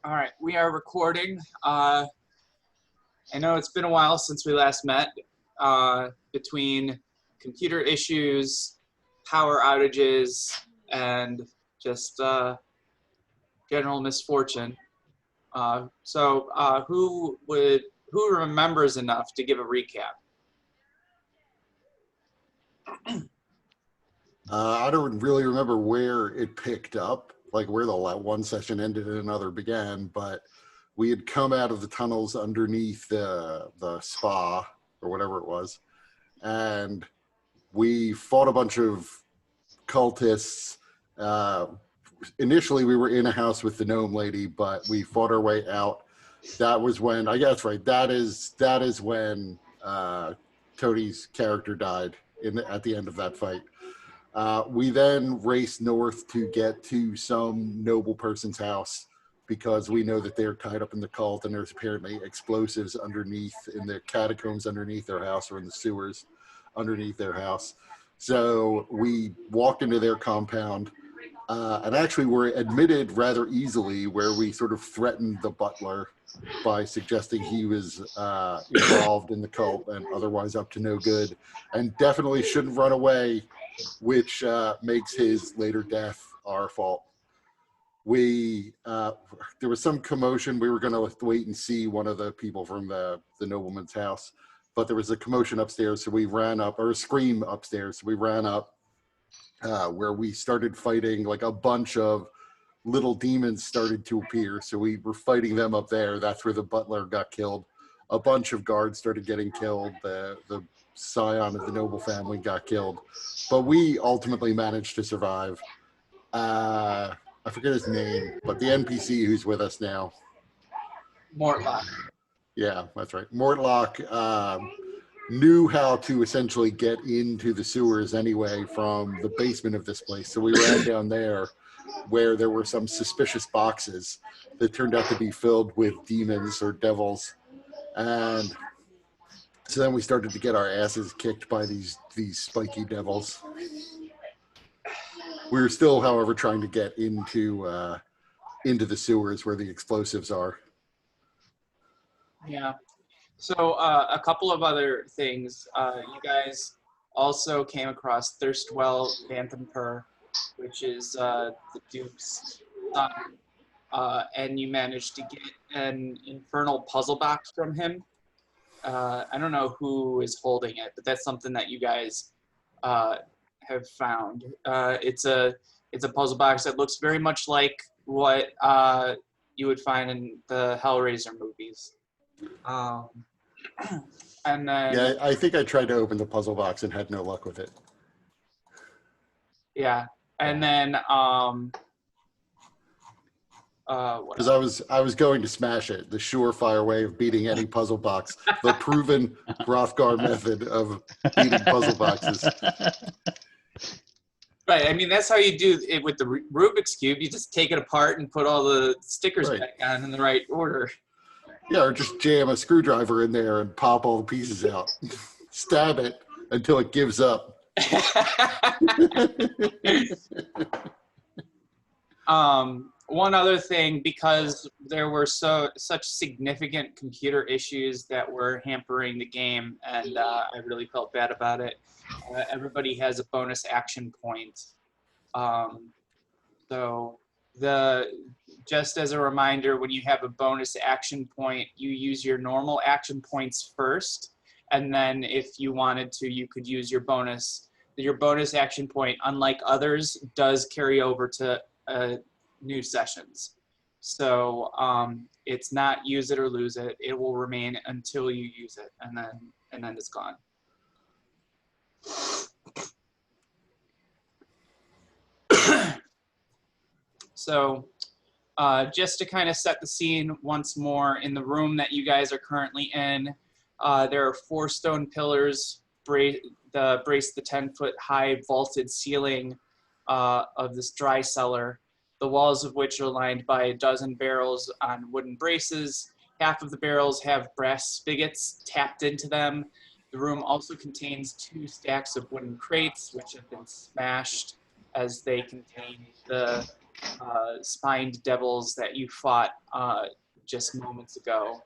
All right, we are recording. I know it's been a while since we last met. Between computer issues, power outages, and just general misfortune. Who remembers enough to give a recap? I don't really remember where it picked up, like where the one session ended and another began, but we had come out of the tunnels underneath the spa or whatever it was, and we fought a bunch of cultists. Initially, we were in a house with the gnome lady, but we fought our way out. That was when, I guess, right, that is when Tony's character died at the end of that fight. We then raced north to get to some noble person's house because we know that they're tied up in the cult and there's apparently explosives underneath in the catacombs underneath their house or in the sewers underneath their house. So we walked into their compound and actually were admitted rather easily, where we sort of threatened the butler by suggesting he was involved in the cult and otherwise up to no good and definitely shouldn't run away, which makes his later death our fault. There was some commotion. We were going to wait and see one of the people from the nobleman's house, but there was a commotion upstairs, so we ran up, or a scream upstairs, so we ran up where we started fighting. Like a bunch of little demons started to appear, so we were fighting them up there. That's where the butler got killed. A bunch of guards started getting killed. The scion of the noble family got killed, but we ultimately managed to survive. I forget his name, but the NPC who's with us now. Mortlock. Yeah, that's right. Mortlock knew how to essentially get into the sewers anyway from the basement of this place. So we ran down there where there were some suspicious boxes that turned out to be filled with demons or devils. And so then we started to get our asses kicked by these spiky devils. We were still, however, trying to get into the sewers where the explosives are. Yeah. So a couple of other things. You guys also came across Thirstwell Vanthamper, which is the Duke's son, and you managed to get an infernal puzzle box from him. I don't know who is holding it, but that's something that you guys have found. It's a puzzle box that looks very much like what you would find in the Hellraiser movies. And then, yeah, I think I tried to open the puzzle box and had no luck with it. Yeah, and then because I was going to smash it, the surefire way of beating any puzzle box, the proven Hrothgar method of beating puzzle boxes. Right, I mean, that's how you do it with the Rubik's Cube. You just take it apart and put all the stickers back on in the right order. Yeah, or just jam a screwdriver in there and pop all the pieces out. Stab it until it gives up. One other thing, because there were such significant computer issues that were hampering the game, and I really felt bad about it. Everybody has a bonus action point. So just as a reminder, when you have a bonus action point, you use your normal action points first, and then if you wanted to, you could use your bonus action point, unlike others, does carry over to new sessions. So it's not use it or lose it. It will remain until you use it, and then it's gone. So just to kind of set the scene once more, in the room that you guys are currently in, there are 4 stone pillars brace the 10-foot high vaulted ceiling of this dry cellar, the walls of which are lined by a dozen barrels on wooden braces. Half of the barrels have brass spigots tapped into them. The room also contains 2 stacks of wooden crates, which have been smashed as they contain the spined devils that you fought just moments ago.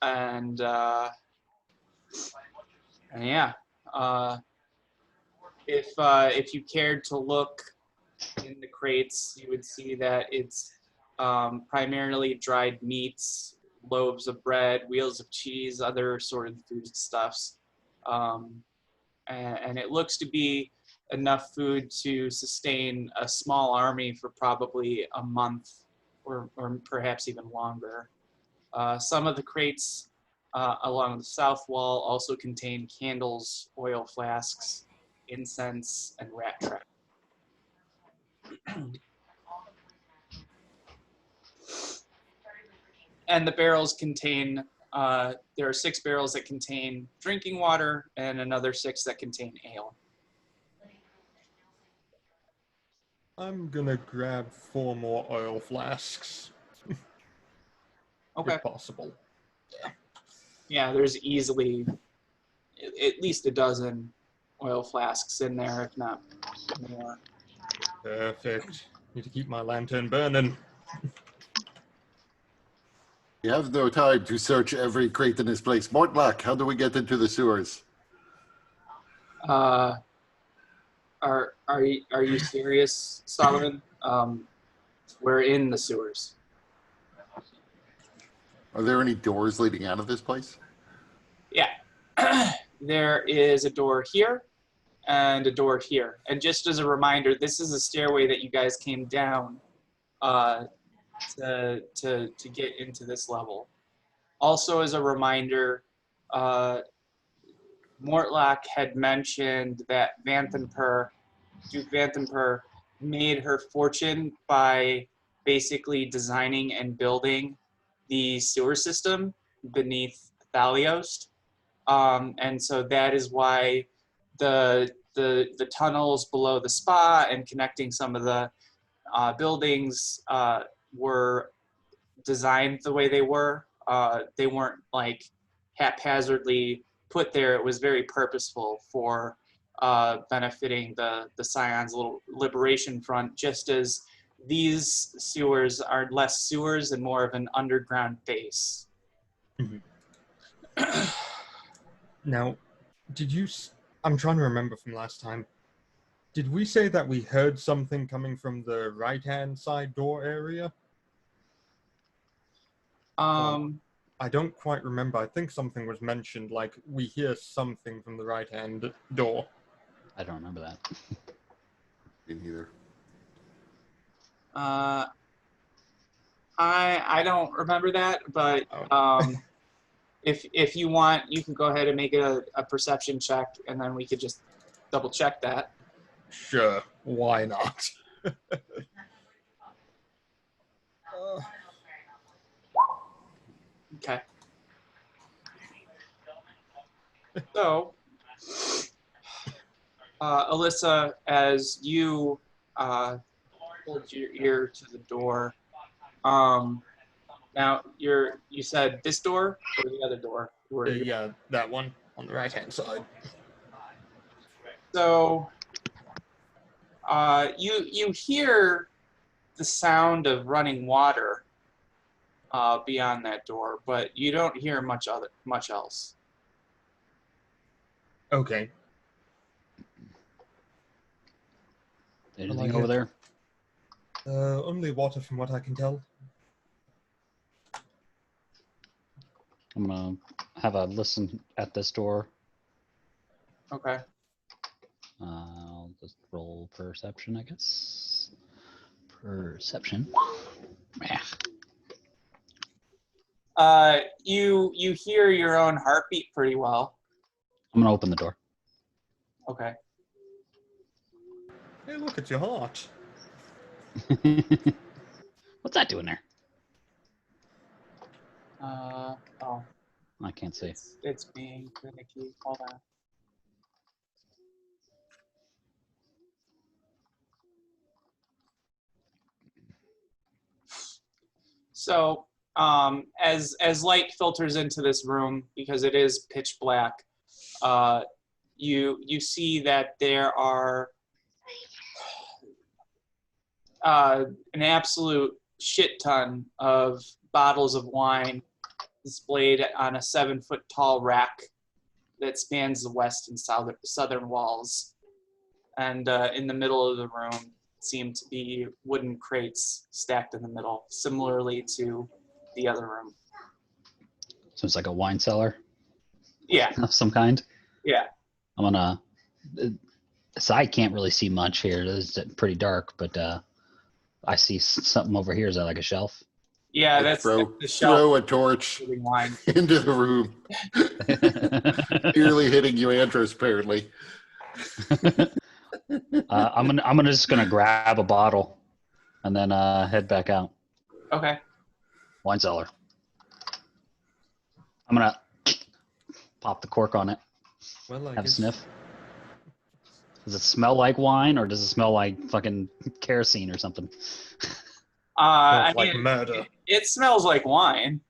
And yeah, if you cared to look in the crates, you would see that it's primarily dried meats, loaves of bread, wheels of cheese, other sort of foodstuffs. And it looks to be enough food to sustain a small army for probably a month or perhaps even longer. Some of the crates along the south wall also contain candles, oil flasks, incense, and rat trap. And the barrels contain, there are 6 barrels that contain drinking water and another 6 that contain ale. I'm gonna grab 4 more oil flasks. Okay. If possible. Yeah, there's easily at least a dozen oil flasks in there, if not more. Perfect. Need to keep my lantern burning. We have no time to search every crate in this place. Mortlack, how do we get into the sewers? Are you serious, Solomon? We're in the sewers. Are there any doors leading out of this place? Yeah. There is a door here and a door here. And just as a reminder, this is a stairway that you guys came down to get into this level. Also as a reminder, Mortlack had mentioned that Duke Vanthampur made her fortune by basically designing and building the sewer system beneath Thaliost. And so that is why the tunnels below the spa and connecting some of the buildings were designed the way they were. They weren't like haphazardly put there. It was very purposeful for benefiting the Scion's little liberation front, just as these sewers are less sewers and more of an underground base. Mm-hmm. Now, I'm trying to remember from last time. Did we say that we heard something coming from the right-hand side door area? I don't quite remember. I think something was mentioned, like we hear something from the right-hand door. I don't remember that. Me neither. I don't remember that, but if you want, you can go ahead and make a perception check, and then we could just double check that. Sure, why not? Okay. So, Alyssa, as you hold your ear to the door, now you said this door or the other door? Yeah, that one on the right-hand side. So, you hear the sound of running water beyond that door, but you don't hear much else. Okay. Anything over there? Only water from what I can tell. I'm gonna have a listen at this door. Okay. I'll just roll perception, I guess. Perception. You hear your own heartbeat pretty well. I'm gonna open the door. Okay. Hey, look, it's your heart. What's that doing there? Oh. I can't see. It's being finicky. Hold on. So, as light filters into this room, because it is pitch black, you see that there are an absolute shit ton of bottles of wine displayed on a 7-foot tall rack that spans the west and southern walls. And in the middle of the room seem to be wooden crates stacked in the middle, similarly to the other room. So it's like a wine cellar Yeah, of some kind. yeah. I'm gonna. So I can't really see much here. It's pretty dark, but I see something over here. Is that like a shelf? Yeah, Like, that's throw the shelf throw a torch holding wine. into the room, nearly hitting you, Andros. Apparently, I'm just gonna grab a bottle and then head back out. Okay. Wine cellar. I'm gonna pop the cork on it. Well, I Have a guess sniff. Does it smell like wine or does it smell like fucking kerosene or something? I smells like mean, murder. it smells like wine.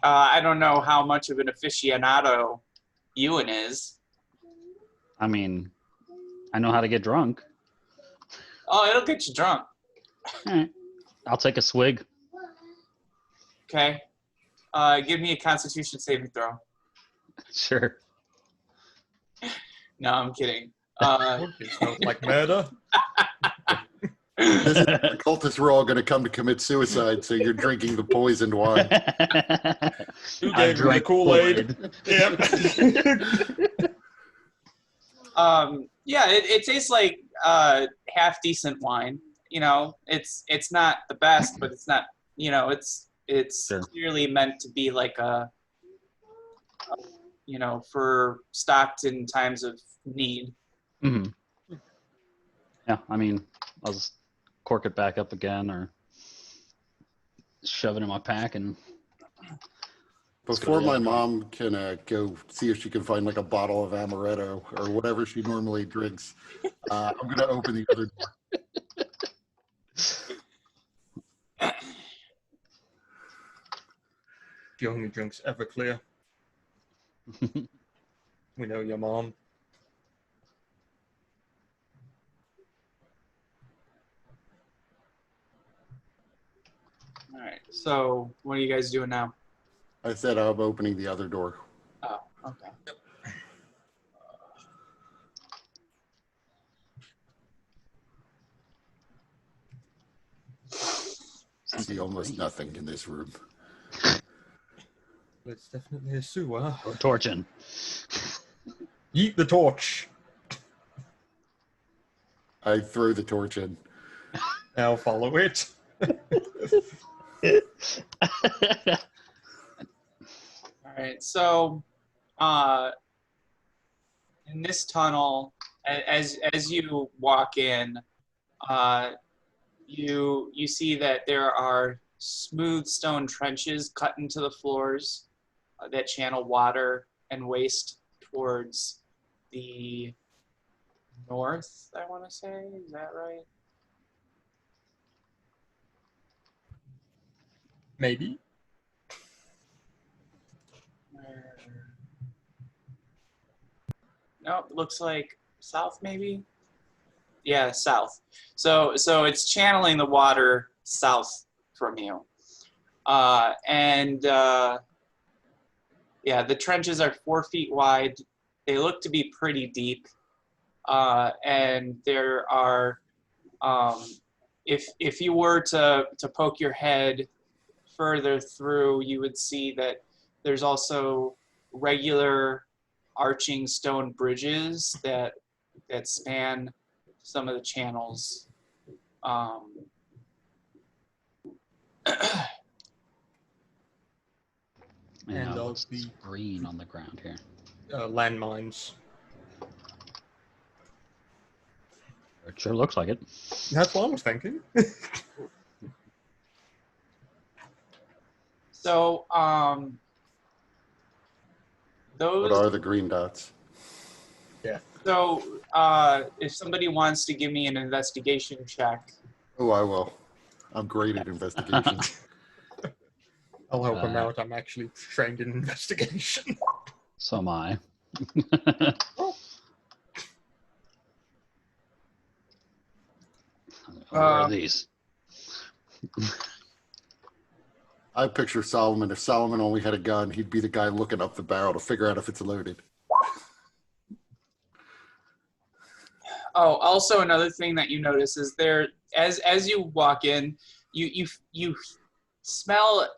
I don't know how much of an aficionado Ewan is. I mean, I know how to get drunk. Oh, it'll get you drunk. All right. I'll take a swig. Okay. Give me a Constitution saving throw. Sure. No, I'm kidding. It smells like murder. this is the cultists were all going to come to commit suicide, so you're drinking the poisoned wine. Who I gave him the drank Kool-Aid? Yep. Yeah, it tastes like half decent wine. You know, it's not the best, but it's not. You know, it's Sure. clearly meant to be like you know, for stocked in times of need. hmm Yeah, I mean, I'll just cork it back up again or shove it in my pack and. Before to the my other mom can go see if she can find like a bottle of amaretto or whatever she normally drinks, I'm going to open the other door. She only drinks Everclear. We know your mom. All right. So, what are you guys doing now? I said I'm opening the other door. Oh, okay. See almost nothing in this room. It's definitely a sewer. We're torching. Eat the torch. I throw the torch in. I'll follow it. All right. So, in this tunnel, as you walk in, you see that there are smooth stone trenches cut into the floors that channel water and waste towards the north, I want to say. Is that right? Maybe. Nope, looks like south maybe. Yeah, south. So it's channeling the water south from you. Yeah, the trenches are 4 feet wide. They look to be pretty deep. And there are, if you were to poke your head further through, you would see that there's also regular arching stone bridges that span some of the channels. And And now of what's this the- green on the ground here? Landmines. It sure looks like it. That's what I was thinking. So, What those. are the green dots? So, if somebody wants to give me an investigation check, Oh, I will. I'm great at investigation. I'll help him out. I'm actually trained in investigation. So am I. Or where are Um, these? I picture Solomon. If Solomon only had a gun, he'd be the guy looking up the barrel to figure out if it's loaded. Oh, also another thing that you notice is there, as you walk in, you smell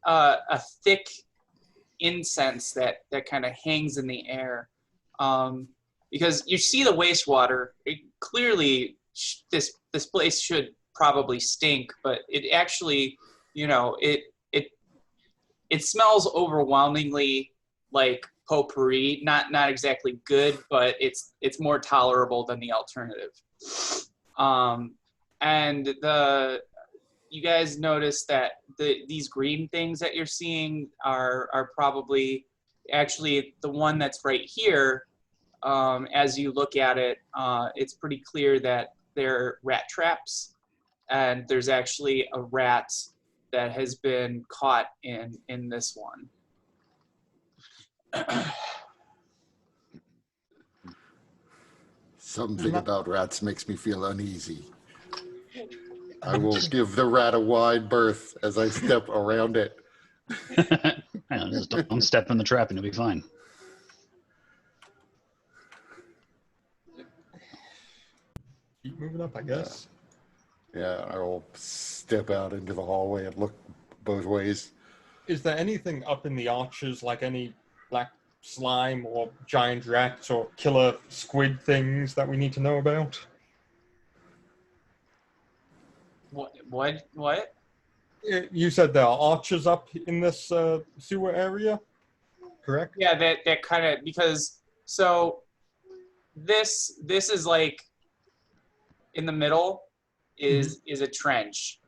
a thick incense that kind of hangs in the air, because you see the wastewater. Clearly, this place should probably stink, but it actually, it smells overwhelmingly like potpourri. Not exactly good, but it's more tolerable than the alternative. And you guys notice that these green things that you're seeing are probably actually the one that's right here. As you look at it, it's pretty clear that they're rat traps, and there's actually a rat that has been caught in this one. Something about rats makes me feel uneasy. I will give the rat a wide berth as I step around it. Just don't step in the trap and you'll be fine. Keep moving up, I guess. Yeah, I will step out into the hallway and look both ways. Is there anything up in the arches, like any black slime or giant rats or killer squid things that we need to know about? What? You said there are arches up in this sewer area, correct? Yeah, that kind of, because so this is like in the middle is a trench,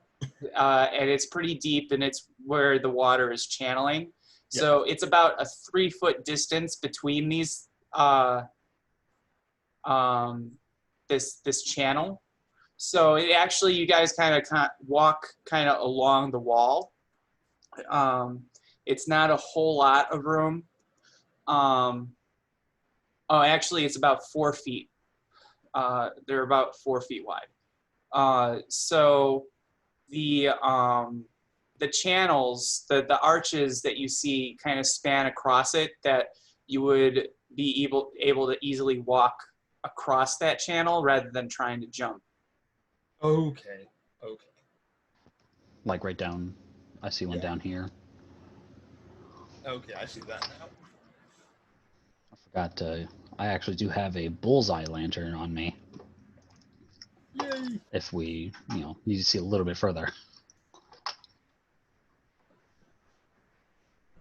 and it's pretty deep, and it's where the water is channeling. So it's about a 3-foot distance between these this channel. So it actually, you guys kind of walk kind of along the wall. It's not a whole lot of room. Actually, it's about 4 feet. They're about 4 feet wide. So the channels, the arches that you see kind of span across it, that you would be able to easily walk across that channel rather than trying to jump. Okay. Like right down. I see one down here. Okay, I see that now. I forgot I actually do have a bullseye lantern on me. Yay! If we, you see a little bit further.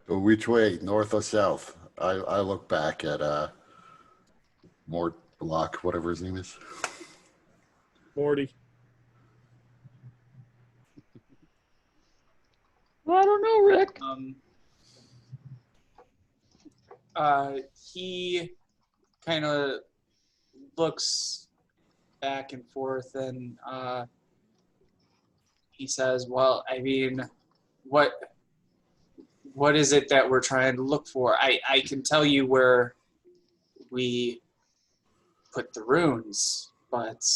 So which way, north or south? I look back at Mort Block, whatever his name is. Morty. I don't know, Rick. He kind of looks back and forth, and he says, well, I mean, what is it that we're trying to look for? I can tell you where we put the runes, but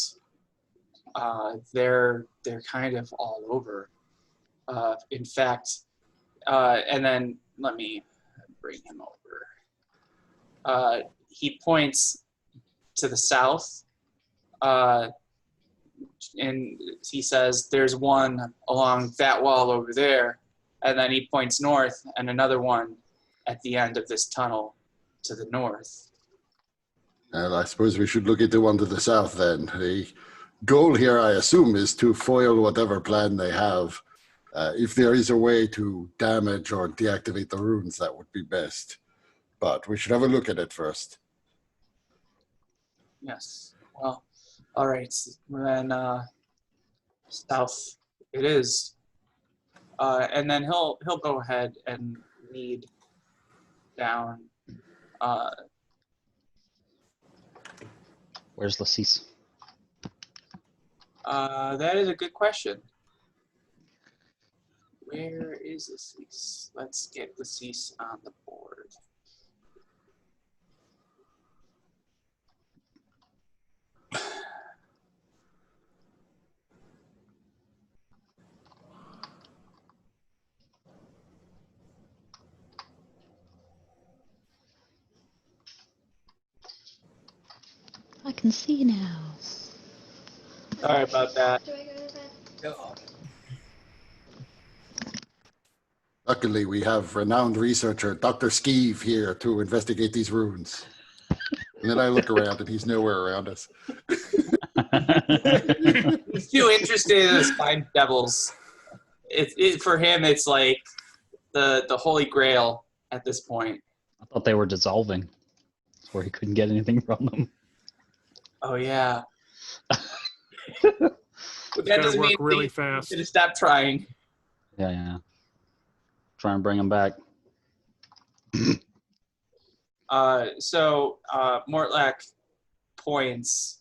they're kind of all over. In fact, and then let me bring him over. He points to the south, and he says, there's one along that wall over there, and then he points north, and another one at the end of this tunnel to the north. And I suppose we should look at the one to the south then. The goal here, I assume, is to foil whatever plan they have. If there is a way to damage or deactivate the runes, that would be best. But we should have a look at it first. Yes. Well, all right. Then south it is. And then he'll go ahead and lead down. Where's Lacis? That is a good question. Where is Lacis? Let's get Lacis on the board. can see now. Sorry about that. Do I go to bed? Luckily, we have renowned researcher Dr. Skeeve here to investigate these runes. And then I look around, and he's nowhere around us. He's too interested in the spine devils. For him, it's like the holy grail at this point. I thought they were dissolving. That's where he couldn't get anything from them. Oh yeah. But that Gotta doesn't work mean really we fast. should stop trying. Yeah. Try and bring them back. So Mortlach points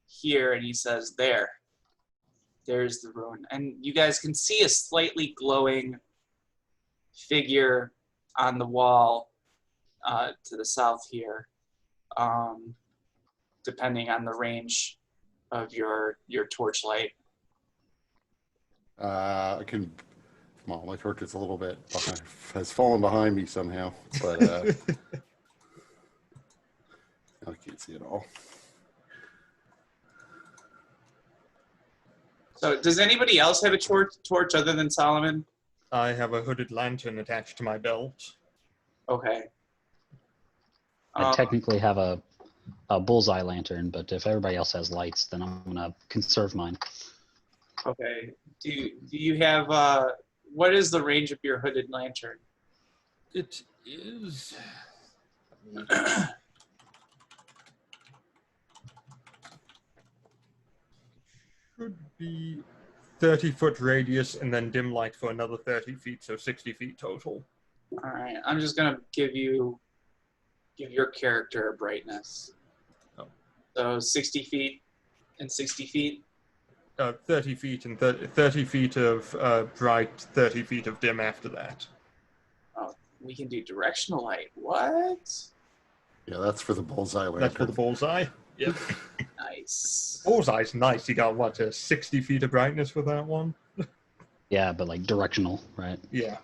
here and he says, there's the rune. And you guys can see a slightly glowing figure on the wall to the south here, depending on the range of your torchlight. I can. Well, my torch is a little bit has fallen behind me somehow, but I can't see it all. So does anybody else have a torch other than Solomon? I have a hooded lantern attached to my belt. Okay. I technically have a bullseye lantern, but if everybody else has lights, then I'm gonna conserve mine. Okay. Do you have what is the range of your hooded lantern? It is. Should be 30-foot radius and then dim light for another 30 feet, so 60 feet total. All right. I'm just gonna give your character a brightness. Oh. So 60 feet and 60 feet. 30 feet and 30 feet of bright, 30 feet of dim after that. Oh, we can do directional light. What? Yeah, that's for the bullseye lantern. That's for the bullseye. Yep. Nice. Bullseye's nice. You got what, 60 feet of brightness with that one? Yeah, but like directional, right? Yeah.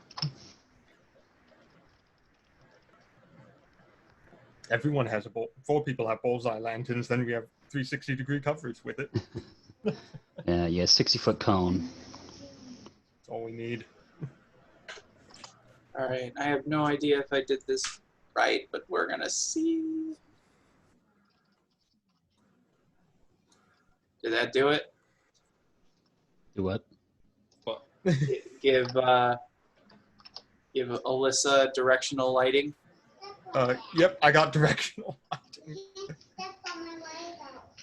Everyone has 4 people have bullseye lanterns, then we have 360-degree coverage with it. Yeah, 60-foot cone. That's all we need. All right. I have no idea if I did this right, but we're gonna see. Did that do it? Do what? What? Give Alyssa directional lighting. Yep, I got directional lighting.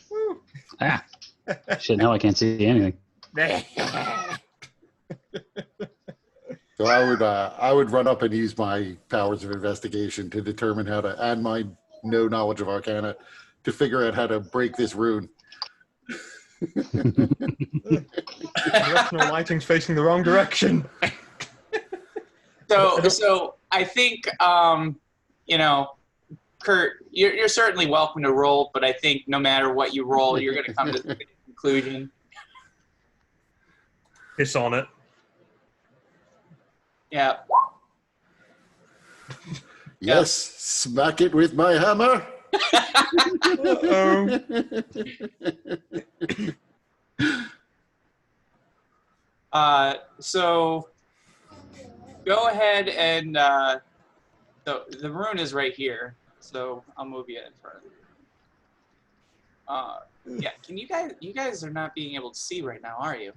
Woo. Ah, shit! Now I can't see anything. So I would run up and use my powers of investigation to determine how to, and my no knowledge of Arcana, to figure out how to break this rune. Directional lighting's facing the wrong direction. So I think Kurt, you're certainly welcome to roll, but I think no matter what you roll, you're going to come to the conclusion. Piss on it. Yeah. Yes, smack it with my hammer. Uh-oh. So go ahead and the rune is right here. So I'll move you in front of you. Yeah, you guys are not being able to see right now, are you?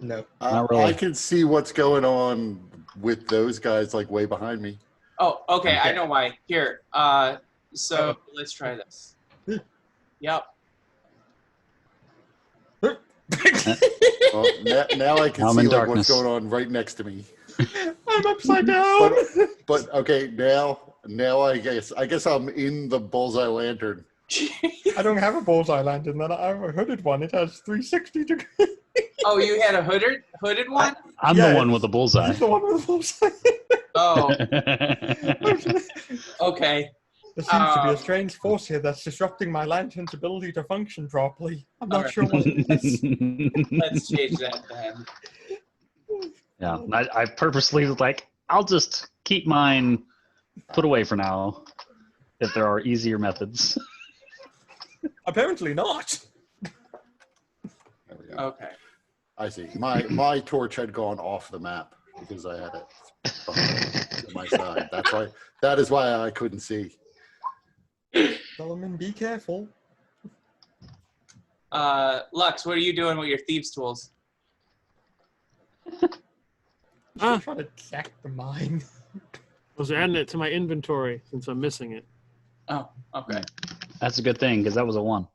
No. Not really. I can see what's going on with those guys like way behind me. Oh, okay. I Okay. know why. Here. So let's try this. Yep. Well, now I can I'm see in like, darkness. what's going on right next to me. I'm upside down. But okay, now I guess I'm in the bullseye lantern. I don't have a bullseye lantern, then I have a hooded one. It has 360 degrees. Oh, you had a hooded one? I'm Yeah, the one with the bullseye. He's the one with the bullseye. Oh, okay. There seems to be a strange force here that's disrupting my lantern's ability to function properly. I'm not Alright. sure what it is. Let's change that then. Yeah, I purposely was like, I'll just keep mine put away for now, if there are easier methods. Apparently not. There we go. Okay. I see. My torch had gone off the map because I had it to my side. That's why. That is why I couldn't see. Solomon, be careful. Lux, what are you doing with your thieves' tools? Ah, Trying to check the mine. I was adding it to my inventory since I'm missing it. Oh, okay. That's a good thing because that was a 1.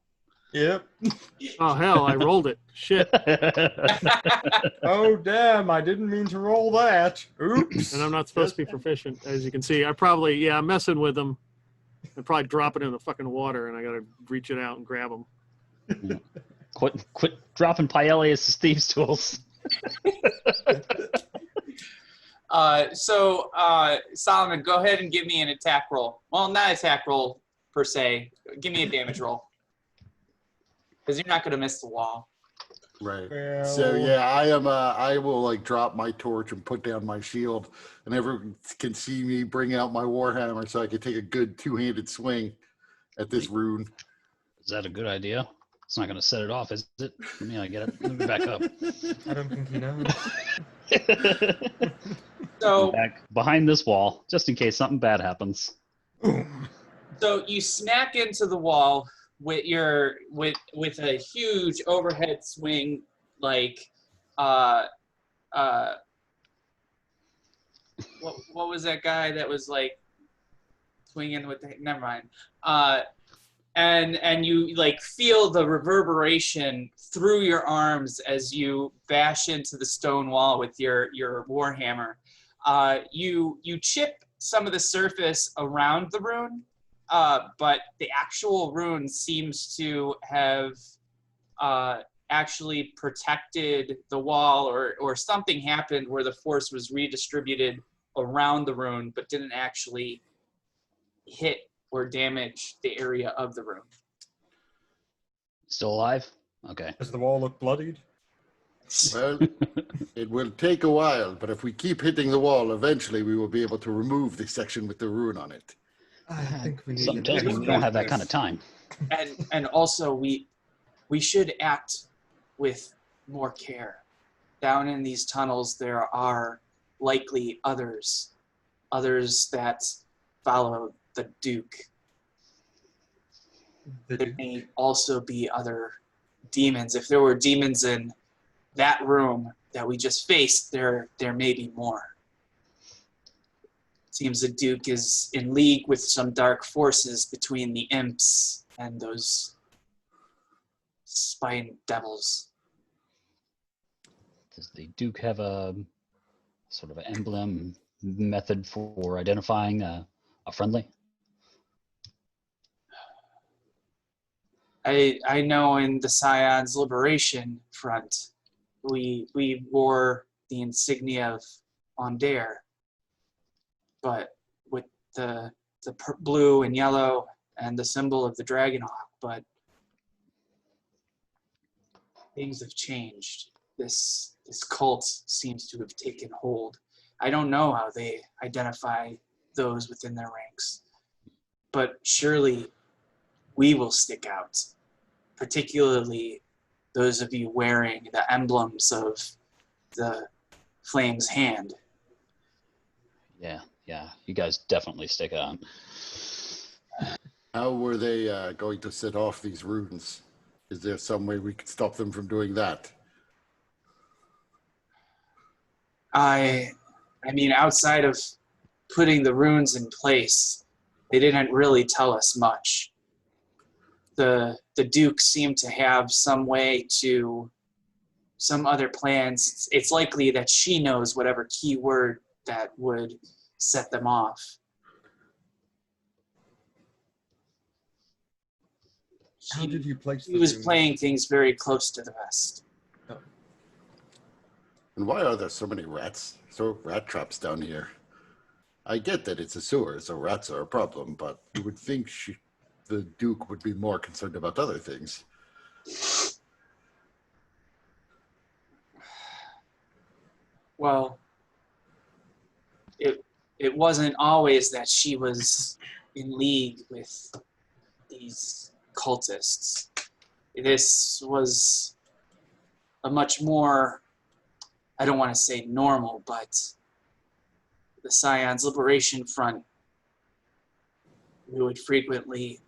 Yep. Oh, hell, I rolled it. Shit. Oh, damn, I didn't mean to roll that. Oops. And I'm not supposed to be proficient. As you can see, I'm messing with them. I'd probably drop it in the fucking water, and I got to reach it out and grab them. Quit dropping Paelius' thieves' tools. Solomon, go ahead and give me an attack roll. Well, not attack roll per se. Give me a damage roll. Because you're not going to miss the wall. Right. Well, So yeah, I will like drop my torch and put down my shield, and everyone can see me bring out my warhammer so I can take a good two-handed swing at this rune. Is that a good idea? It's not going to set it off, is it? Let me get it. Let me back up. I don't think he knows. So, Back behind this wall, just in case something bad happens. so you smack into the wall with your with a huge overhead swing, like what was that guy that was like swinging with the, never mind. And you like feel the reverberation through your arms as you bash into the stone wall with your warhammer. You chip some of the surface around the rune, but the actual rune seems to have actually protected the wall, or something happened where the force was redistributed around the rune, but didn't actually hit or damage the area of the rune. Still alive? Okay. Does the wall look bloodied? Well, it will take a while, but if we keep hitting the wall, eventually we will be able to remove the section with the rune on it. I think we need Something to tells me we don't have that kind of time. And also we should act with more care. Down in these tunnels there are likely others that follow the Duke. There may also be other demons. If there were demons in that room that we just faced, there may be more. Seems the Duke is in league with some dark forces between the imps and those spine devils. Does the Duke have a sort of an emblem method for identifying a friendly? I know in the Scion's Liberation Front, we wore the insignia of Ondair, but with the blue and yellow and the symbol of the Dragonhawk, but things have changed. This cult seems to have taken hold. I don't know how they identify those within their ranks, but surely we will stick out, particularly those of you wearing the emblems of the Flame's hand. Yeah, you guys definitely stick on. How were they going to set off these runes? Is there some way we could stop them from doing that? I mean, outside of putting the runes in place, they didn't really tell us much. The Duke seemed to have some other plans. It's likely that she knows whatever key word that would set them off. How did you place He was runes? playing things very close to the vest. And why are there so many rat traps down here? I get that it's a sewer, so rats are a problem, but you would think the Duke would be more concerned about other things. Well, it wasn't always that she was in league with these cultists. This was a much more, I don't want to say normal, but the Scion's Liberation Front, we would frequently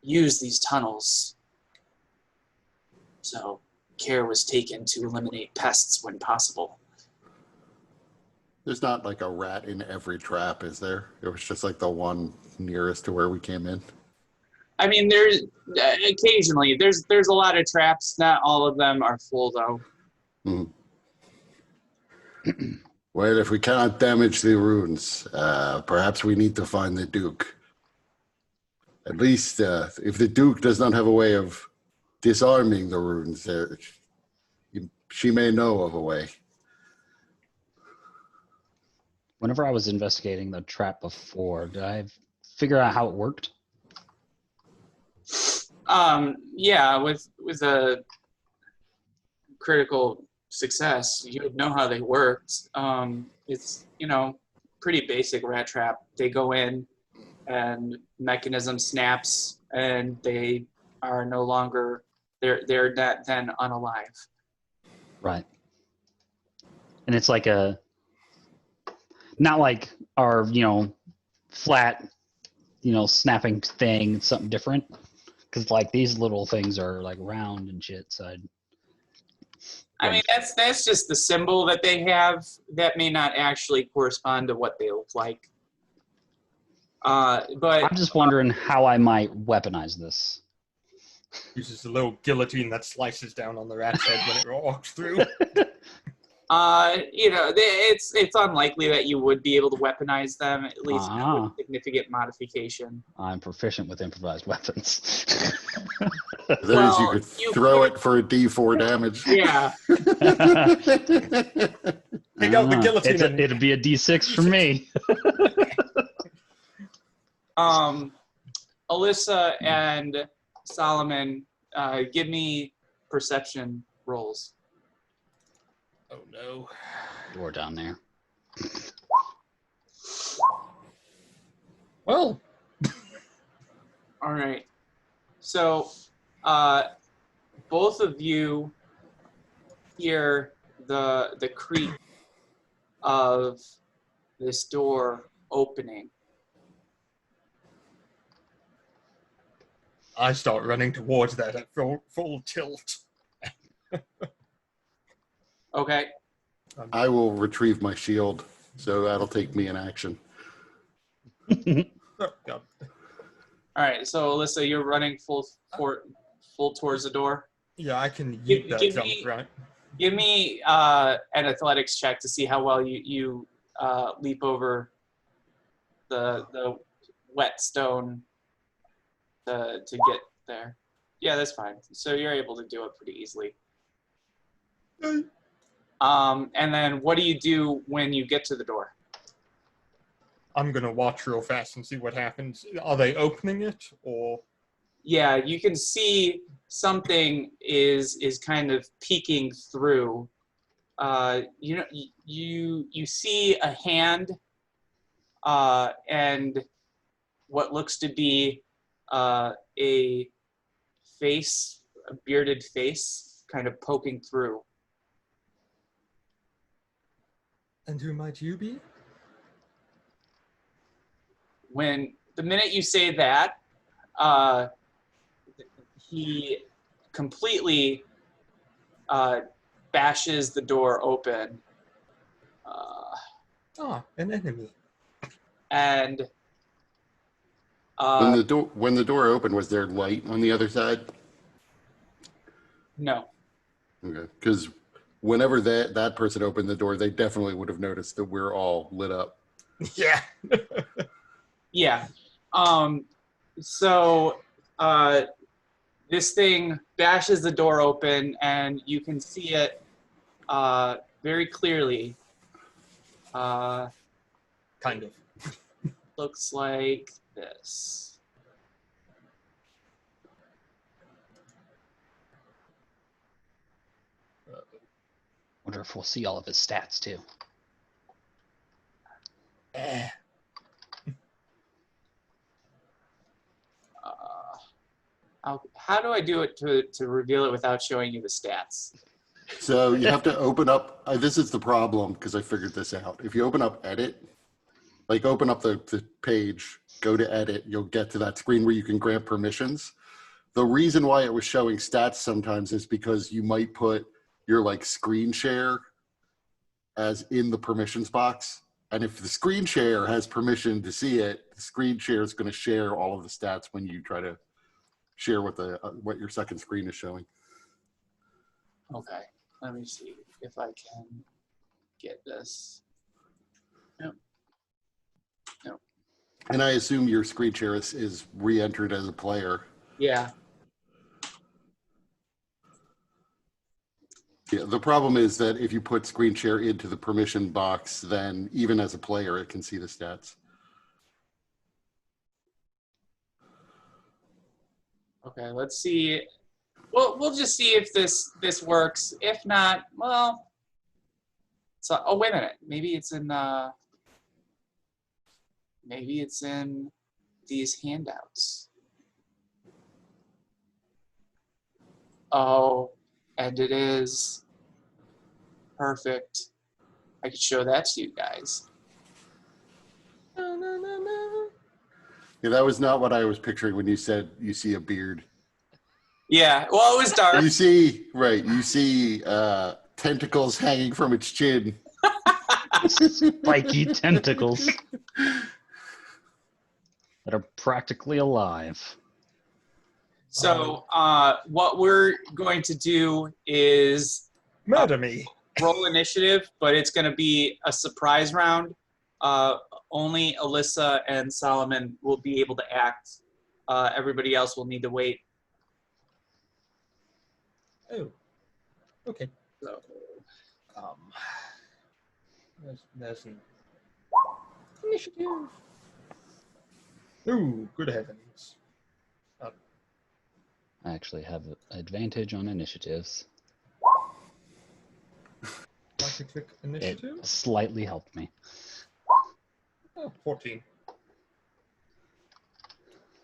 use these tunnels. So care was taken to eliminate pests when possible. There's not like a rat in every trap, is there? It was just like the one nearest to where we came in. I mean, there's occasionally there's a lot of traps. Not all of them are full though. Hmm. Well, if we cannot damage the runes, perhaps we need to find the Duke. At least, if the Duke does not have a way of disarming the runes, she may know of a way. Whenever I was investigating the trap before, did I figure out how it worked? Yeah, with a critical success, you would know how they worked. It's, pretty basic rat trap. They go in and mechanism snaps and they are no longer, they're then unalive. Right. And it's like not like our, flat, snapping thing. It's something different. Because like these little things are like round and shit. So I mean, that's just the symbol that they have. That may not actually correspond to what they look like. But I'm just wondering how I might weaponize this. Uses a little guillotine that slices down on the rat's head when it walks through. it's unlikely that you would be able to weaponize them, at least not with significant modification. I'm proficient with improvised weapons. There's you could throw it for a D4 damage. Yeah. Take out the guillotine. It'll be a D6 for me. Alyssa and Solomon, give me perception rolls. Oh no. Door down there. Well. All right. So, both of you hear the creak of this door opening. I start running towards that at full tilt. Okay. I will retrieve my shield, so that'll take me in action. Oh, God. All right. So, Alyssa, you're running full towards the door. Yeah, I can use that jump, right? Give me an athletics check to see how well you leap over the wet stone to get there. Yeah, that's fine. So you're able to do it pretty easily. And then what do you do when you get to the door? I'm gonna watch real fast and see what happens. Are they opening it or? Yeah, you can see something is kind of peeking through. You see a hand and what looks to be a face, a bearded face, kind of poking through. And who might you be? When the minute you say that, he completely bashes the door open. An enemy. And When the door opened, was there light on the other side? No. Okay, because whenever that person opened the door, they definitely would have noticed that we're all lit up. Yeah. Yeah. So this thing bashes the door open, and you can see it very clearly. Kind of. Looks like this. Wonder if we'll see all of his stats too. how do I do it to reveal it without showing you the stats? So you have to open up, this is the problem because I figured this out. If you open up edit, like open up the page, go to edit, you'll get to that screen where you can grant permissions. The reason why it was showing stats sometimes is because you might put your like screen share as in the permissions box. And if the screen share has permission to see it, the screen share is going to share all of the stats when you try to share what your second screen is showing. Okay, let me see if I can get this. Nope. Nope. And I assume your screen share is re-entered as a player. Yeah. Yeah, the problem is that if you put screen share into the permission box, then even as a player, it can see the stats. Okay, let's see. We'll just see if this works. If not, well. So oh wait a minute. Maybe it's in these handouts. Oh, and it is perfect. I could show that to you guys. Yeah, that was not what I was picturing when you said you see a beard. Yeah, well, it was dark. You see tentacles hanging from its chin. Spiky tentacles that are practically alive. So what we're going to do is Murder me. roll initiative, but it's going to be a surprise round. Only Alyssa and Solomon will be able to act. Everybody else will need to wait. Oh. Okay. So, There's an initiative. Ooh, good heavens. I actually have an advantage on initiatives. Like to click initiative? It slightly helped me. Oh, 14.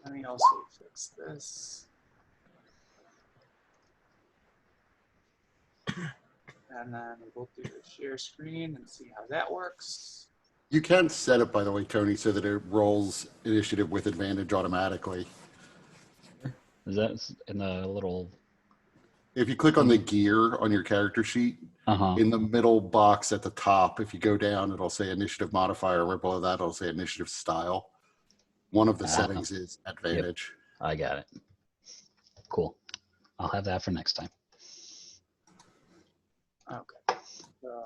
let me also fix this. And then we'll do a share screen and see how that works. You can set it, by the way, Tony, so that it rolls initiative with advantage automatically. Is that in the little? If you click on the gear on your character sheet, in the middle box at the top, if you go down, it'll say initiative modifier. Right below that, it'll say initiative style. One of the settings is advantage. Yep, I got it. Cool. I'll have that for next time. Okay. So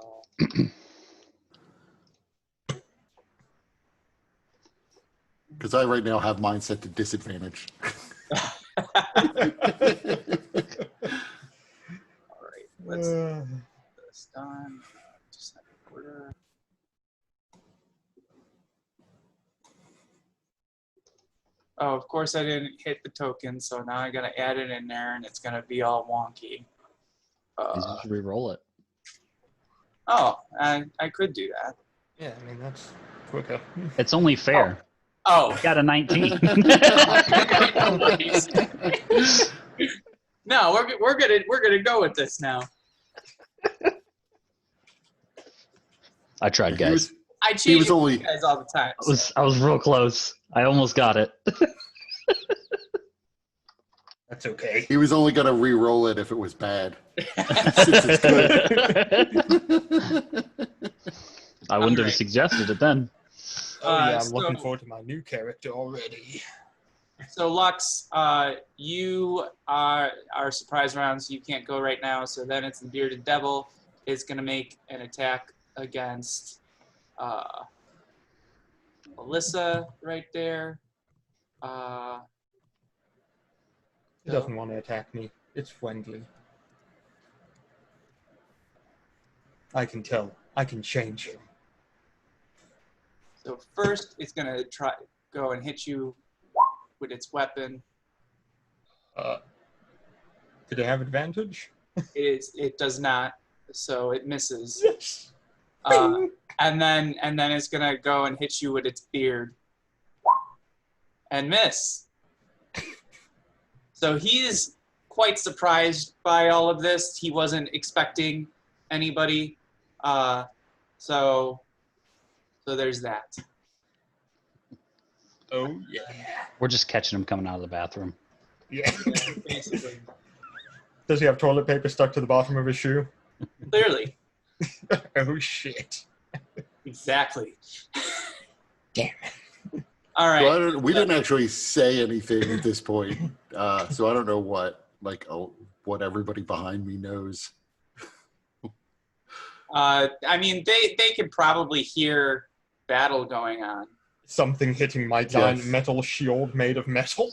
Because I right now have mine set to disadvantage. all right, let's get this done. Just have an order. Oh, of course I didn't hit the token, so now I gotta add it in there, and it's gonna be all wonky. Just re-roll it. Oh, I could do that. Yeah, I mean, that's quicker. It's only fair. Oh, I got a 19. no, we're gonna go with this now. I tried, guys. I change was it only- with you guys all the time. I was real close. I almost got it. That's okay. He was only going to re-roll it if it was bad. Since it's good. I wouldn't have Alright. suggested it then. Oh, yeah, I'm so- looking forward to my new character already. So Lux, you are our surprise rounds. You can't go right now. So then it's the bearded devil is going to make an attack against Alyssa right there. He doesn't want to attack me. It's friendly. I can tell. I can change him. So first, it's going to go and hit you with its weapon. Did I have advantage? It does not, so it misses. Yes. And then it's gonna go and hit you with its beard and miss. So he is quite surprised by all of this. He wasn't expecting anybody. So there's that. Oh, yeah. We're just catching him coming out of the bathroom. Yeah. Yeah, basically. Does he have toilet paper stuck to the bottom of his shoe? Clearly. Oh, shit. Exactly. Damn. All right. So we didn't actually say anything at this point, so I don't know what everybody behind me knows. I mean, they could probably hear battle going on. Something hitting my giant Yes. metal shield made of metal.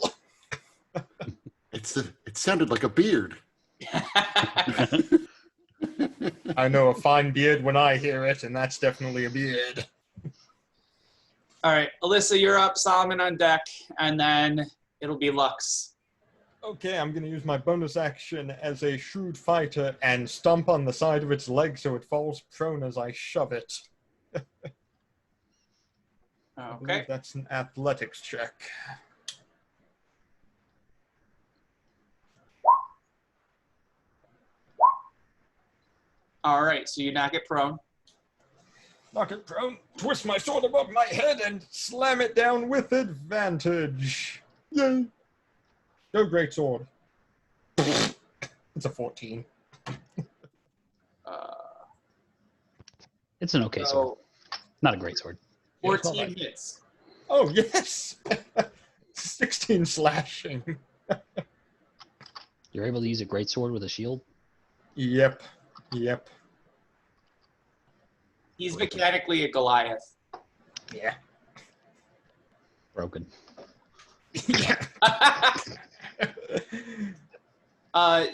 It sounded like a beard. I know a fine beard when I hear it, and that's definitely a beard. All right, Alyssa, you're up. Solomon on deck, and then it'll be Lux. Okay, I'm going to use my bonus action as a shrewd fighter and stomp on the side of its leg so it falls prone as I shove it. I Okay. believe that's an athletics check. All right, so you knock it prone. Knock it prone, twist my sword above my head, and slam it down with advantage. Yay! Go, great sword. It's a 14. It's an okay sword. Not a great sword. Yeah, it's not 14 bad. hits. Oh, yes! 16 slashing. You're able to use a great sword with a shield? Yep. He's mechanically a Goliath. Yeah. Broken.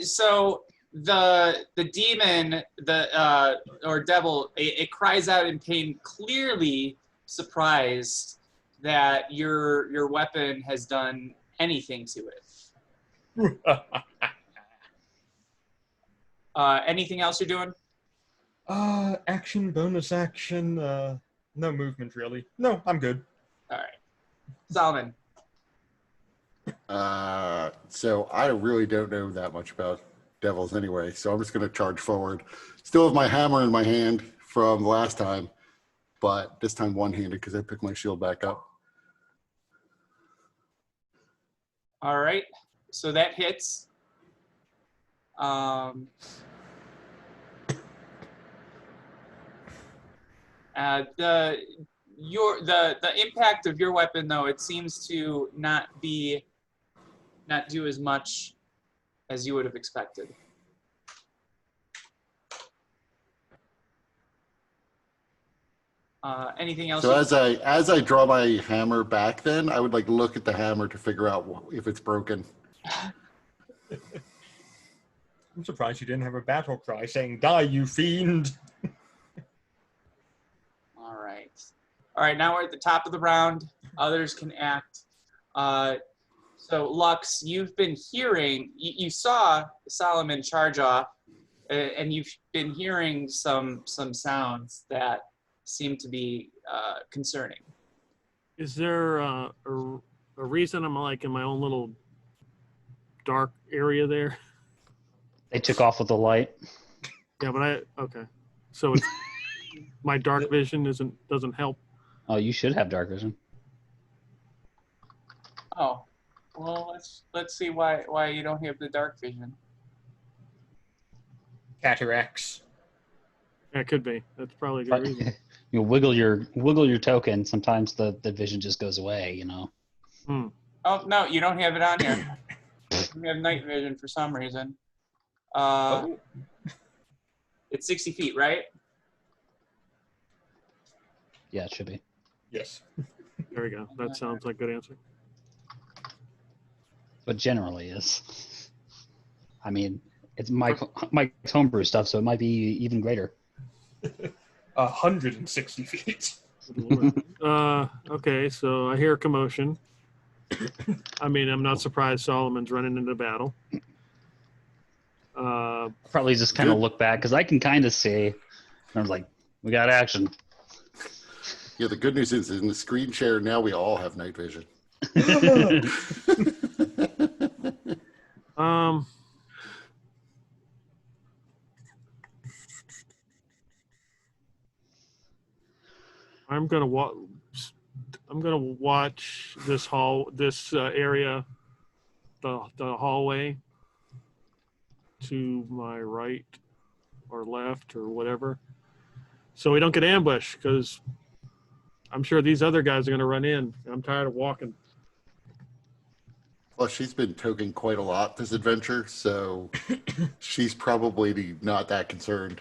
So the demon, or devil, it cries out in pain, clearly surprised that your weapon has done anything to it. Anything else you're doing? Action, bonus action, no movement really. No, I'm good. All right, Solomon. So I really don't know that much about devils anyway, so I'm just going to charge forward. Still have my hammer in my hand from last time, but this time one-handed because I picked my shield back up. All right, so that hits. The impact of your weapon, though, it seems to not do as much as you would have expected. Anything else? So as I draw my hammer back, then I would like look at the hammer to figure out if it's broken. I'm surprised you didn't have a battle cry saying, "Die, you fiend!" All right. All right, now we're at the top of the round. Others can act. So, Lux, you've been hearing, you saw Solomon charge off, and you've been hearing some sounds that seem to be concerning. Is there a reason I'm like in my own little dark area there? They took off with the light. Yeah, but okay. So it's, my dark vision doesn't help. Oh, you should have dark vision. Oh, well, let's see why you don't have the dark vision. Cataracts. Yeah, it could be. That's probably a good reason. You wiggle your token. Sometimes the vision just goes away. You know. Oh no, you don't have it on here. You have night vision for some reason. It's 60 feet, right? Yeah, it should be. Yes. There we go. That sounds like a good answer. But generally is. I mean, it's my homebrew stuff, so it might be even greater. 160 feet. Okay, so I hear a commotion. I mean, I'm not surprised Solomon's running into battle. Probably just kind of look back because I can kind of see. And I was like, we got action. Yeah, the good news is in the screen share now we all have night vision. Um, I'm gonna watch this area, the hallway to my right or left or whatever, so we don't get ambushed. Because I'm sure these other guys are gonna run in. I'm tired of walking. Plus, she's been toking quite a lot this adventure, so she's probably not that concerned.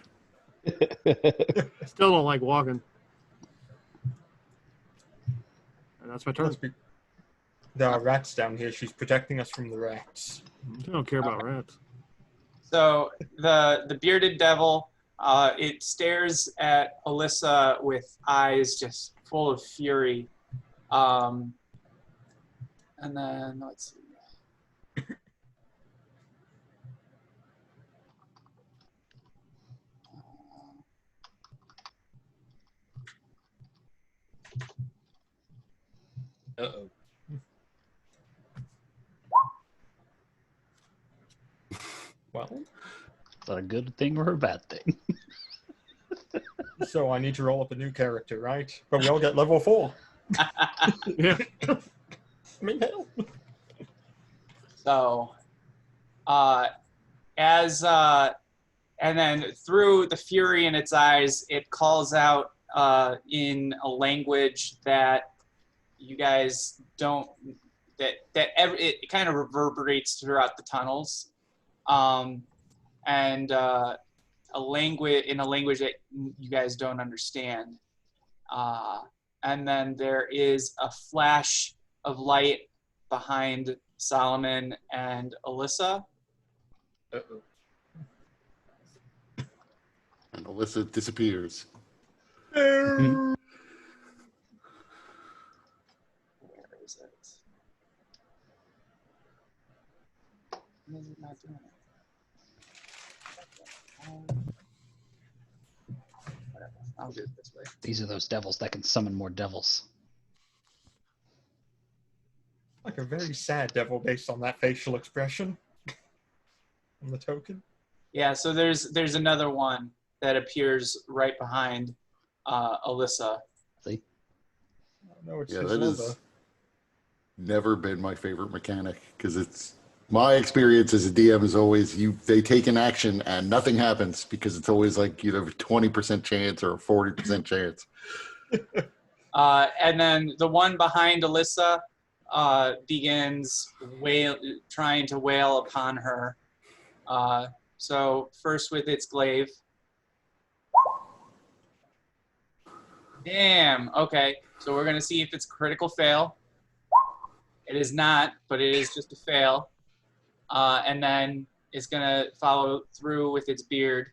Still don't like walking. And that's my turn. There are rats down here. She's protecting us from the rats. I don't care about rats. So the bearded devil, it stares at Alyssa with eyes just full of fury. And then let's see. Uh-oh. Well, Is that a good thing or a bad thing? so I need to roll up a new character, right? But we all get level 4. Yeah. I mean, hell. So, and then through the fury in its eyes, it calls out in a language that you guys don't, it kind of reverberates throughout the tunnels, and a language that you guys don't understand. And then there is a flash of light behind Solomon and Alyssa. Uh-oh. And Alyssa disappears. Where is it? Why is it not doing it? Whatever. I'll do it this way. These are those devils that can summon more devils. Like a very sad devil based on that facial expression on the token. Yeah, so there's another one that appears right behind Alyssa. See? No, it's Yeah, his that lover. has never been my favorite mechanic because it's my experience as a DM is always they take an action and nothing happens because it's always like either a 20% chance or a 40% chance. And then the one behind Alyssa begins trying to wail upon her. So first with its glaive. Damn. Okay. So we're gonna see if it's a critical fail. It is not, but it is just a fail. And then it's gonna follow through with its beard,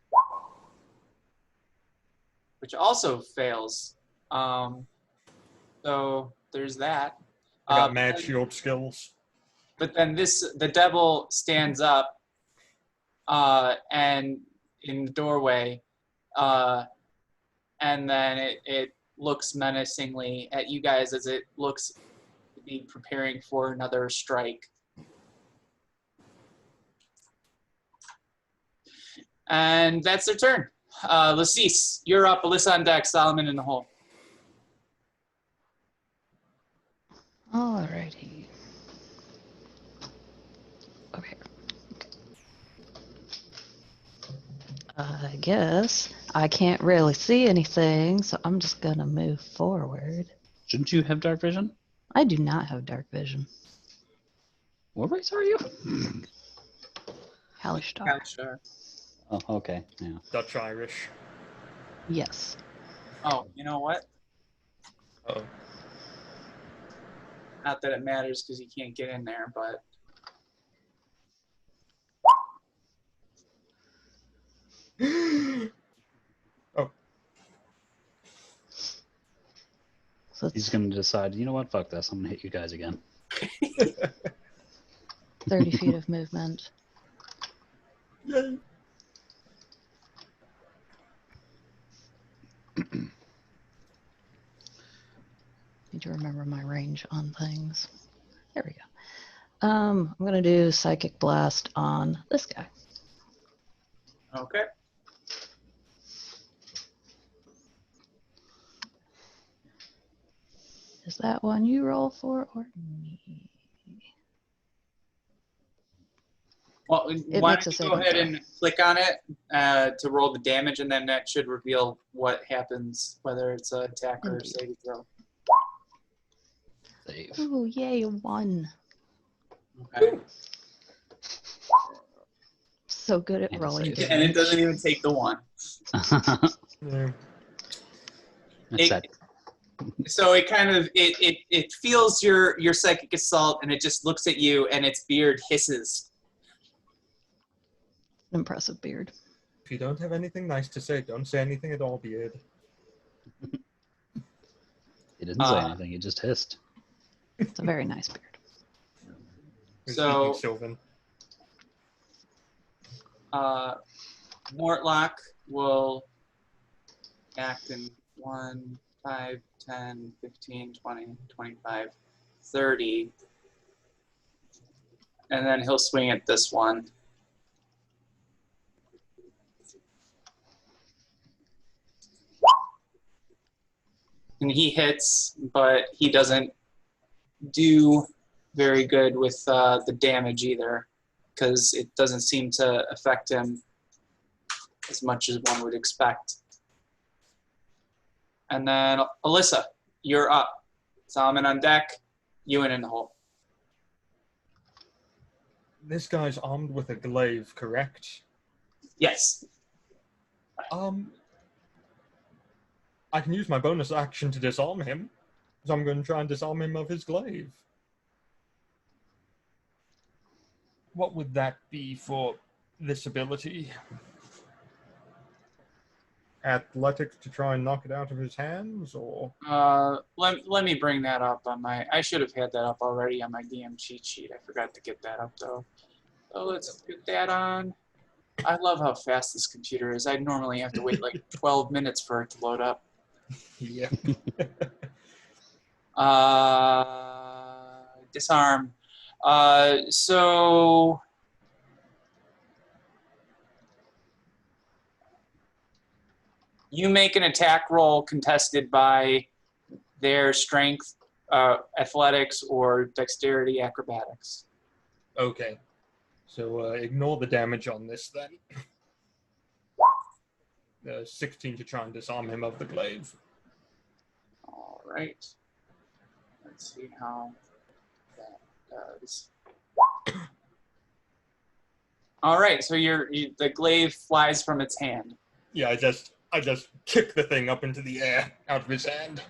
which also fails. So there's that. I got mad shield skills. But then the devil stands up and in the doorway, and then it looks menacingly at you guys as it looks to be preparing for another strike. And that's their turn. Lacis, you're up. Alyssa on deck. Solomon in the hole. Alrighty. Okay. I guess I can't really see anything, so I'm just gonna move forward. Shouldn't you have dark vision? I do not have dark vision. What race are you? Hellish Yeah, dark. sure. Oh, okay. Yeah. Dutch Irish. Yes. Oh, you know what? Uh-oh. Not that it matters because you can't get in there, but Oh, So He's it's gonna decide. You know what? Fuck this. I'm gonna hit you guys again. 30 feet of movement. yay. Need to remember my range on things. There we go. I'm gonna do Psychic Blast on this guy. Okay. Is that one you roll for or me? Well, It why makes don't a you go saving ahead throw. and click on it to roll the damage, and then that should reveal what happens, whether it's an attack or a Indeed. saving throw. Save. Oh, yay, 1. Okay. So good at And a rolling save. And it doesn't damage. even take the 1. Yeah. It's It- that So it kind of it feels your psychic assault, and it just looks at you, and its beard hisses. Impressive beard. If you don't have anything nice to say, don't say anything at all, beard. He didn't say anything. He just hissed. It's a very nice beard. Who's So- speaking Sylvan? Mortlock will act in 1, 5, 10, 15, 20, 25, 30. And then he'll swing at this one. And he hits, but he doesn't do very good with the damage either, because it doesn't seem to affect him as much as one would expect. And then Alyssa, you're up. Solomon on deck, Ewan in the hole. This guy's armed with a glaive, correct? Yes. I can use my bonus action to disarm him, so I'm going to try and disarm him of his glaive. What would that be for this ability? Athletics to try and knock it out of his hands, or Let me bring that up on my. I should have had that up already on my DM cheat sheet. I forgot to get that up though. So let's get that on. I love how fast this computer is. I normally have to wait like 12 minutes for it to load up. yeah. Disarm. So you make an attack roll contested by their strength, athletics, or dexterity acrobatics. Okay. So ignore the damage on this then. 16 to try and disarm him of the glaive. All right. Let's see how that does. All right. So the glaive flies from its hand. Yeah, I just kick the thing up into the air out of his hand.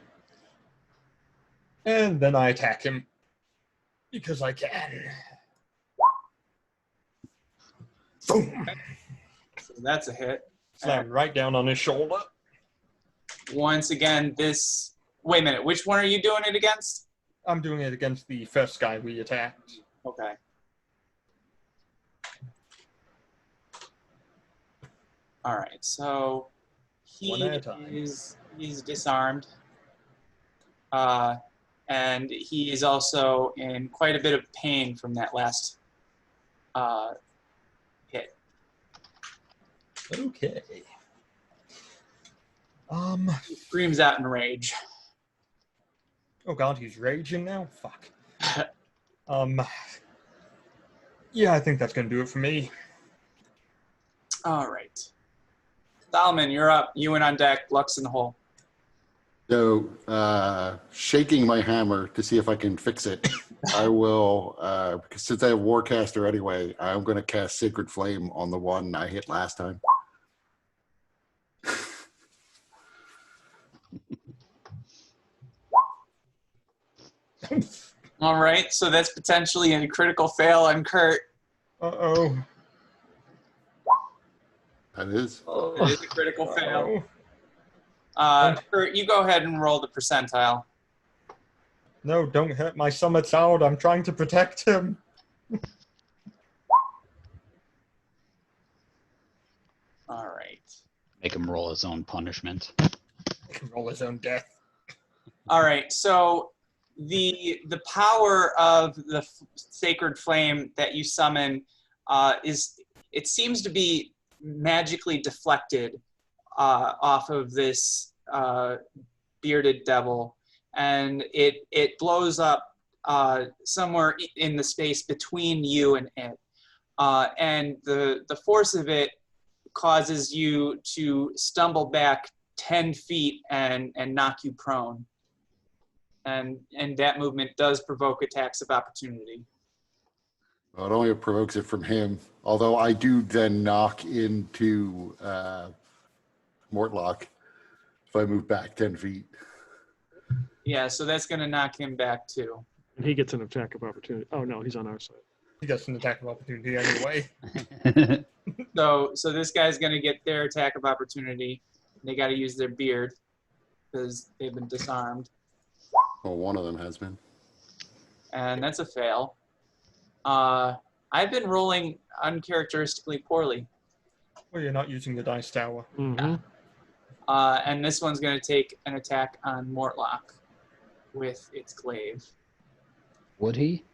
And then I attack him. Because I can. Boom! So that's a hit. Slam right down on his shoulder. Once again, this. Wait a minute. Which one are you doing it against? I'm doing it against the first guy we attacked. Okay. All right. So One at a time. he's disarmed, and he is also in quite a bit of pain from that last hit. Okay. He screams out in rage. Oh god, he's raging now? Fuck. Yeah, I think that's gonna do it for me. All right. Solomon, you're up. Ewan on deck. Lux in the hole. So, shaking my hammer to see if I can fix it, I will, because since I have Warcaster anyway, I'm going to cast Sacred Flame on the one I hit last time. All right. So that's potentially a critical fail on Kurt. Uh-oh. That is. It is a critical fail. Uh-oh. Kurt, you go ahead and roll the percentile. No, don't hurt my summer child. I'm trying to protect him. All right. Make him roll his own punishment. He can roll his own death. All right. So the power of the sacred flame that you summon it seems to be magically deflected off of this bearded devil, and it blows up somewhere in the space between you and it, and the force of it causes you to stumble back 10 feet and knock you prone. And that movement does provoke attacks of opportunity. Well, it only provokes it from him. Although I do then knock into Mortlock if I move back 10 feet. Yeah, so that's going to knock him back too. And he gets an attack of opportunity. Oh no, he's on our side. He gets an attack of opportunity anyway. So this guy's going to get their attack of opportunity. They got to use their beard because they've been disarmed. Well, one of them has been. And that's a fail. I've been rolling uncharacteristically poorly. Well, you're not using the dice tower. Mm-hmm. And this one's going to take an attack on Mortlock with its glaive. Would he?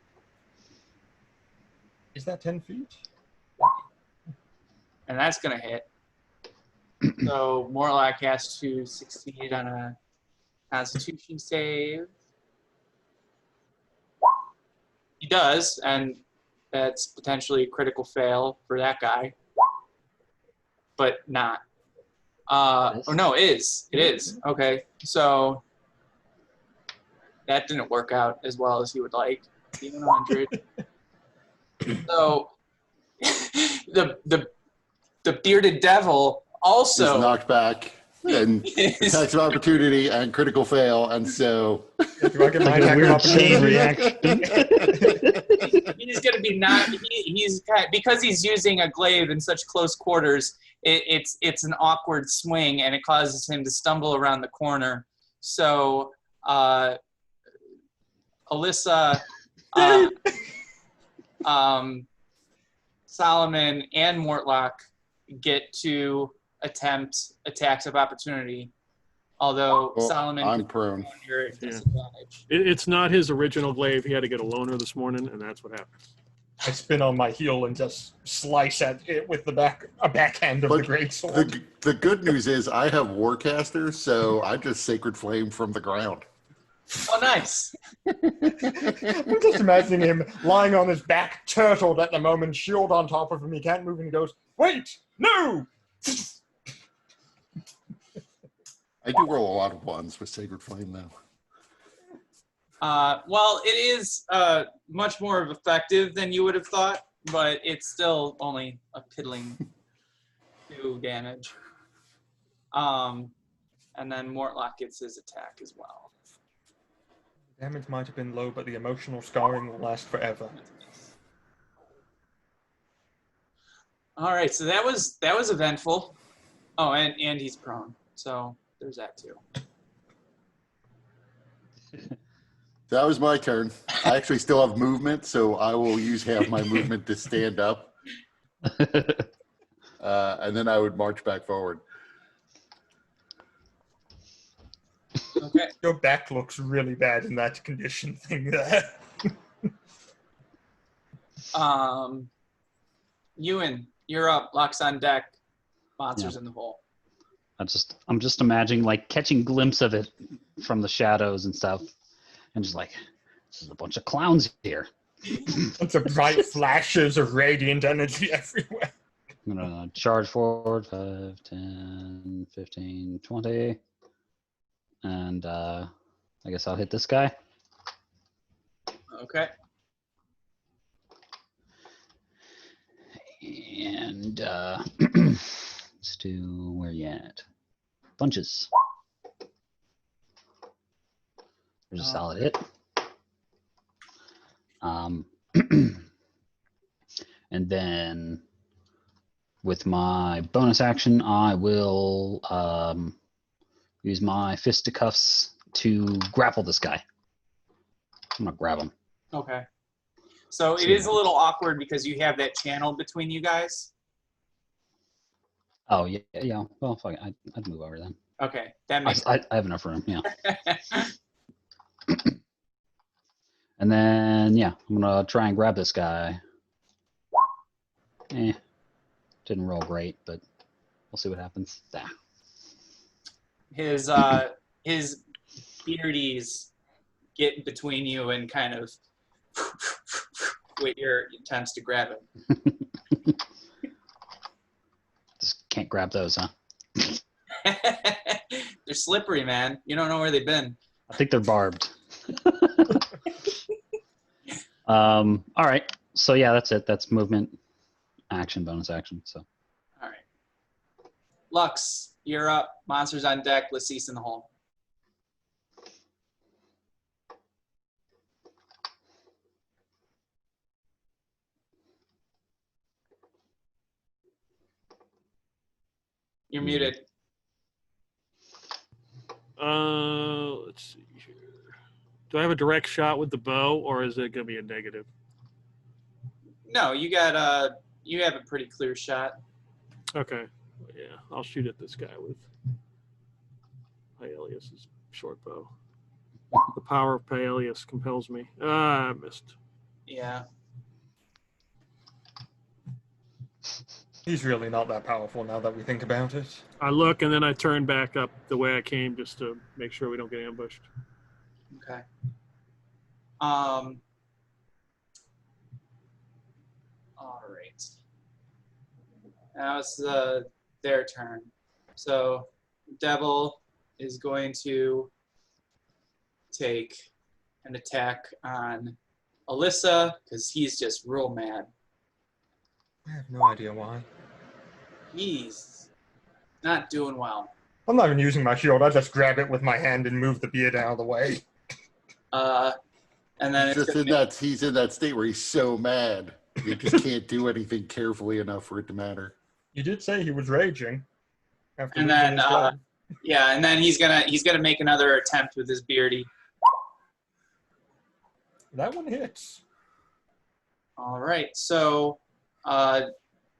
Is that 10 feet? And that's going to hit. So Mortlock has to succeed on a Constitution save. He does, and that's potentially a critical fail for that guy. But not. Oh no, it is. It is. Okay, so that didn't work out as well as he would like. Even 100. So the bearded devil also Is knocked back and attacks of opportunity and critical fail, and so Do I get my Like a attack of weird chain opportunity? reaction. he's going to be not. He's because he's using a glaive in such close quarters. It's an awkward swing, and it causes him to stumble around the corner. So, Alyssa, Solomon, and Mortlock get to attempt attacks of opportunity. Although well, Solomon, I'm prone. you're at disadvantage. It's not his original glaive. He had to get a loaner this morning, and that's what happened. I spin on my heel and just slice at it with a backhand of the But greatsword. the good news is I have Warcaster, so I just Sacred Flame from the ground. Oh, nice. I'm just imagining him lying on his back, turtled at the moment, shield on top of him. He can't move, and he goes, "Wait, no!" I do roll a lot of ones with Sacred Flame, though. Well, it is much more effective than you would have thought, but it's still only a piddling 2 damage. And then Mortlock gets his attack as well. Damage might have been low, but the emotional scarring will last forever. All right, so that was eventful. Oh, and he's prone, so there's that too. That was my turn. I actually still have movement, so I will use half my movement to stand up. And then I would march back forward. Okay. Your back looks really bad in that condition thing there. Ewan, you're up. Locks on deck. Monsters Yeah. in the hole. I'm just imagining like catching glimpse of it from the shadows and stuff, and just like, there's a bunch of clowns here. Lots of bright flashes of radiant energy everywhere. I'm gonna charge forward 5, 10, 15, 20, and I guess I'll hit this guy. Okay. And let's do, where you at? Bunches. There's a solid hit. And then with my bonus action, I will use my fisticuffs to grapple this guy. I'm gonna grab him. Okay. So it is a little awkward because you have that channel between you guys. Oh yeah. Well, fuck it. I'd move over then. Okay, that makes I have enough room. Yeah. And then, yeah, I'm going to try and grab this guy. Didn't roll great, but we'll see what happens. Ah. His beardies get between you and kind of with your attempts to grab him. Just can't grab those, huh? They're slippery, man. You don't know where they've been. I think they're barbed. All right. So yeah, that's it. That's movement, action, bonus action. So. All right. Lux, you're up. Monsters on deck. Let's cease in the hole. You're muted. Let's see here. Do I have a direct shot with the bow, or is it going to be a negative? No, you got you have a pretty clear shot. Okay. Yeah, I'll shoot at this guy with Paelius's short bow. The power of Paelius compels me. I missed. Yeah. He's really not that powerful now that we think about it. I look and then I turn back up the way I came just to make sure we don't get ambushed. Okay. All right. Now it's their turn. So Devil is going to take an attack on Alyssa because he's just real mad. I have no idea why. He's not doing well. I'm not even using my shield. I just grab it with my hand and move the beard out of the way. And then He's in that state where he's so mad he just can't do anything carefully enough for it to matter. You did say he was raging. After and losing then his leg. yeah, and then he's gonna make another attempt with his beardy. That one hits. All right, so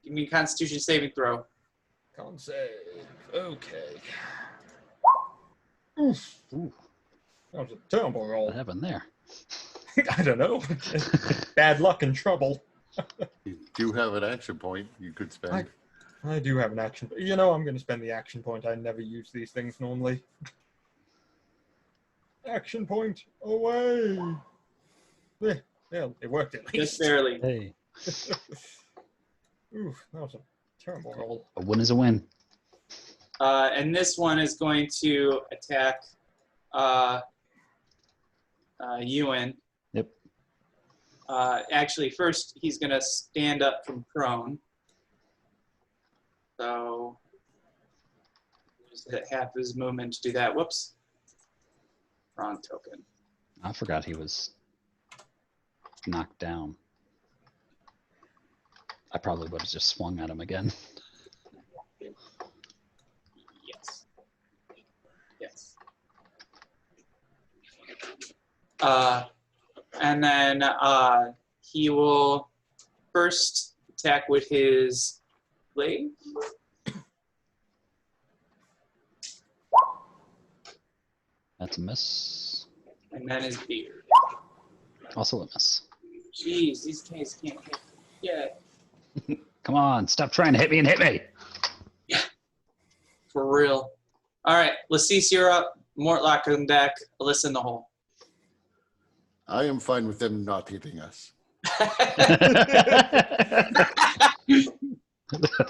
give me a Constitution saving throw. Con save. Okay. Oof. That was a terrible roll. What happened there? I don't know. Bad luck and trouble. You do have an action point you could spend. I do have an action. You know, I'm going to spend the action point. I never use these things normally. Action point away. Yeah, it worked at least. Just barely. Hey, Oof, that was a terrible roll. a win is a win. And this one is going to attack Ewan. Yep. Actually, first he's going to stand up from prone. So just hit half his movement to do that. Whoops. Wrong token. I forgot he was knocked down. I probably would have just swung at him again. Yes. Yes. And then he will first attack with his blade. That's a miss. And then his beard. Also a miss. Jeez, these guys can't hit. Yeah, Come on, stop trying to hit me and hit me. for real. All right, Lassice, you're up. Mortlock on deck. Alyssa in the hole. I am fine with them not hitting us.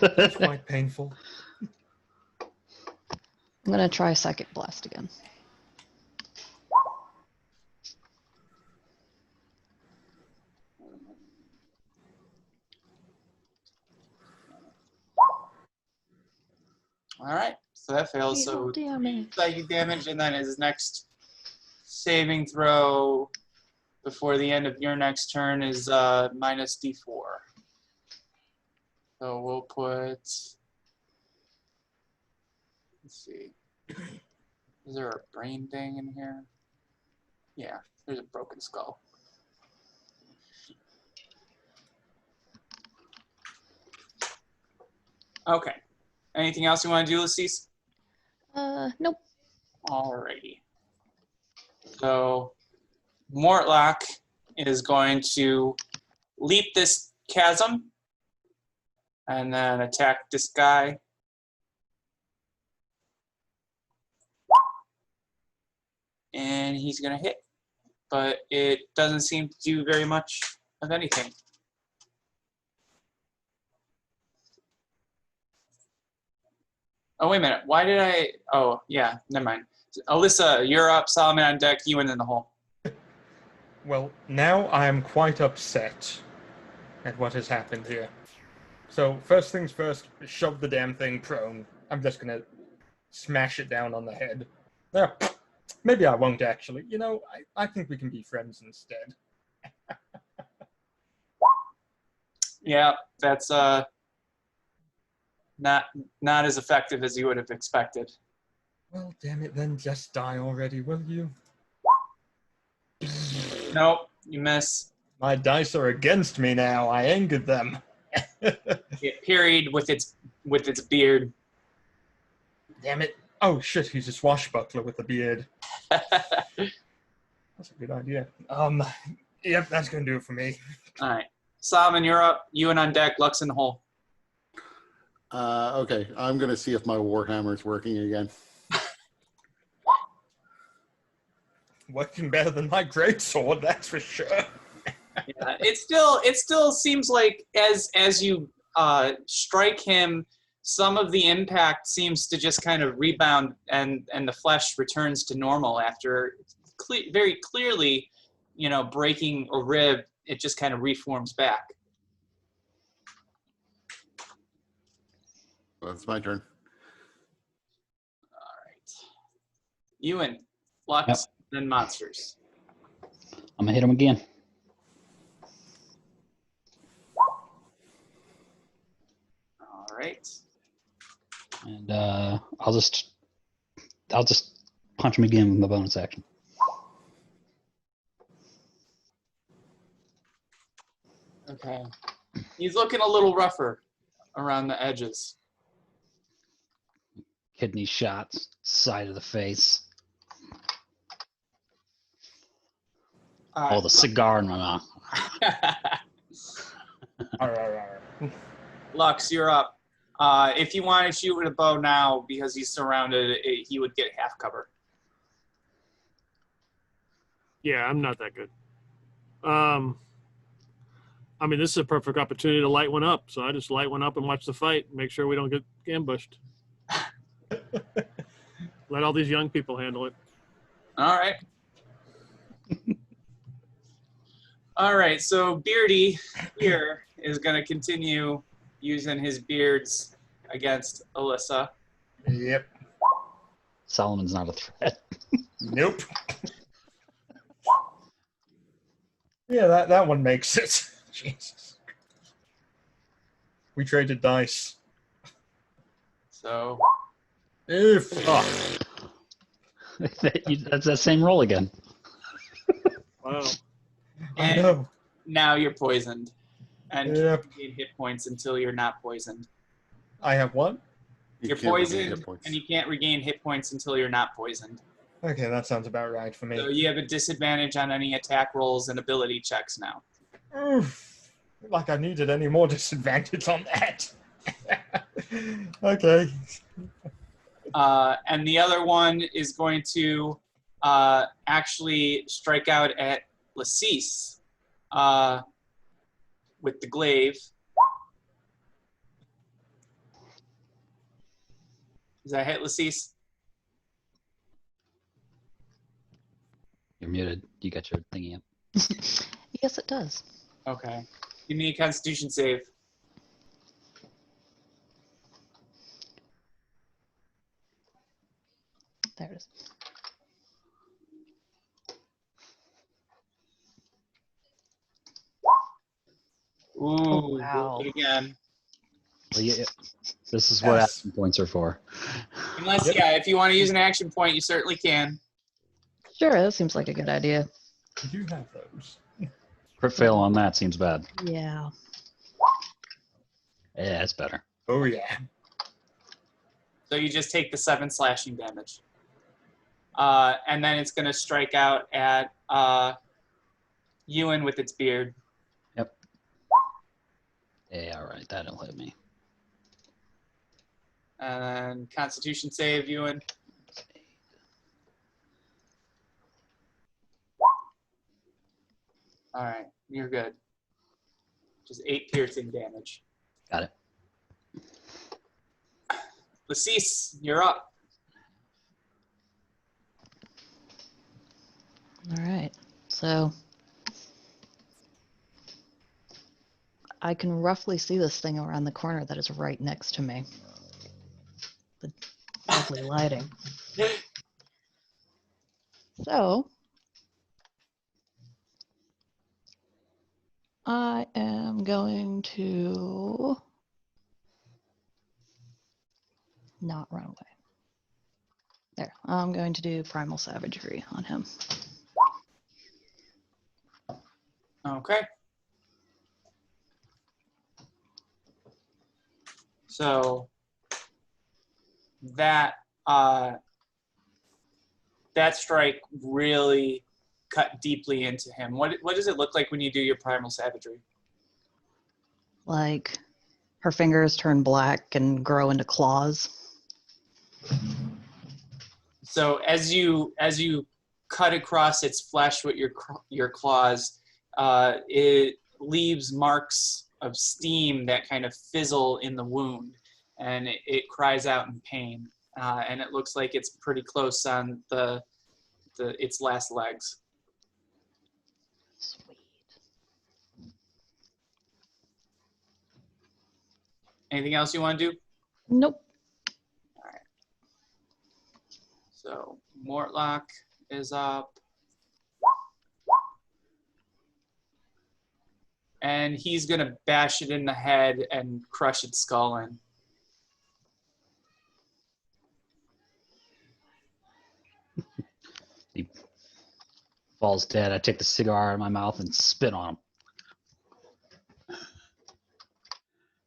That's quite painful. I'm gonna try Psychic Blast again. All right, so that fails. So Damage. psychic damage, and then his next saving throw before the end of your next turn is minus D4. So we'll put. Let's see. Is there a brain thing in here? Yeah, there's a broken skull. Okay. Anything else you want to do, Lassice? Nope. Alrighty. So, Mortlock is going to leap this chasm and then attack this guy. And he's going to hit, but it doesn't seem to do very much of anything. Oh, wait a minute. Why did I? Oh, yeah, never mind. Alyssa, you're up. Solomon on deck. You in the hole. Well, now I am quite upset at what has happened here. So, first things first, shove the damn thing prone. I'm just gonna smash it down on the head. There. Maybe I won't actually. You know, I think we can be friends instead. Yeah, that's not as effective as you would have expected. Well, damn it, then just die already, will you? Nope, you miss. My dice are against me now. I angered them. It parried with its beard. Damn it. Oh shit, he's a swashbuckler with a beard. That's a good idea. Yep, that's gonna do it for me. All right, Solomon, you're up. You and on deck. Lux in the hole. Okay, I'm gonna see if my Warhammer's working again. Working better than my greatsword, that's for sure. Yeah, it still seems like as you strike him, some of the impact seems to just kind of rebound, and the flesh returns to normal after very clearly, breaking a rib. It just kind of reforms back. Well, it's my turn. All right, Ewan, Lux, Yep. then monsters. I'm gonna hit him again. All right. And I'll just punch him again with my bonus action. Okay. He's looking a little rougher around the edges. Kidney shots, side of the face. All Oh, the cigar in my mouth. right. Lux, you're up. If you want to shoot with a bow now, because he's surrounded, he would get half cover. Yeah, I'm not that good. I mean, this is a perfect opportunity to light one up. So I just light one up and watch the fight. Make sure we don't get ambushed. Let all these young people handle it. All right. All right, so Beardy here is going to continue using his beards against Alyssa. Yep. Solomon's not a threat. Nope. Yeah, that one makes it. Jesus. We traded dice. So, If That's that same roll again. Wow. I and know. now you're poisoned. And Yep. you gain hit points until you're not poisoned. I have one. You're can't regain hit poisoned, points. and you can't regain hit points until you're not poisoned. Okay, that sounds about right for me. So you have a disadvantage on any attack rolls and ability checks now. Oof. Like I needed any more disadvantage on that. Okay. And the other one is going to actually strike out at Lacis with the glaive. Does that hit Lacis? You're muted. You got your thingy up. Yes, it does. Okay. Give me a Constitution save. There it is. Ooh, wow. do it again. Well, yeah, this is what Yes. action points are for. Unless, Yep. yeah, if you want to use an action point, you certainly can. Sure, that seems like a good idea. We do have those. Crit fail on that seems bad. Yeah. Yeah, it's better. Oh yeah. So you just take the 7 slashing damage. And then it's going to strike out at Ewan with its beard. Yep. Yeah, all right. That'll hit me. And Constitution save, Ewan. All right, you're good. Just 8 piercing damage. Got it. Lacis, you're up. All right. So I can roughly see this thing around the corner that is right next to me. The lovely lighting. So I am going to not run away. There. I'm going to do primal savagery on him. Okay. So that that strike really cut deeply into him. What does it look like when you do your primal savagery? Like her fingers turn black and grow into claws. So as you cut across its flesh with your claws, it leaves marks of steam that kind of fizzle in the wound, and it cries out in pain. And it looks like it's pretty close on its last legs. Sweet. Anything else you want to do? Nope. So Mortlock is up. And he's going to bash it in the head and crush its skull in. He falls dead. I take the cigar out of my mouth and spit on him.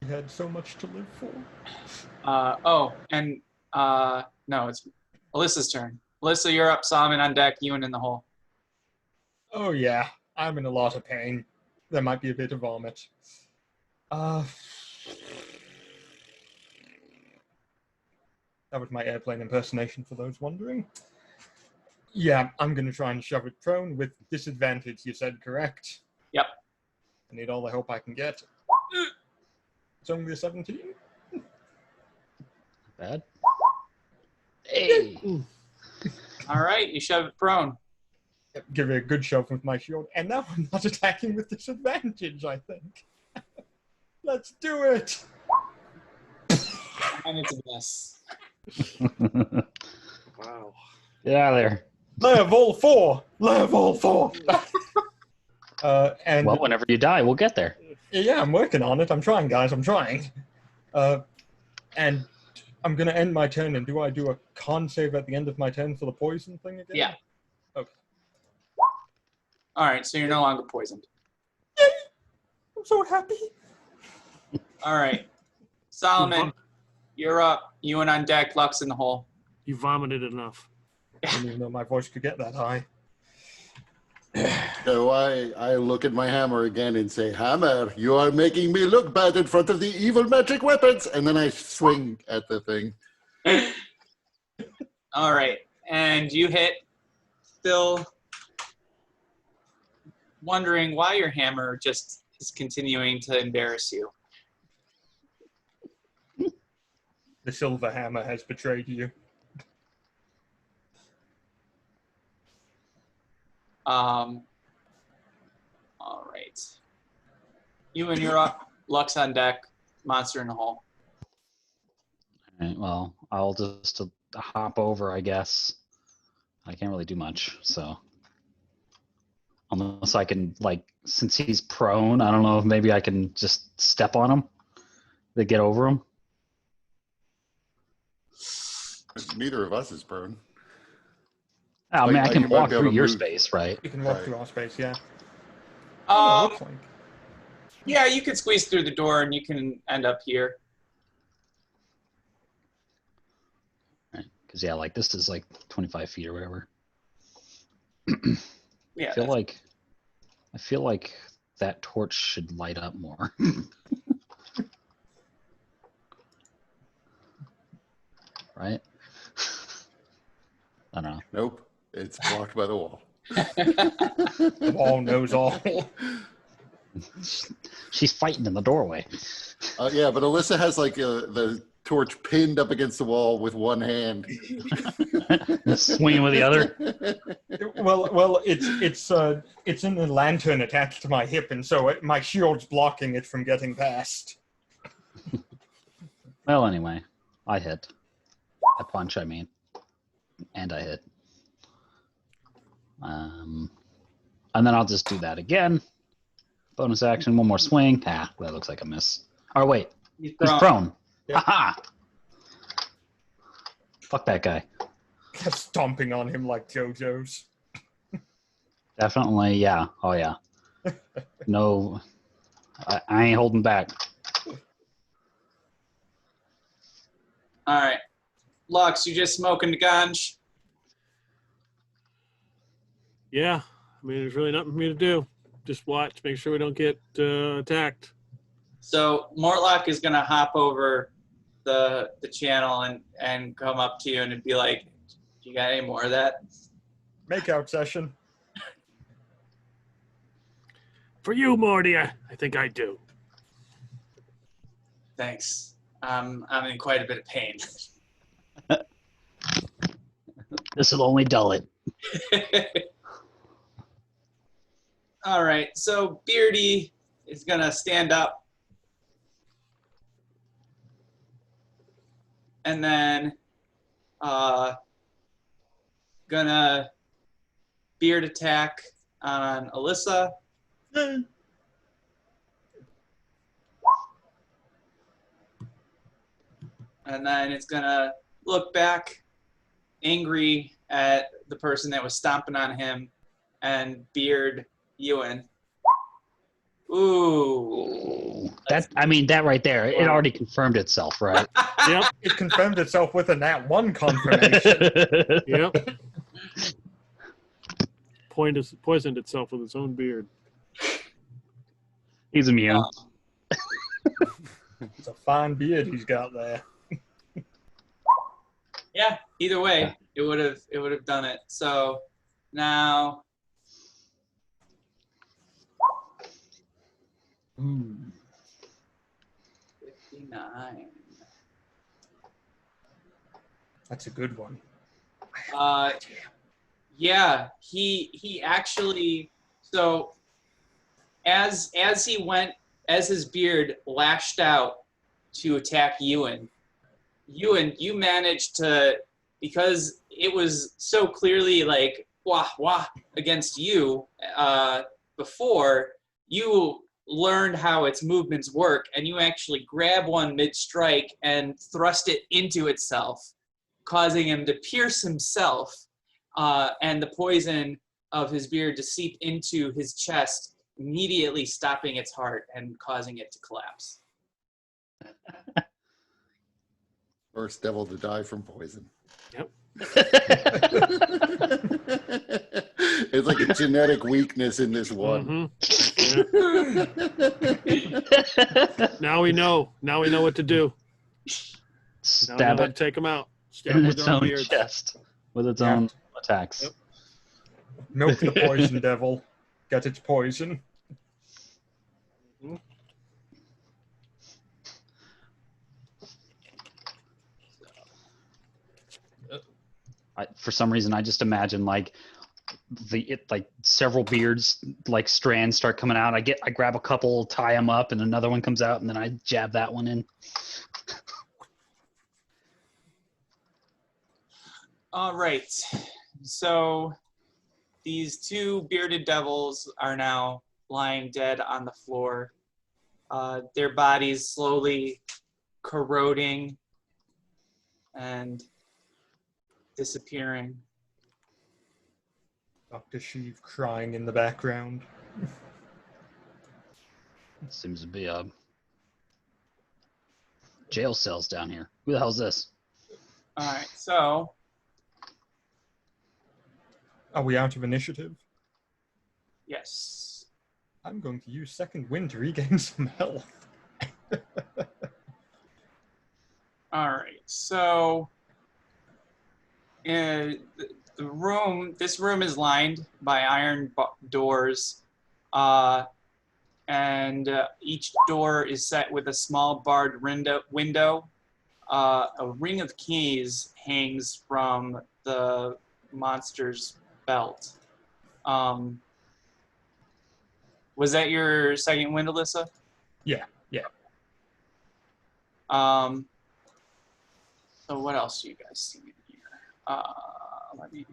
You had so much to live for. No, it's Alyssa's turn. Alyssa, you're up. Solomon on deck. Ewan in the hole. Oh yeah, I'm in a lot of pain. There might be a bit of vomit. That was my airplane impersonation for those wondering. Yeah, I'm going to try and shove it prone with disadvantage, you said, correct? Yep. I need all the help I can get. It's only a 17. Bad. Hey. All right, you shove it prone. Give it a good shove with my shield. And now I'm not attacking with disadvantage, I think. Let's do it! And it's a miss. Wow. Get out of there. Level 4! Level 4! And Well, whenever you die, we'll get there. yeah, I'm working on it. I'm trying, guys. I'm trying. And I'm going to end my turn. And do I do a con save at the end of my turn for the poison thing again? Yeah. Okay. All right, so you're no longer poisoned. Yay! I'm so happy. All right. Solomon, you're up. Ewan on deck. Lux in the hole. You vomited enough. I didn't even know my voice could get that high. So I look at my hammer again and say, "Hammer, you are making me look bad in front of the evil magic weapons." And then I swing at the thing. All right, and you hit. Still wondering why your hammer just is continuing to embarrass you. The silver hammer has betrayed you. All right. Ewan, you're up. Lux on deck. Monster in the hole. All right, well, I'll just hop over, I guess. I can't really do much, so. Unless I can, like, since he's prone, I don't know if maybe I can just step on him to get over him. Neither of us is prone. I mean, Like, I can you might walk be able through to your move. space, right? You can walk Right. through our space, yeah. Oh, looks like. Yeah, you could squeeze through the door and you can end up here. Right. Because, yeah, like, this is like 25 feet or whatever. Yeah. I feel like I feel like that torch should light up more. Right? I don't know. Nope. It's blocked by the wall. The wall knows all. She's fighting in the doorway. Yeah, but Alyssa has like the torch pinned up against the wall with one hand. Swinging with the other. Well, it's in the lantern attached to my hip, and so my shield's blocking it from getting past. Well, anyway, I hit. I punch, I mean. And I hit. And then I'll just do that again. Bonus action, one more swing. Ah, that looks like a miss. Oh, wait. He's He's prone. prone. Yep. Ha-ha! Fuck that guy. Kept stomping on him like JoJo's. Definitely, yeah. Oh, yeah. No, I ain't holding back. All right. Lux, you just smoking the ganj? Yeah. I mean, there's really nothing for me to do. Just watch, make sure we don't get attacked. So Mortlock is gonna hop over the channel and come up to you and be like, "You got any more of that?" Makeout session. For you, Morty, I think I do. Thanks. I'm in quite a bit of pain. This will only dull it. All right. So Beardy is gonna stand up, and then gonna beard attack on Alyssa. And then it's gonna look back angry at the person that was stomping on him and beard Ewan. Ooh. That right there, it already confirmed itself, right? Yep. It confirmed itself with a nat 1 confirmation. Yep. Poisoned itself with its own beard. He's immune. It's a fine beard he's got there. Yeah, either way, it would have done it. So now 59. That's a good one. Yeah, he actually, so as his beard lashed out to attack Ewan, you managed to, because it was so clearly like wah wah against you before, you learned how its movements work, and you actually grab one mid-strike and thrust it into itself, causing him to pierce himself, and the poison of his beard to seep into his chest, immediately stopping its heart and causing it to collapse. First devil to die from poison. Yep. It's like a genetic weakness in this one. Mm-hmm. Now we know. Now we know what to do. Now we know Stab how to it take them out. Stab in with its their own beards. chest with its own attacks. Yep. Milk the poison devil. Get its poison. For some reason, I just imagine like several beards, like strands start coming out. I grab a couple, tie them up, and another one comes out, and then I jab that one in. All right. So these two bearded devils are now lying dead on the floor. Their bodies slowly corroding and disappearing. Dr. Sheev crying in the background. Seems to be jail cells down here. Who the hell's this? All right. So Are we out of initiative? yes. I'm going to use second wind to regain some health. All right. So, this room is lined by iron doors, and each door is set with a small barred window. A ring of keys hangs from the monster's belt. Was that your second wind, Alyssa? Yeah. So what else do you guys see in here? Let me.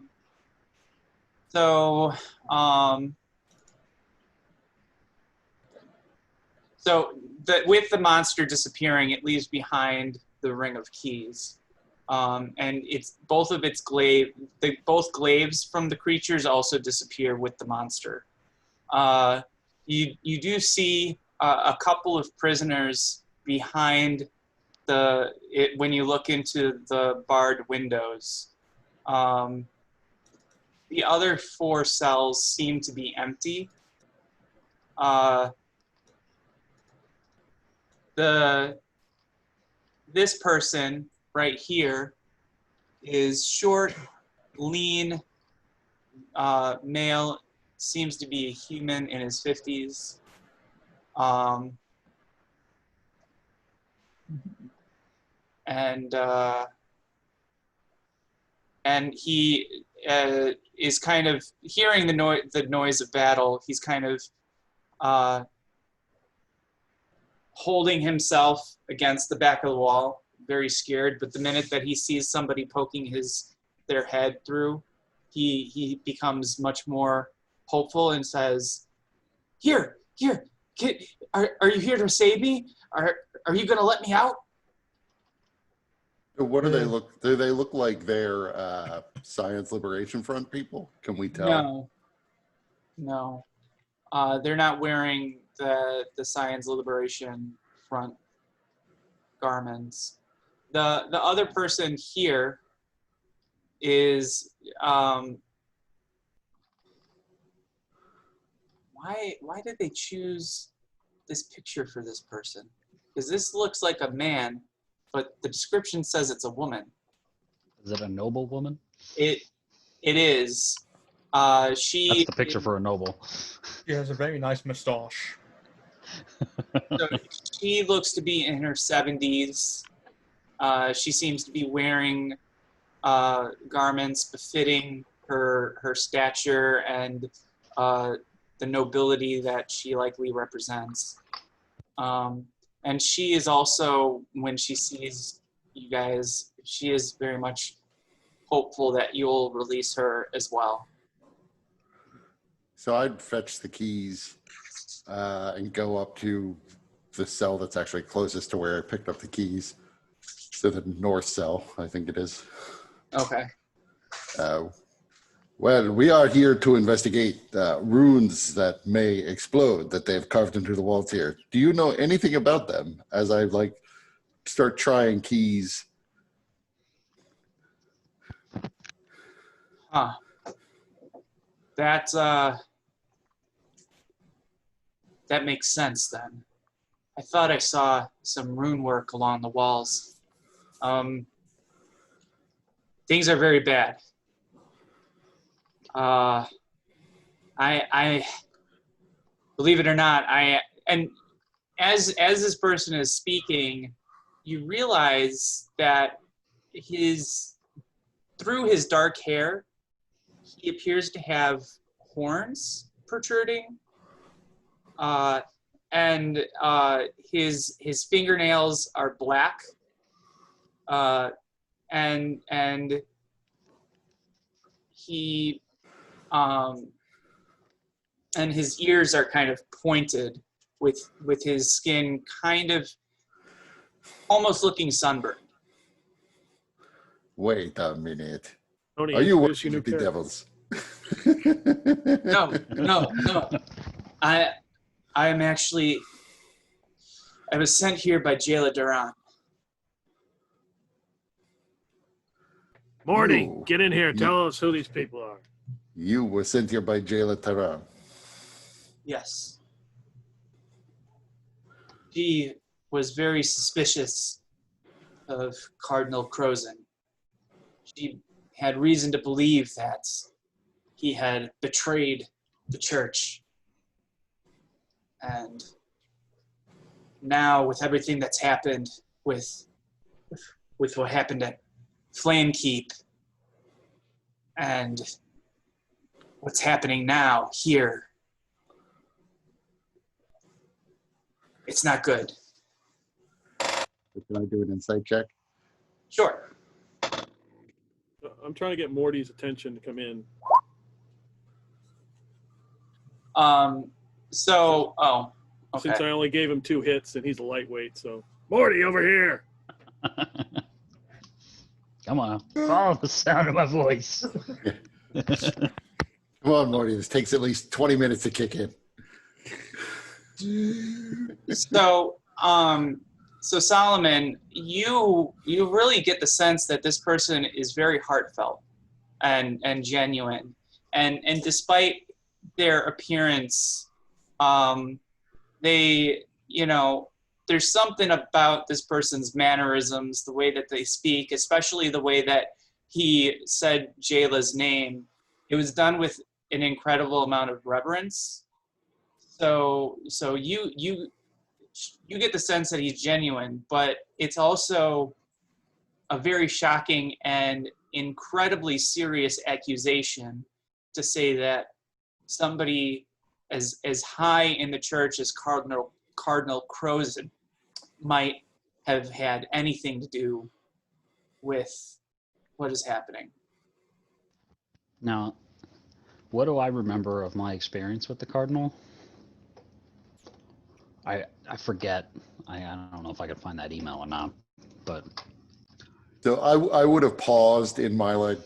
So, with the monster disappearing, it leaves behind the ring of keys, and it's both glaives from the creatures also disappear with the monster. You do see a couple of prisoners behind when you look into the barred windows. The other 4 cells seem to be empty. This person right here is short, lean, male, seems to be a human in his 50s. And he is kind of hearing the noise of battle. He's kind of holding himself against the back of the wall, very scared. But the minute that he sees somebody poking their head through, he becomes much more hopeful and says, "Here, are you here to save me? Are you going to let me out?" What do they look? Do they look like they're Science Liberation Front people? Can we tell? No. They're not wearing the Science Liberation Front garments. The other person here is why did they choose this picture for this person? Because this looks like a man, but the description says it's a woman. Is it a noble woman? It is. That's the picture for a noble. She has a very nice moustache. So she looks to be in her 70s. She seems to be wearing garments befitting her stature and the nobility that she likely represents. And she is also, when she sees you guys, she is very much hopeful that you'll release her as well. So I'd fetch the keys and go up to the cell that's actually closest to where I picked up the keys. So the north cell, I think it is. Okay. Well, we are here to investigate runes that may explode that they've carved into the walls here. Do you know anything about them? As I start trying keys. Huh. That makes sense then. I thought I saw some rune work along the walls. Things are very bad. I believe it or not, and as this person is speaking, you realize that through his dark hair, he appears to have horns protruding, and his fingernails are black, and he and his ears are kind of pointed, with his skin kind of almost looking sunburned. Wait a minute. Tony, Are you introduce your working new with the character. devils? No. I am actually. I was sent here by Jayla Duran. Morty, You- get in here. Tell us who these people are. You were sent here by Jayla Taran. Yes. She was very suspicious of Cardinal Crozon. She had reason to believe that he had betrayed the church. And now, with everything that's happened, with what happened at Flamekeep, and what's happening now here, it's not good. Can I do an insight check? Sure. I'm trying to get Morty's attention to come in. Okay. Since I only gave him 2 hits and he's a lightweight, so Morty over here. Come on, follow the sound of my voice. Come on, Morty. This takes at least 20 minutes to kick in. So Solomon, you really get the sense that this person is very heartfelt and genuine, and despite their appearance, there's something about this person's mannerisms, the way that they speak, especially the way that he said Jayla's name. It was done with an incredible amount of reverence. So you get the sense that he's genuine, but it's also a very shocking and incredibly serious accusation to say that somebody as high in the church as Cardinal Crozon might have had anything to do with what is happening. Now, what do I remember of my experience with the Cardinal? I forget. I don't know if I can find that email or not, but So I would have paused in my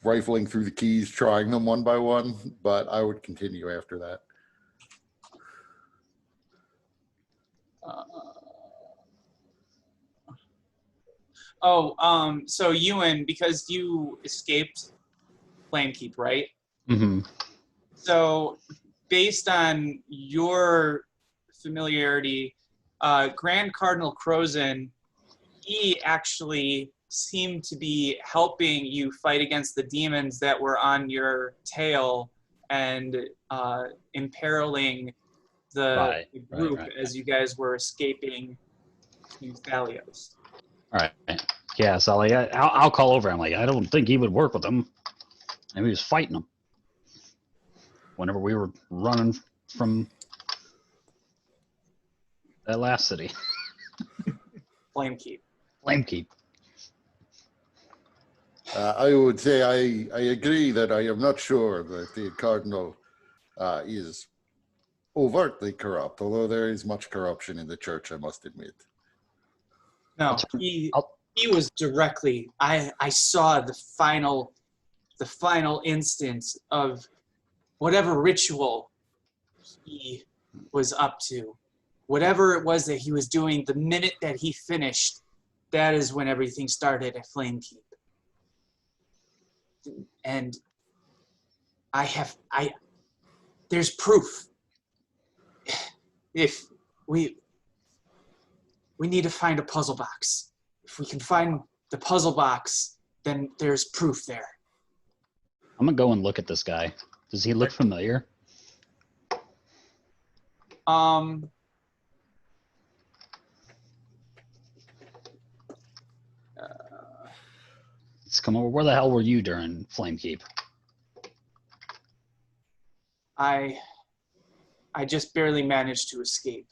rifling through the keys, trying them one by one, but I would continue after that. So Ewan, because you escaped Flamekeep, right? mm-hmm. So based on your familiarity, Grand Cardinal Crozon, he actually seemed to be helping you fight against the demons that were on your tail and imperiling the group as you guys were escaping to Thalios. All right. Yeah, so I'll call over. I'm like, I don't think he would work with them. And he was fighting them whenever we were running from that last city. Flamekeep. Flamekeep. I would say I agree that I am not sure that the Cardinal is overtly corrupt, although there is much corruption in the church, I must admit. No, he was directly. I saw the final instance of whatever ritual he was up to, whatever it was that he was doing. The minute that he finished, that is when everything started at Flamekeep. And there's proof. If we need to find a puzzle box. If we can find the puzzle box, then there's proof there. I'm gonna go and look at this guy. Does he look familiar? Let's come over. Where the hell were you during Flamekeep? I just barely managed to escape.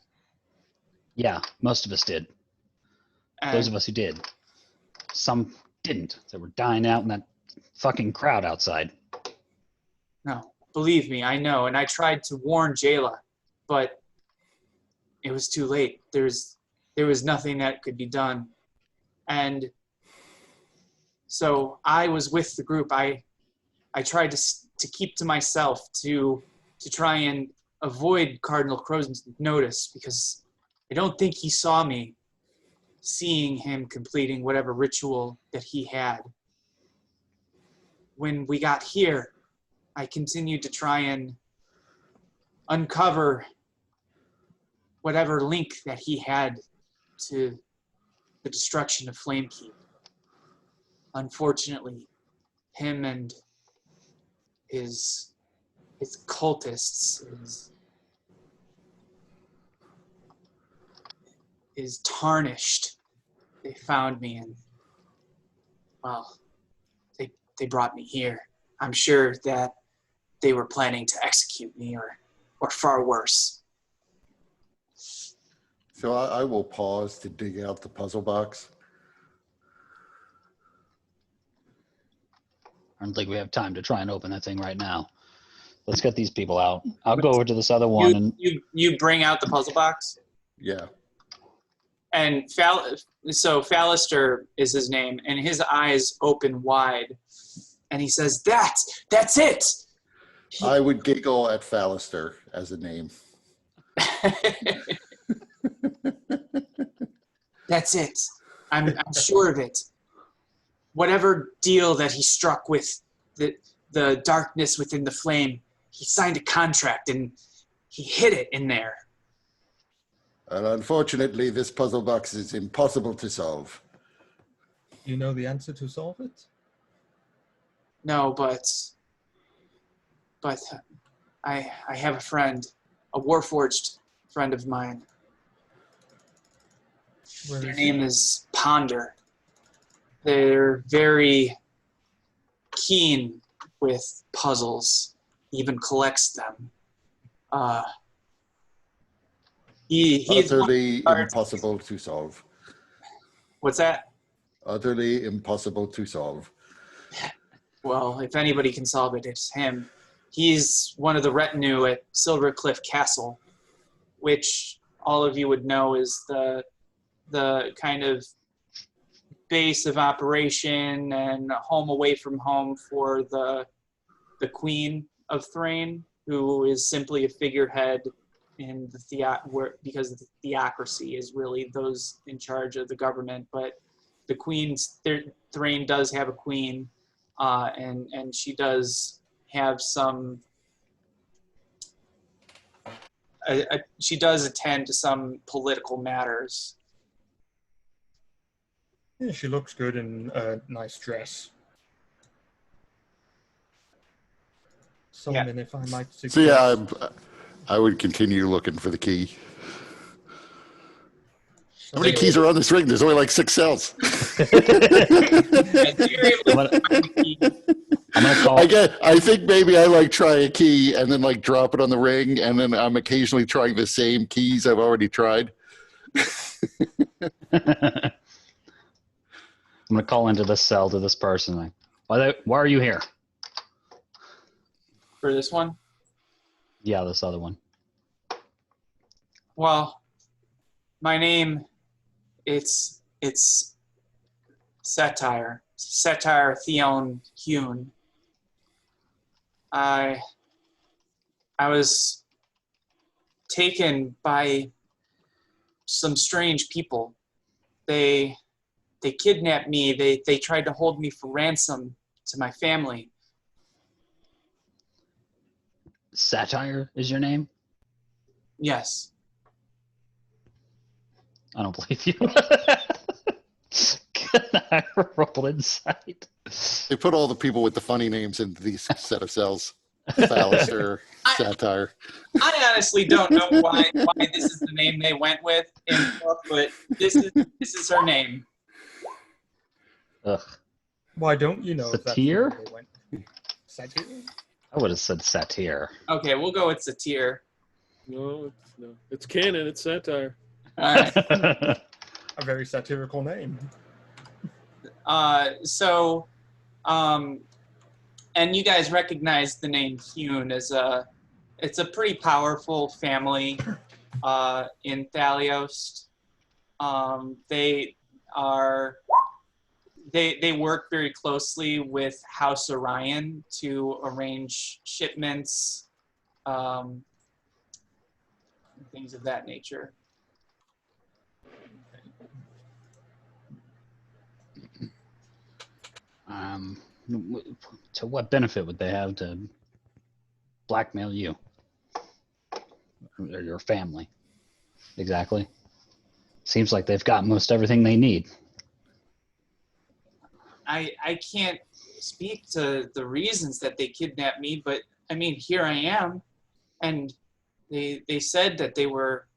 Yeah, most of us did. And Those of us who did. Some didn't. They were dying out in that fucking crowd outside. no, believe me, I know. And I tried to warn Jayla, but it was too late. There was nothing that could be done. And so I was with the group. I tried to keep to myself to try and avoid Cardinal Crozon's notice, because I don't think he saw me seeing him completing whatever ritual that he had. When we got here, I continued to try and uncover whatever link that he had to the destruction of Flamekeep. Unfortunately, him and his cultists is tarnished. They found me and, well, they brought me here. I'm sure that they were planning to execute me or far worse. So I will pause to dig out the puzzle box. I don't think we have time to try and open that thing right now. Let's get these people out. I'll go over to this other one and You bring out the puzzle box? Yeah. And so Fallister is his name, and his eyes open wide, and he says, "That's it." I would giggle at Fallister as a name. That's it. I'm sure of it. Whatever deal that he struck with the darkness within the flame, he signed a contract and he hid it in there. And unfortunately, this puzzle box is impossible to solve. You know the answer to solve it? No, but I have a friend, a Warforged friend of mine. Where Their is name he? is Ponder. They're very keen with puzzles, even collects them. He's Utterly one- impossible to solve. What's that? Utterly impossible to solve. Well, if anybody can solve it, it's him. He's one of the retinue at Silver Cliff Castle, which all of you would know is the kind of base of operation and home away from home for the Queen of Thrain, who is simply a figurehead in the because the theocracy is really those in charge of the government. But the Thrain does have a queen, and she does have some. She does attend to some political matters. Yeah, she looks good in a nice dress. Solomon, if I might suggest. So yeah, I would continue looking for the key. How many keys are on this ring? There's only like 6 cells. I'm gonna call. I think maybe I like try a key and then like drop it on the ring, and then I'm occasionally trying the same keys I've already tried. I'm gonna call into this cell to this person. Like, why are you here? For this one? Yeah, this other one. Well, my name, it's Satire Theon Hune. I was taken by some strange people. They kidnapped me. They tried to hold me for ransom to my family. Satire is your name? Yes. I don't believe you. Can I roll insight? They put all the people with the funny names into these set of cells. Fallister, Satire. I honestly don't know why this is the name they went with in the book, but this is her name. Ugh. Why don't you know? if that's Satyr? where they went? Satyr? I would have said satire. Okay, we'll go with Satyr. No, it's canon. It's satire. All right. A very satirical name. And you guys recognize the name Hune as it's a pretty powerful family in Thalios. They work very closely with House Orion to arrange shipments, things of that nature. To what benefit would they have to blackmail you or your family? exactly. Seems like they've got most everything they need. I can't speak to the reasons that they kidnapped me, but I mean, here I am, and they said that they were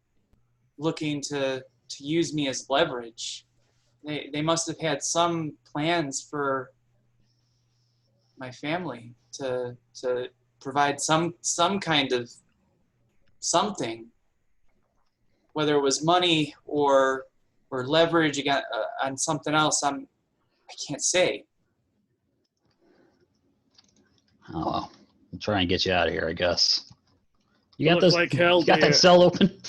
looking to use me as leverage. They must have had some plans for my family to provide some kind of something, whether it was money or leverage again on something else. I can't say. Oh, well. I'll try and get you out of here, I guess. You got Look those? like hell You got to that cell open?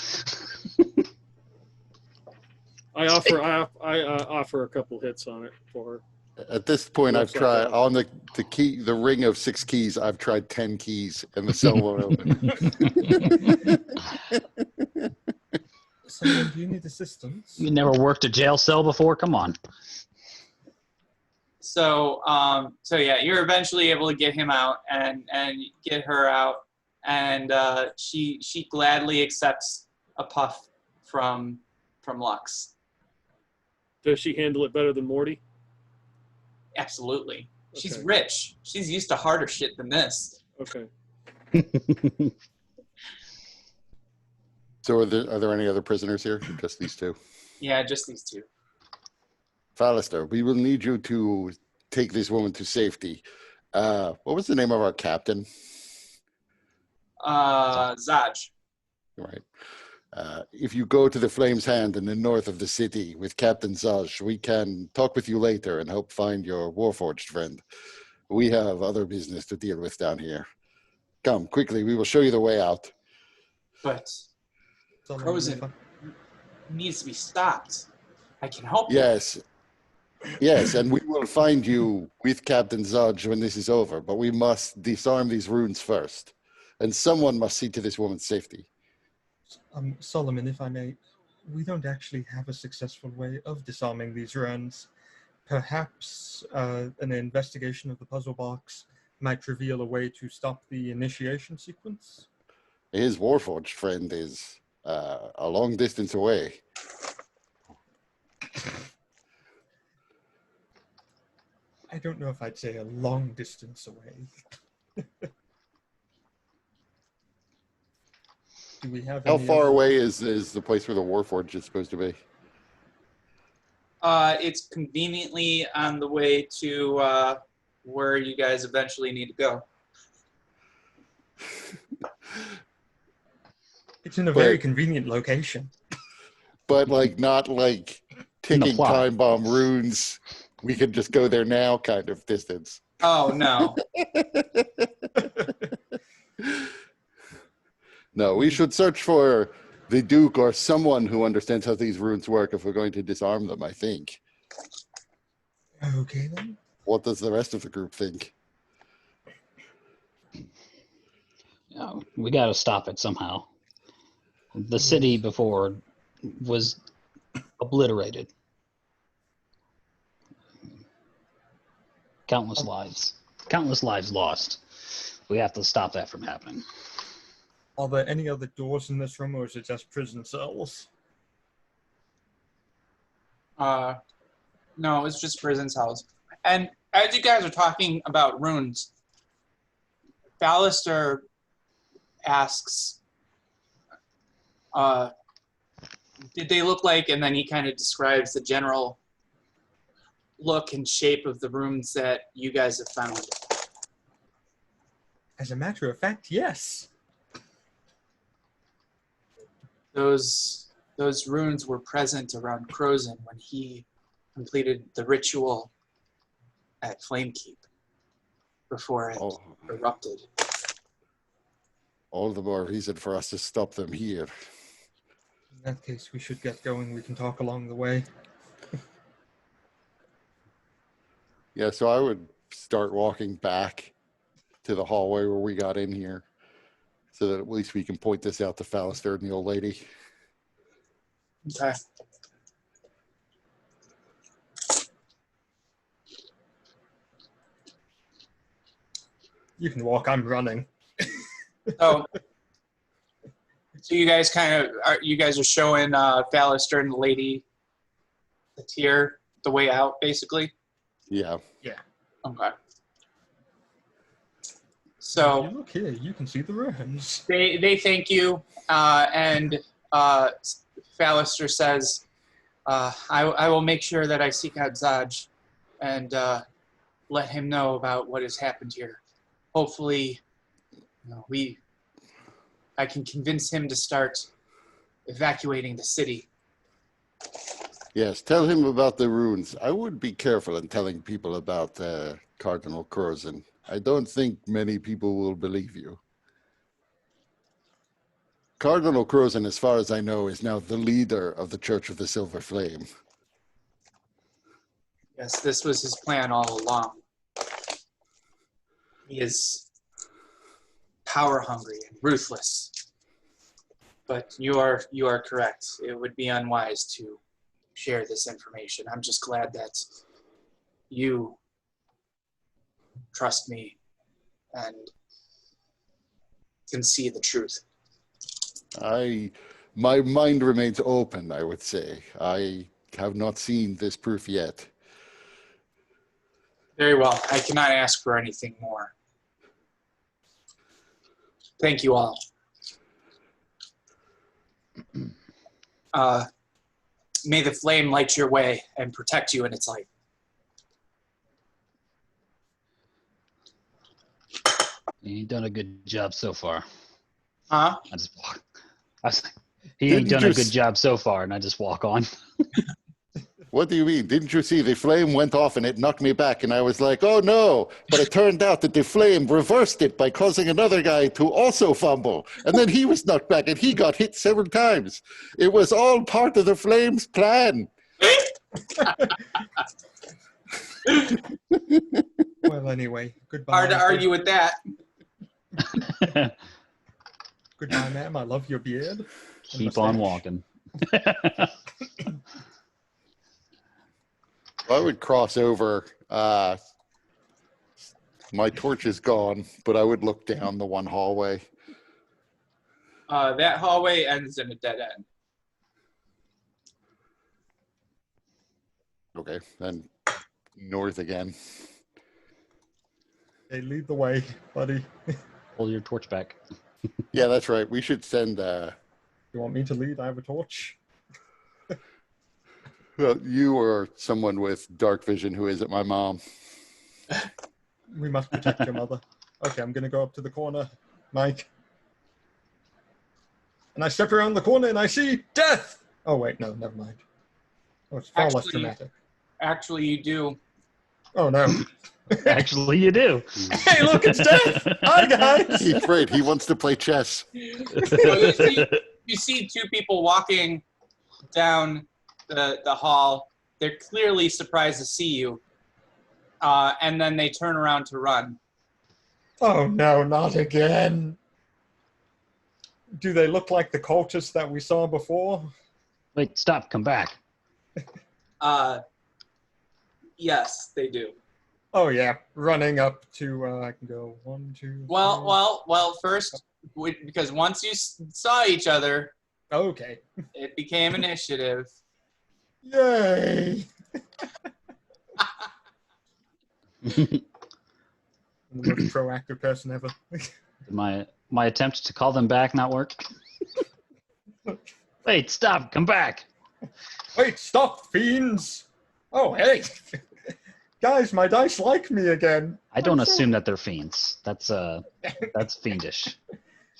I offer a couple hits on it for her. At this point, I've Looks like tried that. on the ring of 6 keys. I've tried 10 keys, and the cell won't open. Someone, do you need assistance? You never worked a jail cell before? Come on. So yeah, you're eventually able to get him out and get her out, and she gladly accepts a puff from Lux. Does she handle it better than Morty? Absolutely. She's Okay. rich. She's used to harder shit than this. Okay. So, are there any other prisoners here? Just these two. Yeah, just these two. Fallister, we will need you to take this woman to safety. What was the name of our captain? Zaj. Right. If you go to the Flame's Hand in the north of the city with Captain Zaj, we can talk with you later and help find your Warforged friend. We have other business to deal with down here. Come, quickly, we will show you the way out. But Someone, Frozen needs to be stopped. I can help you. Yes, and we will find you with Captain Zaj when this is over, but we must disarm these runes first. And someone must see to this woman's safety. Solomon, if I may, we don't actually have a successful way of disarming these runs. Perhaps an investigation of the puzzle box might reveal a way to stop the initiation sequence. His Warforged friend is a long distance away. I don't know if I'd say a long distance away. Do we have How any far other- away is the place where the Warforged is supposed to be? It's conveniently on the way to where you guys eventually need to go. It's in a very convenient location. But not like ticking plot. time bomb runes. We could just go there now kind of distance. Oh, no. No, we should search for the Duke or someone who understands how these runes work if we're going to disarm them, I think. Okay, then. What does the rest of the group think? We got to stop it somehow. The city before was obliterated. Countless lives lost. We have to stop that from happening. Are there any other doors in this room, or is it just prison cells? No, it's just Prison's house. And as you guys are talking about runes, Ballister asks, did they look like, and then he kind of describes the general look and shape of the runes that you guys have found. As a matter of fact, yes. Those runes were present around Crozen when he completed the ritual at Flamekeep before it erupted. All the more reason for us to stop them here. In that case, we should get going. We can talk along the way. Yeah, so I would start walking back to the hallway where we got in here so that at least we can point this out to Fallister and the old lady. Okay. You can walk, I'm running. So you guys are showing Ballister and the lady the tier, the way out, basically? Yeah. Okay. So If you look here, you can see the ruins. they thank you, and Ballister says, I will make sure that I seek out Zaj and let him know about what has happened here. Hopefully, I can convince him to start evacuating the city. Yes, tell him about the runes. I would be careful in telling people about Cardinal Curzon. I don't think many people will believe you. Cardinal Curzon, as far as I know, is now the leader of the Church of the Silver Flame. Yes, this was his plan all along. He is power hungry and ruthless. But you are correct. It would be unwise to share this information. I'm just glad that you trust me and can see the truth. My mind remains open, I would say. I have not seen this proof yet. Very well. I cannot ask for anything more. Thank you all. May the flame light your way and protect you in its light. He ain't done a good job so far. Huh? I just walk. I was like, he ain't done a good job so far, and I just walk on. What do you mean? Didn't you see the flame went off and it knocked me back? And I was like, oh no. But it turned out that the flame reversed it by causing another guy to also fumble. And then he was knocked back and he got hit several times. It was all part of the flame's plan. Well, anyway, goodbye. Hard to argue with that. Goodbye, ma'am. I love your beard. Keep on walking. I would cross over. My torch is gone, but I would look down the one hallway. That hallway ends in a dead end. Okay, then north again. Hey, lead the way, buddy. Pull your torch back. Yeah, that's right. We should send... You want me to lead? I have a torch. Well, you or someone with dark vision who isn't my mom. We must protect your mother. Okay, I'm going to go up to the corner, Mike. And I step around the corner and I see death! Oh, wait, no, never mind. Oh, it's far less dramatic. Actually, you do. Oh, no. Actually, you do. Hey, look, it's death! Hi, guys! He's right. He wants to play chess. You see two people walking down the hall. They're clearly surprised to see you. And then they turn around to run. Oh, no, not again. Do they look like the cultists that we saw before? Wait, stop, come back. Yes, they do. Oh, yeah, running up to, I can go 1, 2, Well, first, because once you saw each other, okay. it became initiative. Yay! I'm the most proactive person ever. Did my attempt to call them back not work? Wait, stop, come back. Wait, stop, fiends! Oh, hey! Guys, my dice like me again. I don't assume that they're fiends. That's fiendish.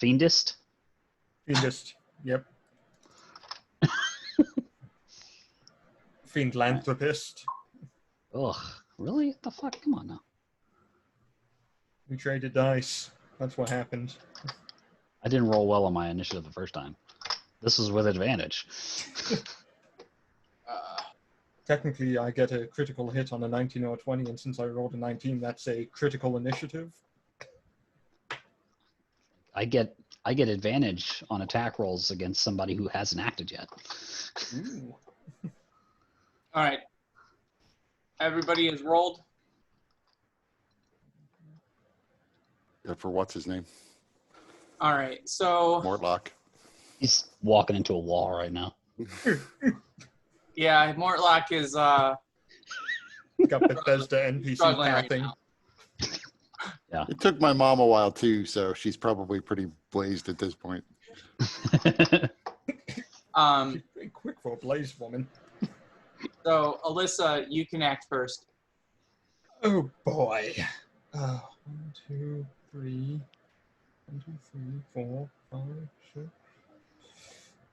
Fiendist? Fiendist, yep. Fiendlanthropist. Ugh, really? What the fuck? Come on now. We traded dice. That's what happened. I didn't roll well on my initiative the first time. This was with advantage. Technically, I get a critical hit on a 19 or a 20, and since I rolled a 19, that's a critical initiative. I get advantage on attack rolls against somebody who hasn't acted yet. Ooh. All right. Everybody has rolled. Yeah, for what's his name? All right. So Mortlock. He's walking into a wall right now. Yeah, Mortlock is Got Bethesda NPC struggling right pathing. now. It took my mom a while too, so she's probably pretty blazed at this point. Um, She's pretty quick for a blaze woman. so Alyssa, you can act first. Oh boy. 1, 2, 3. 1, 2, 3, 4, 5,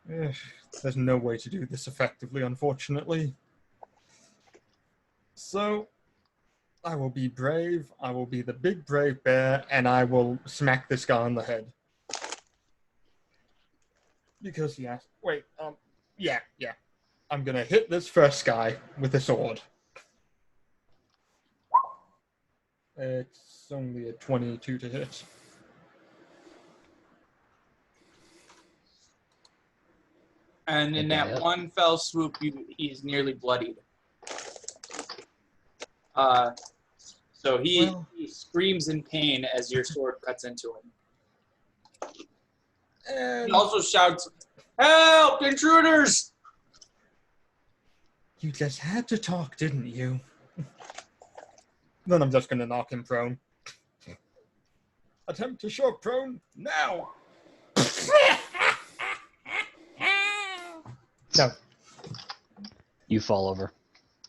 6. There's no way to do this effectively, unfortunately. So, I will be brave. I will be the big brave bear, and I will smack this guy on the head. Because he asked. Wait, yeah. I'm gonna hit this first guy with a sword. It's only a 22 to hit. And in that Okay. one fell swoop, he's nearly bloodied. So he screams in pain as your sword cuts into him. He And also shouts, "Help! Intruders!" you just had to talk, didn't you? Then I'm just gonna knock him prone. Attempt to shove prone now. No. You fall over.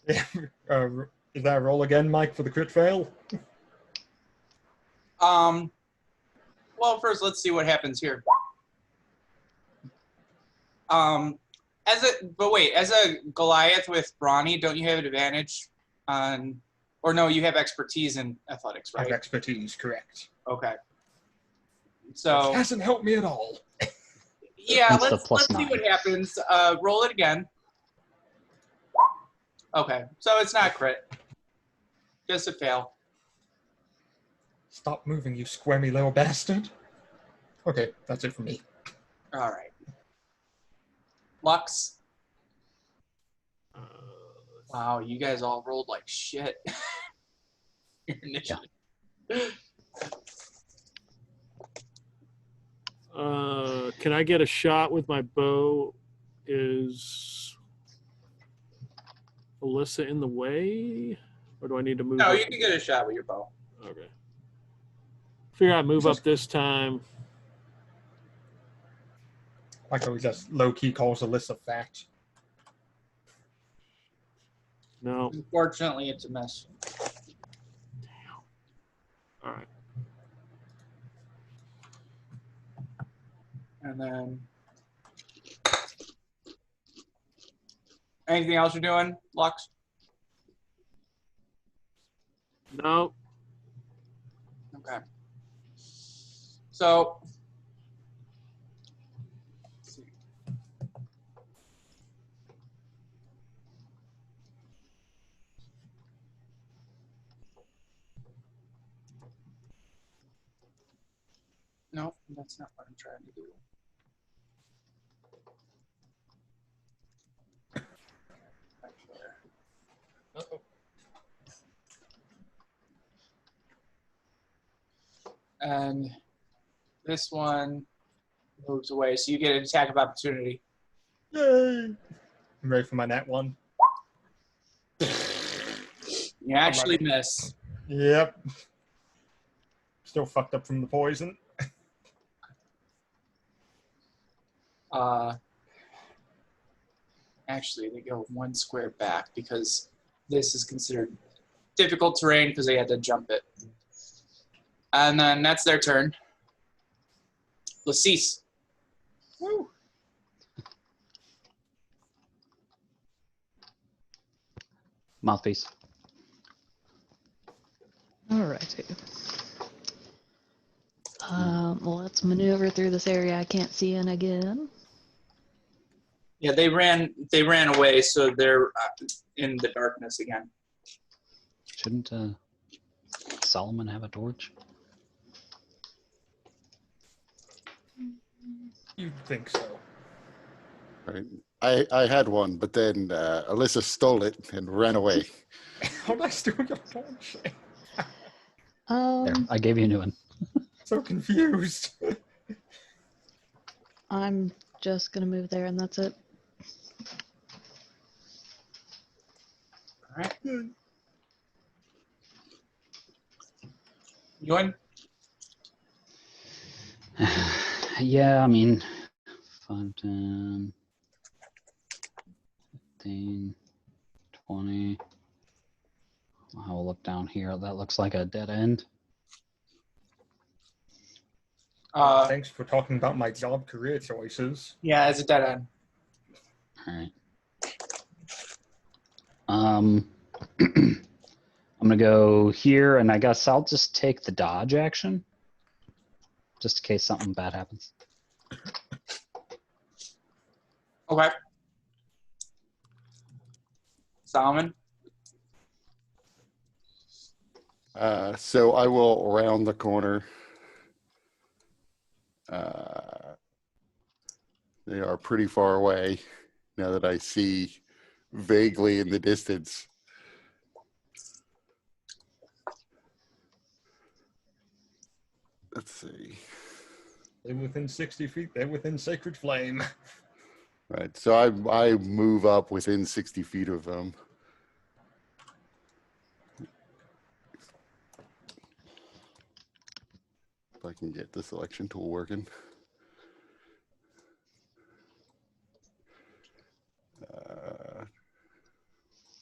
Is that a roll again, Mike, for the crit fail? Well, first let's see what happens here. As a Goliath with Brawny, don't you have an advantage on, or no, you have expertise in athletics, I have right? expertise, correct. Okay. Which So hasn't helped me at all. yeah, It's the let's see +9. what happens. Roll it again. Okay, so it's not crit. Just a fail. Stop moving, you squirmy little bastard. Okay, that's it for me. All right. Lux. Wow, you guys all rolled like shit. Your initiative. Can I get a shot with my bow? Is Alyssa in the way? Or do I need to move No, up? you can get a shot with your bow. Okay. Figure I'd move up this time. Like how he just low-key calls Alyssa fat. No. Unfortunately, it's a miss. All right. And then anything else you're doing, Lux? No. Okay. So let's see. No, that's not what I'm trying to do. Uh-oh. And this one moves away, so you get an attack of opportunity. Yay! I'm ready for my nat one. You actually miss. Yep. Still fucked up from the poison. Actually, they go one square back because this is considered difficult terrain because they had to jump it. And then that's their turn. Lacease. Woo! Mouthpiece. Alrighty. Let's maneuver through this area I can't see in again. Yeah, they ran away, so they're in the darkness again. Shouldn't Solomon have a torch? You'd think so. Right. I had one, but then Alyssa stole it and ran away. How did I steal your torch? There, I gave you a new one. So confused. I'm just gonna move there and that's it. All right. Ewan? Yeah, I mean, 5, 10, 15, 20. I'll look down here. That looks like a dead end. Thanks for talking about my job career choices. Yeah, it's a dead end. All right. I'm gonna go here, and I guess I'll just take the dodge action, just in case something bad happens. Okay. Solomon? So I will round the corner. They are pretty far away now that I see vaguely in the distance. Let's see. They're within 60 feet. They're within sacred flame. Right. So I move up within 60 feet of them. If I can get the selection tool working.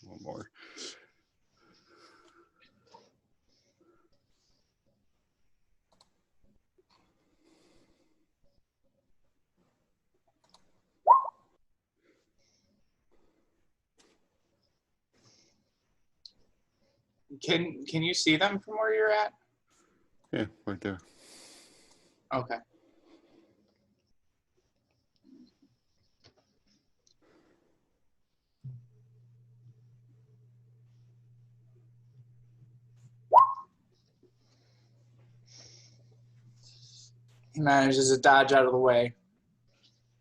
One more. Can you see them from where you're at? Yeah, right there. Okay. He manages to dodge out of the way.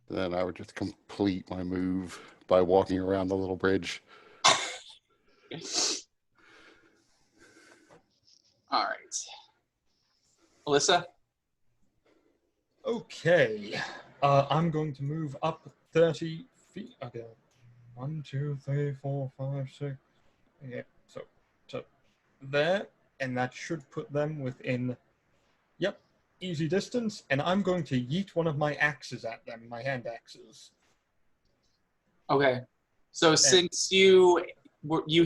Then I would just complete my move by walking around the little bridge. All right. Alyssa? Okay. I'm going to move up 30 feet. Okay. 1, 2, 3, 4, 5, 6. Yeah. So there. And that should put them within, yep, easy distance. And I'm going to yeet one of my axes at them, my hand axes. Okay. So since you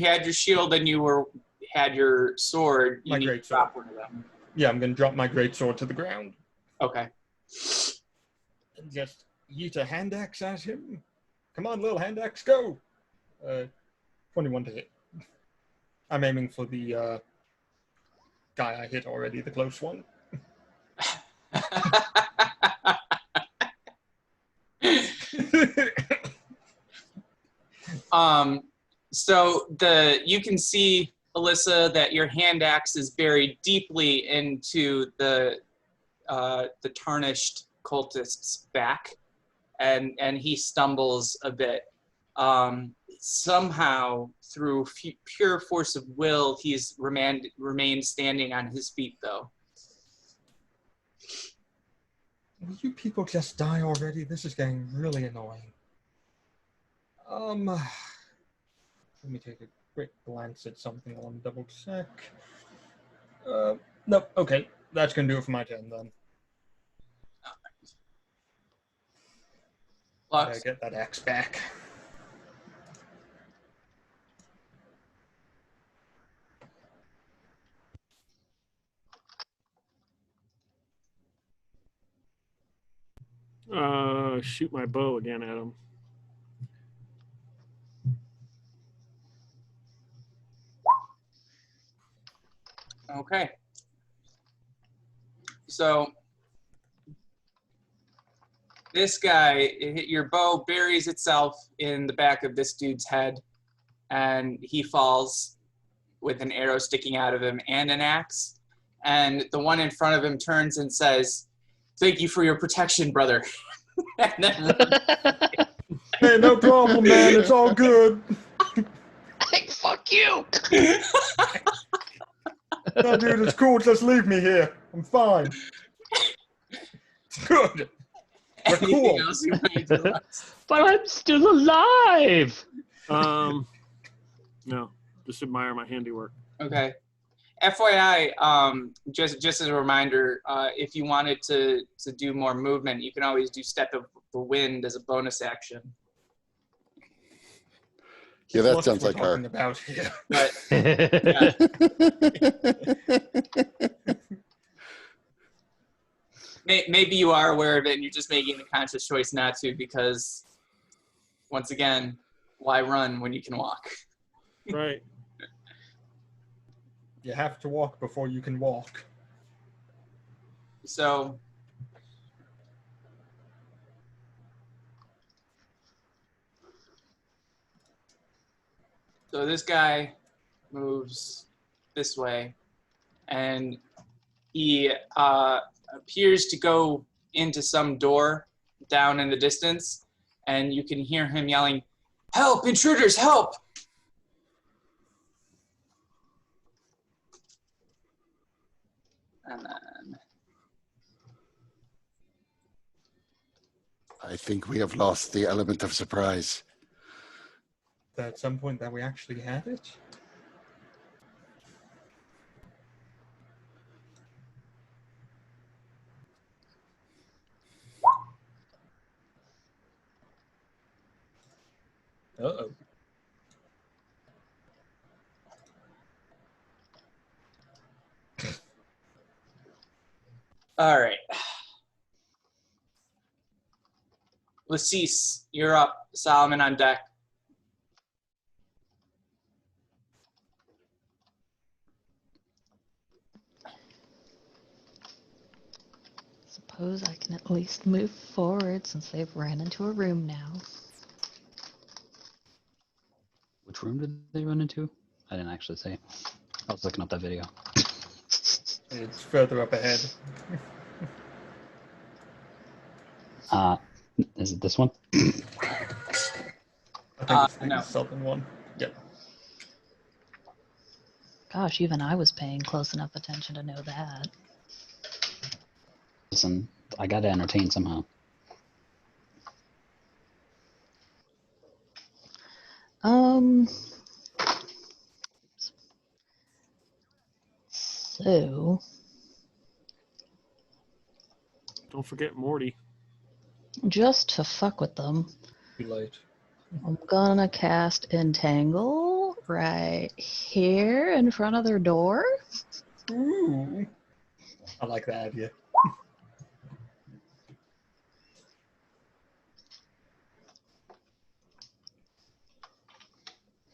had your shield and you had your sword, you My need to great drop sword. one of them. Yeah, I'm going to drop my greatsword to the ground. Okay. And just yeet a hand axe at him. Come on, little hand axe, go! 21 to hit. I'm aiming for the guy I hit already, the close one. So you can see, Alyssa, that your hand axe is buried deeply into the tarnished cultist's back, and he stumbles a bit. Somehow, through pure force of will, he's remained standing on his feet, though. Will you people just die already? This is getting really annoying. Let me take a quick glance at something. I want to double check. Nope. Okay, that's gonna do it for my turn then. Lux? Gotta get that axe back. Shoot my bow again at him. Okay. So this guy, your bow buries itself in the back of this dude's head, and he falls with an arrow sticking out of him and an axe. And the one in front of him turns and says, "Thank you for your protection, brother." And then, Hey, no problem, man. It's all good. Hey, fuck you! No, dude, it's cool. Just leave me here. I'm fine. It's good. We're Anything cool. else you want to do? But I'm still alive. No, just admire my handiwork. Okay. FYI, just as a reminder, if you wanted to do more movement, you can always do Step of the Wind as a bonus action. Yeah, that What sounds we're like her. talking about here. But yeah, maybe you are aware of it and you're just making the conscious choice not to because, once again, why run when you can walk? Right. You have to walk before you can walk. So this guy moves this way, and he appears to go into some door down in the distance, and you can hear him yelling, "Help! Intruders! Help!" And then I think we have lost the element of surprise. At some point that we actually had it. Uh-oh. all right. Lassice, you're up. Solomon on deck. Suppose I can at least move forward since they've ran into a room now. Which room did they run into? I didn't actually say. I was looking up that video. It's further up ahead. Is it this one? I think it's the no. southern one. Yep. Gosh, even I was paying close enough attention to know that. Listen, I got to entertain somehow. So Don't forget Morty. just to fuck with them, Too late. I'm gonna cast Entangle right here in front of their door. Ooh. I like that idea.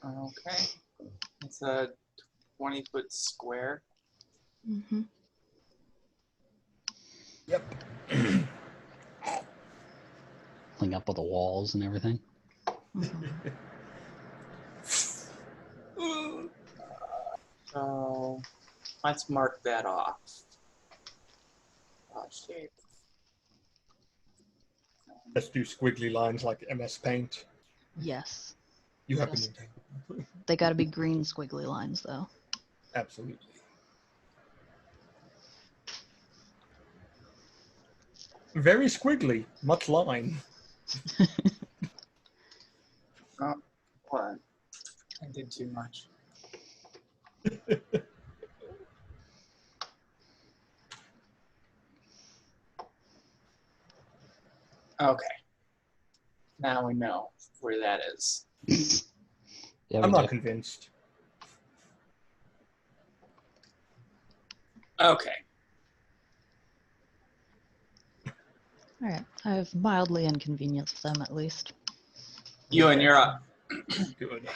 Okay. It's a 20-foot square. Mm-hmm. Yep. Clean up all the walls and everything. So let's mark that off. Shape. Let's do squiggly lines like MS Paint. Yes. You have Yes. an They gotta be green squiggly lines though. Absolutely. Very squiggly, much line. Oh, what? I did too much. Okay. Now we know where that is. Yeah, I'm we not do. convinced. Okay. All right, I've mildly inconvenienced them at least. Ewan, you're up. Good.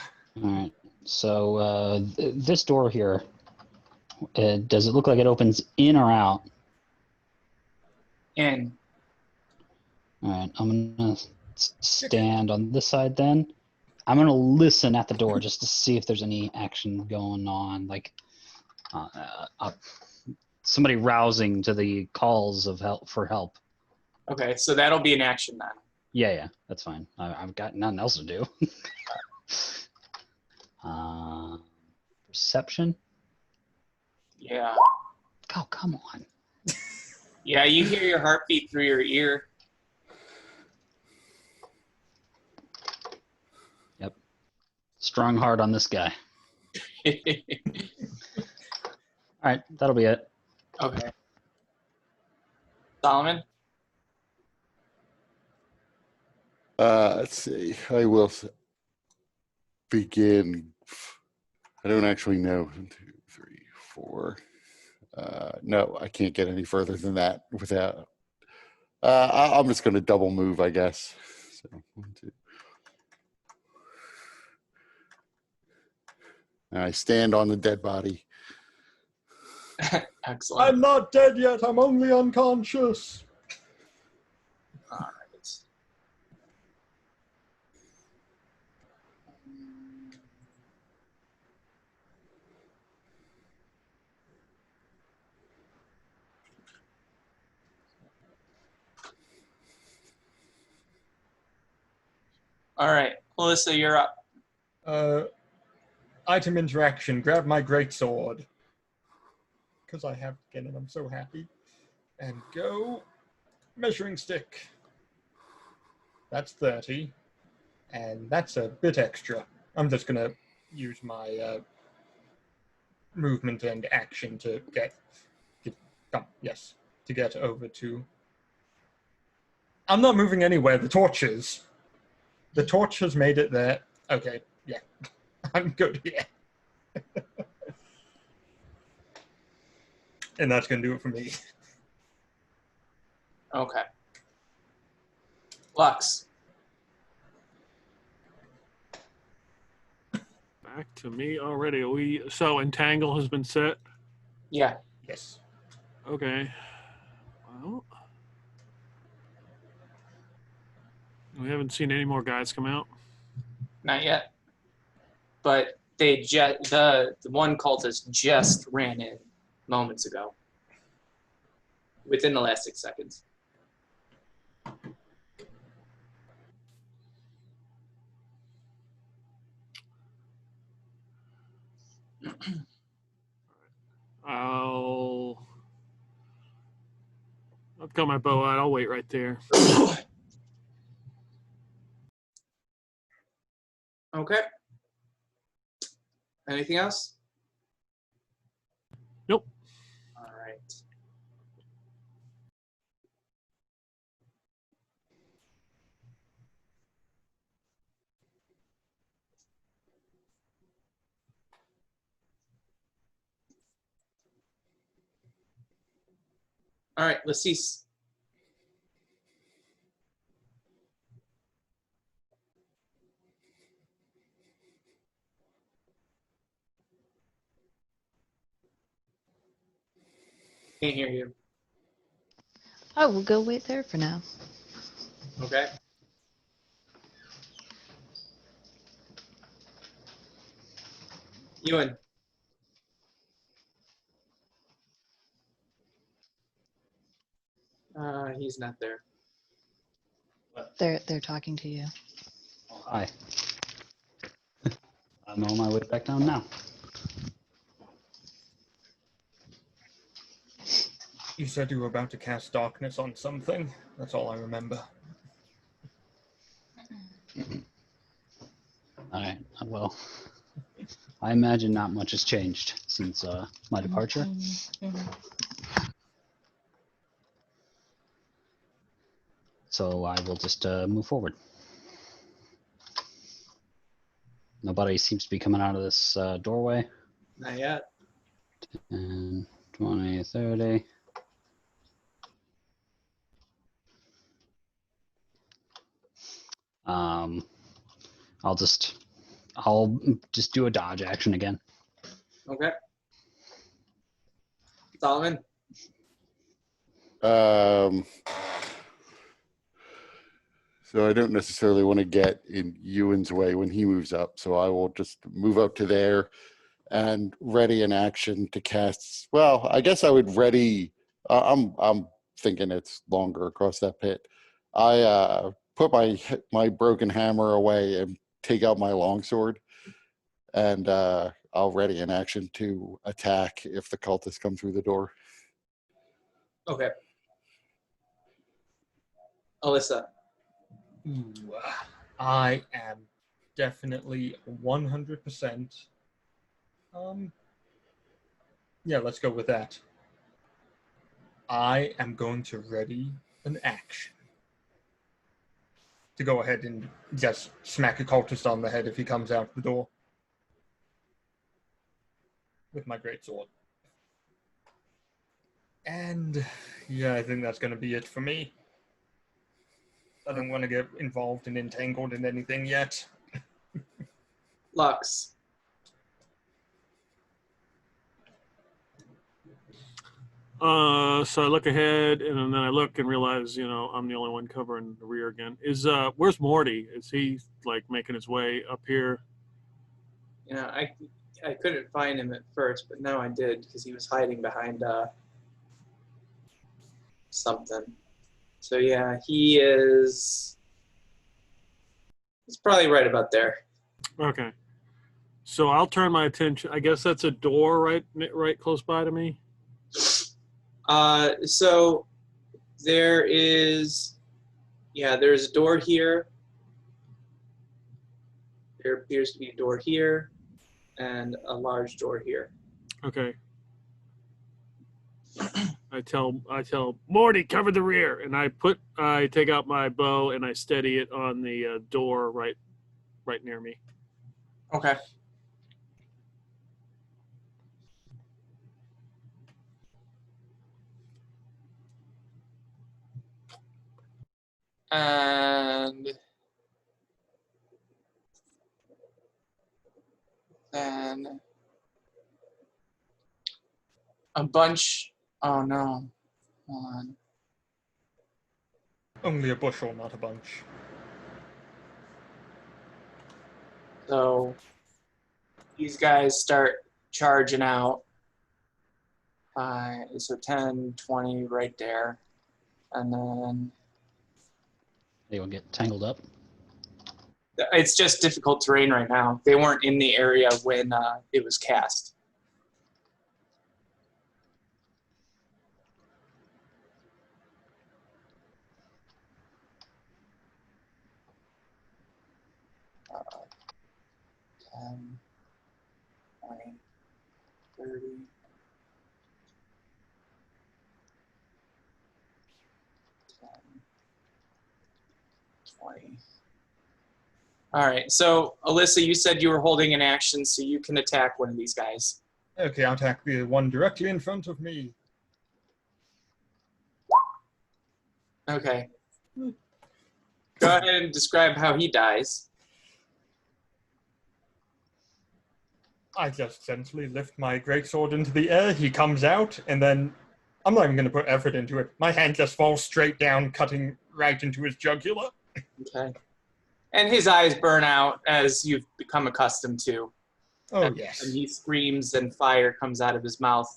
All right. So this door here, does it look like it opens in or out? In. All right. I'm gonna stand on this side then. I'm gonna listen at the door just to see if there's any action going on, like somebody rousing to the calls of help for help. Okay, so that'll be an action then. Yeah, that's fine. I've got nothing else to do. Perception. Yeah. Oh, come on. Yeah, you hear your heartbeat through your ear. Strong heart on this guy. All right, that'll be it. Okay. Solomon? Let's see. I will begin. I don't actually know. 1, 2, 3, 4. No, I can't get any further than that without. I'm just going to double move, I guess. So 1, 2. And I stand on the dead body. Excellent. I'm not dead yet. I'm only unconscious. All right. All right, Melissa, you're up. Item interaction. Grab my greatsword. Because I have again, and I'm so happy. And go measuring stick. That's 30. And that's a bit extra. I'm just going to use my movement and action to get over to... I'm not moving anywhere. The torch is. The torch has made it there. Okay, yeah. I'm good here. And that's going to do it for me. Okay. Lux. Back to me already. So entangle has been set. Yeah. Yes. Okay. Well, we haven't seen any more guys come out. Not yet. But they the one cultist just ran in moments ago. Within the last 6 seconds. I've got my bow out. I'll wait right there. Okay. Anything else? Nope. All right. All right, let's see. Can't hear you. Oh, we'll go wait there for now. Okay. Ewan. He's not there. They're talking to you. Oh, hi. I'm on my way back down now. You said you were about to cast darkness on something. That's all I remember. All right. Well, I imagine not much has changed since my departure. So I will just move forward. Nobody seems to be coming out of this doorway. Not yet. 10, 20, 30. I'll just do a dodge action again. Okay. Solomon. So I don't necessarily want to get in Ewan's way when he moves up. So I will just move up to there and ready an action to cast. Well, I guess I would ready. I'm thinking it's longer across that pit. I put my broken hammer away and take out my longsword, and I'll ready an action to attack if the cultists come through the door. Okay. Alyssa. Ooh, I am definitely 100%. Yeah, let's go with that. I am going to ready an action to go ahead and just smack a cultist on the head if he comes out the door with my greatsword. And yeah, I think that's going to be it for me. I don't want to get involved and entangled in anything yet. Lux. So I look ahead, and then I look and realize, I'm the only one covering the rear again. Where's Morty? Is he like making his way up here? I couldn't find him at first, but now I did because he was hiding behind something. So yeah, he's probably right about there. Okay. So I'll turn my attention. I guess that's a door right close by to me. So there's a door here. There appears to be a door here and a large door here. Okay. I tell Morty, cover the rear, and I take out my bow and I steady it on the door right near me. Okay. And then a bunch. Oh no. Hold on. Only a bushel, not a bunch. So these guys start charging out. So 10, 20 right there. And then Anyone get tangled up? it's just difficult terrain right now. They weren't in the area when it was cast. Uh, 10, 20, 30. 10, 20. All right. So, Alyssa, you said you were holding an action, so you can attack one of these guys. Okay, I'll attack the one directly in front of me. Okay. Go ahead and describe how he dies. I just gently lift my greatsword into the air. He comes out, and then I'm not even going to put effort into it. My hand just falls straight down, cutting right into his jugular. Okay. And his eyes burn out as you've become accustomed to. Oh, and, yes. And he screams and fire comes out of his mouth.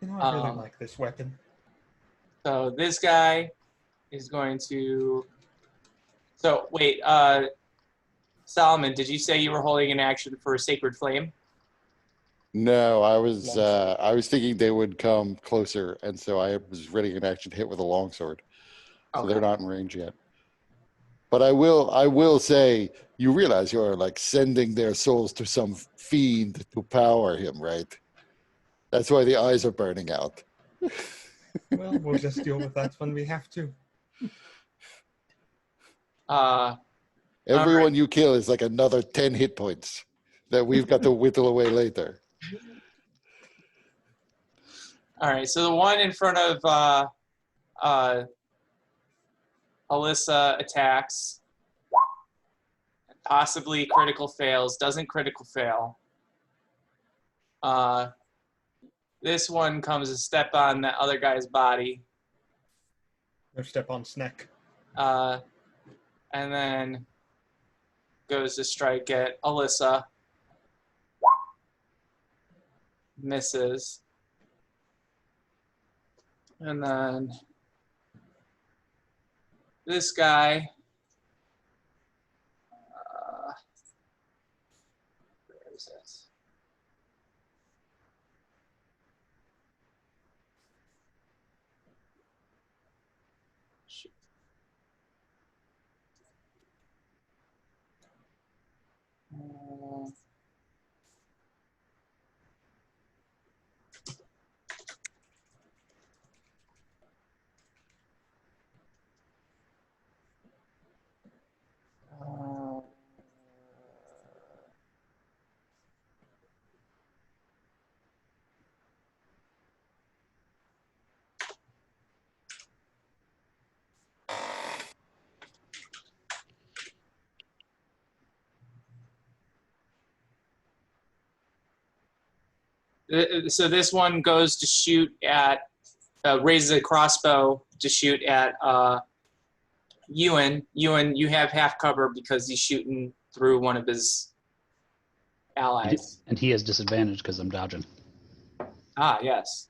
I really like this weapon. So this guy is going to... So, wait, Solomon, did you say you were holding an action for Sacred Flame? No, I was thinking they would come closer, and so I was ready an action hit with a longsword. So Okay. they're not in range yet. But I will say, you realize you are like sending their souls to some fiend to power him, right? That's why the eyes are burning out. Well, we'll just deal with that when we have to. Everyone you kill is like another 10 hit points that we've got to whittle away later. All right, so the one in front of Alyssa attacks, possibly critical fails, doesn't critical fail. This one comes to step on the other guy's body. No step on Sneck. And then goes to strike at Alyssa. Misses. And then this guy, where is it? Shoot. So this one goes to shoot at, raises a crossbow to shoot at Ewan. Ewan, you have half cover because he's shooting through one of his allies. And he has disadvantage because I'm dodging. Ah, yes.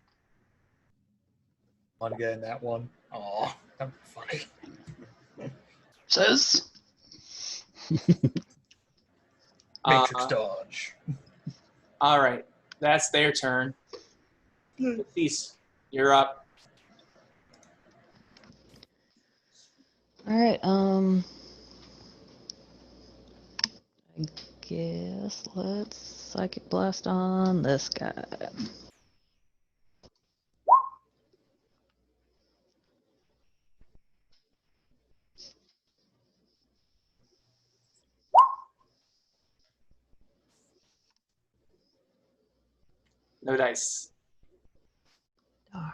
I'm getting that one. Oh, that'd be funny. Says. Matrix dodge. All right, that's their turn. Peace. You're up. All right. I guess let's psychic blast on this guy. No dice. Darn.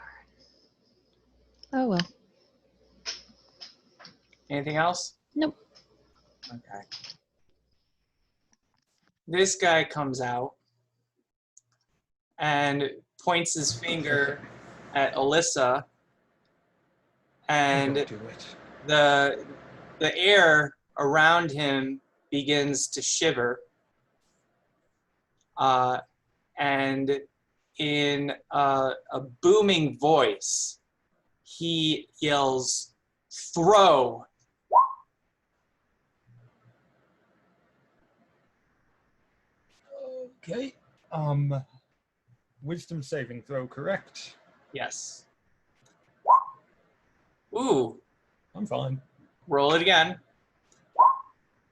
Oh well. Anything else? Nope. Okay. This guy comes out and points his finger at Alyssa, and Don't do it. the air around him begins to shiver. And in a booming voice, he yells, "Throw!" Okay. Wisdom saving throw, correct? Yes. Ooh, I'm fine. roll it again.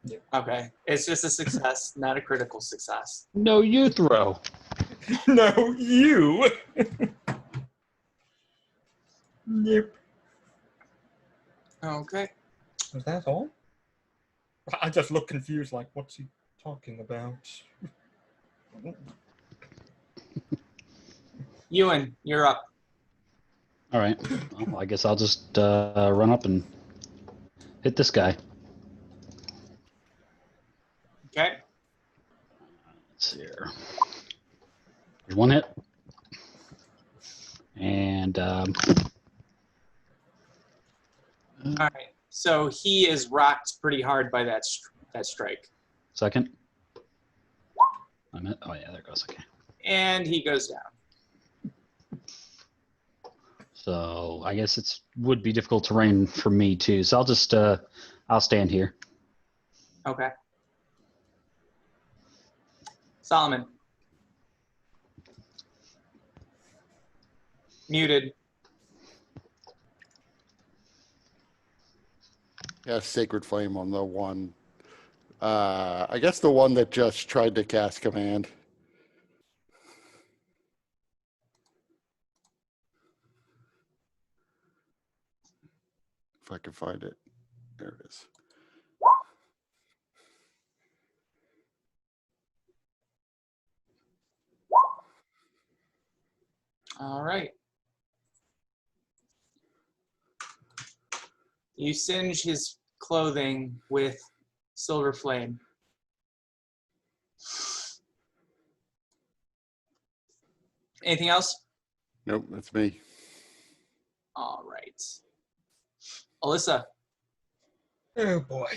Yep. Okay, it's just a success, not a critical success. No, you throw. No, you. Yep. Okay. Was that all? I just look confused, like, what's he talking about? Ewan, you're up. All right. Well, I guess I'll just run up and hit this guy. Okay. Let's see here. There's one hit. And All right. So he is rocked pretty hard by that strike, second. Oh yeah, there it goes. Okay. and he goes down. So I guess it's would be difficult terrain for me too. So I'll just I'll stand here. Okay. Solomon. Muted. Yeah, Sacred Flame on the one. I guess the one that just tried to cast command. If I can find it. There it is. All right. You singe his clothing with silver flame. Anything else? Nope, that's me. All right. Alyssa. Oh boy.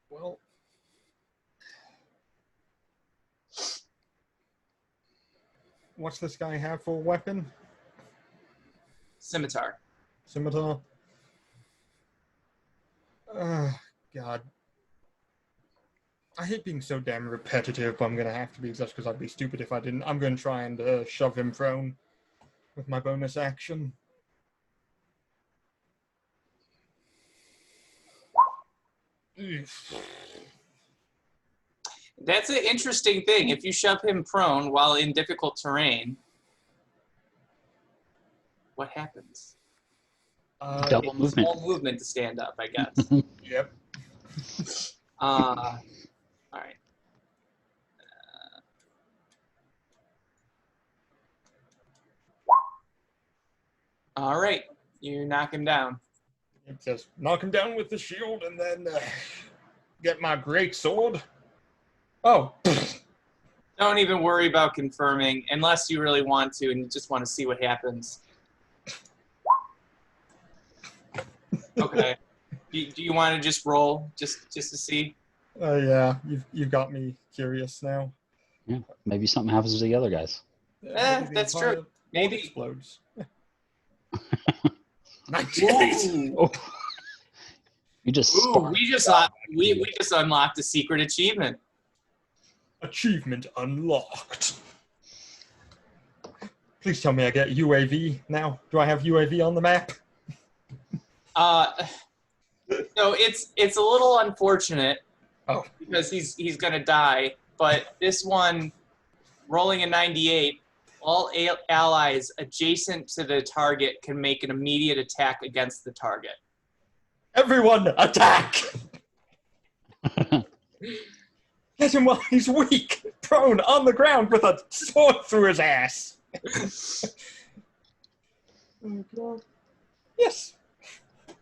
Well. What's this guy have for a weapon? Scimitar. Scimitar? God. I hate being so damn repetitive, but I'm going to have to be just because I'd be stupid if I didn't. I'm going to try and shove him prone with my bonus action. That's an interesting thing. If you shove him prone while in difficult terrain, what happens? Double movement. Small movement to stand up, I guess. Yep. All right. All right. You knock him down. Just knock him down with the shield and then get my great sword. Oh, Don't even worry about confirming unless you really want to and you just want to see what happens. Okay. Do you want to just roll just to see? yeah, you've got me curious now. Yeah, maybe something happens to the other guys. Maybe the That's entire true. Maybe. world explodes. 98. Ooh, Oh, you just Ooh sparked. we just unlocked a secret achievement. Achievement unlocked. Please tell me I get UAV now. Do I have UAV on the map? So it's a little unfortunate. Oh. Because he's gonna die. But this one, rolling a 98, all allies adjacent to the target can make an immediate attack against the target. Everyone, attack! Get him while he's weak, prone on the ground with a sword through his ass. Oh, God. Yes.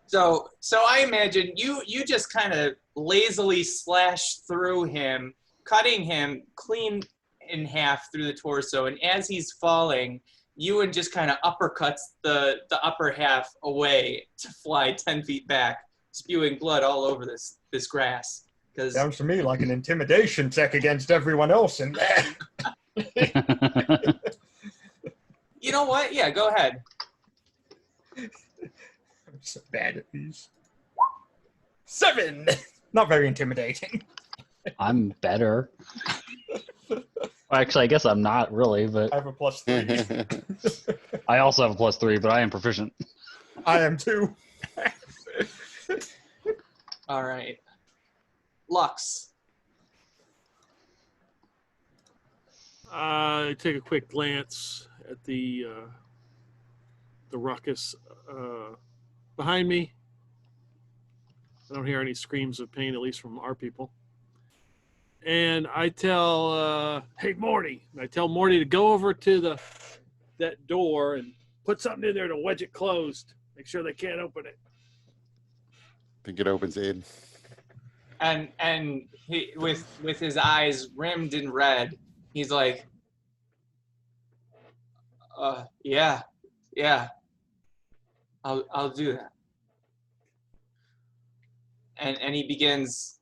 So I imagine you just kind of lazily slash through him, cutting him clean in half through the torso, and as he's falling, Ewan just kind of uppercuts the upper half away to fly 10 feet back, spewing blood all over this grass. Sounds to me like an intimidation check against everyone else in there. You know what? Yeah, go ahead. I'm so bad at these. 7! Not very intimidating. I'm better. Well, actually, I guess I'm not really, but I have a +3. I also have a +3, but I am proficient. I am too. All right. Lux. I take a quick glance at the ruckus behind me. I don't hear any screams of pain, at least from our people. And I tell, hey, Morty. I tell Morty to go over to that door and put something in there to wedge it closed. Make sure they can't open it. I think it opens in. And he with his eyes rimmed in red, he's like, yeah, I'll do that. And he begins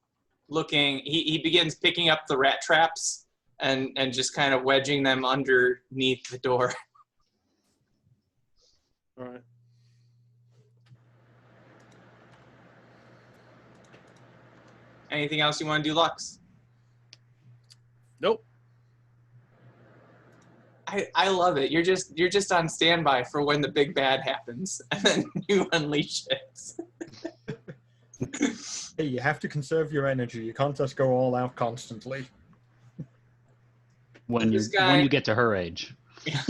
looking. He begins picking up the rat traps and just kind of wedging them underneath the door. All right. Anything else you want to do, Lux? Nope. I love it. You're just on standby for when the big bad happens, and then you unleash it. Hey, you have to conserve your energy. You can't just go all out constantly. When This you guy- when you get to her age. Yeah.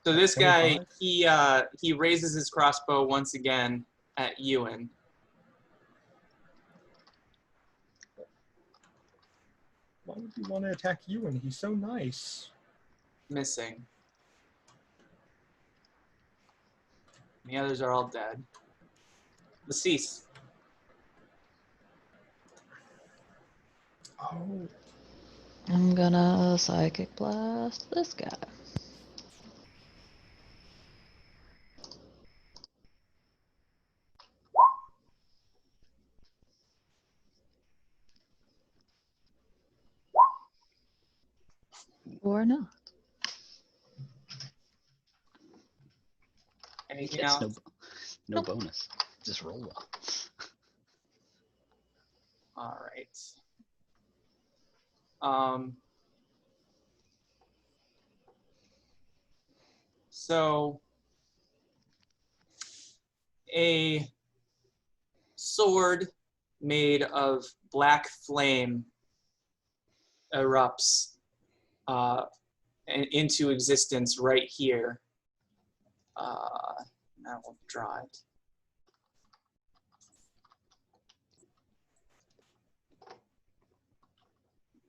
So this guy, 25? he raises his crossbow once again at Ewan. Why would you want to attack Ewan? He's so nice. Missing. The others are all dead. Deceased. Oh. I'm gonna psychic blast this guy. Or not. Anything It's else? no bonus. Just roll well. All right. So a sword made of black flame erupts into existence right here. Now we'll draw it.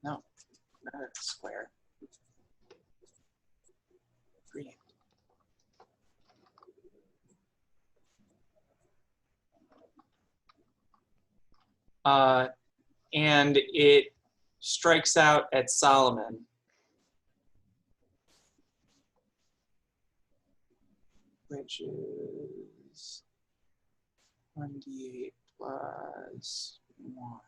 No, not a square. Green. and it strikes out at Solomon. Which is 1d8 plus 1.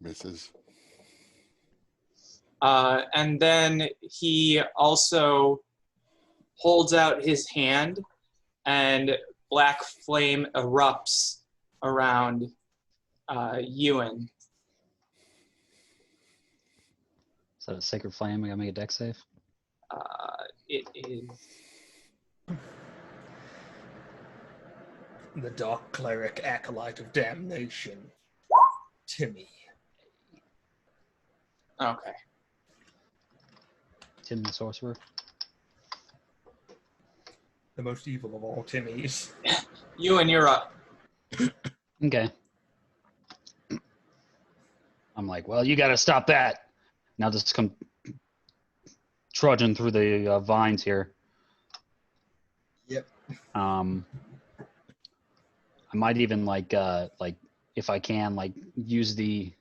Misses. And then he also holds out his hand, and black flame erupts around Ewan. Is that a sacred flame? I gotta make a dex save. It is. The Dark Cleric Acolyte of Damnation. Timmy. Okay. Tim the sorcerer. The most evil of all Timmys. Ewan, you're up. Okay. I'm like, well, you gotta stop that. Now just come trudging through the vines here. Yep. I might even like if I can use the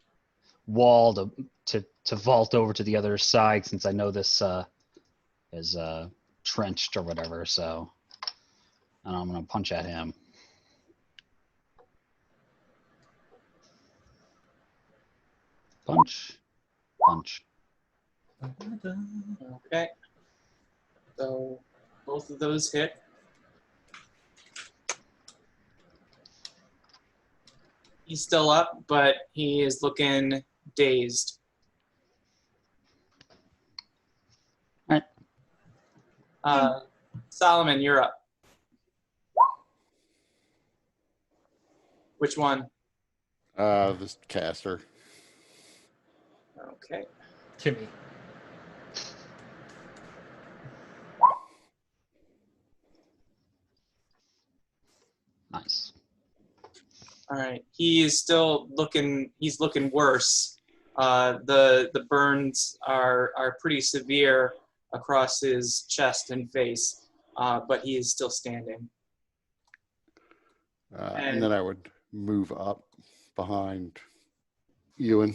wall to vault over to the other side, since I know this is trenched or whatever. So, and I'm gonna punch at him. Punch, punch. Okay. So both of those hit. He's still up, but he is looking dazed. All right. Solomon, you're up. Which one? This caster. Okay. Timmy. Nice. All right. He is still looking. He's looking worse. The burns are pretty severe across his chest and face, but he is still standing. And then I would move up behind Ewan.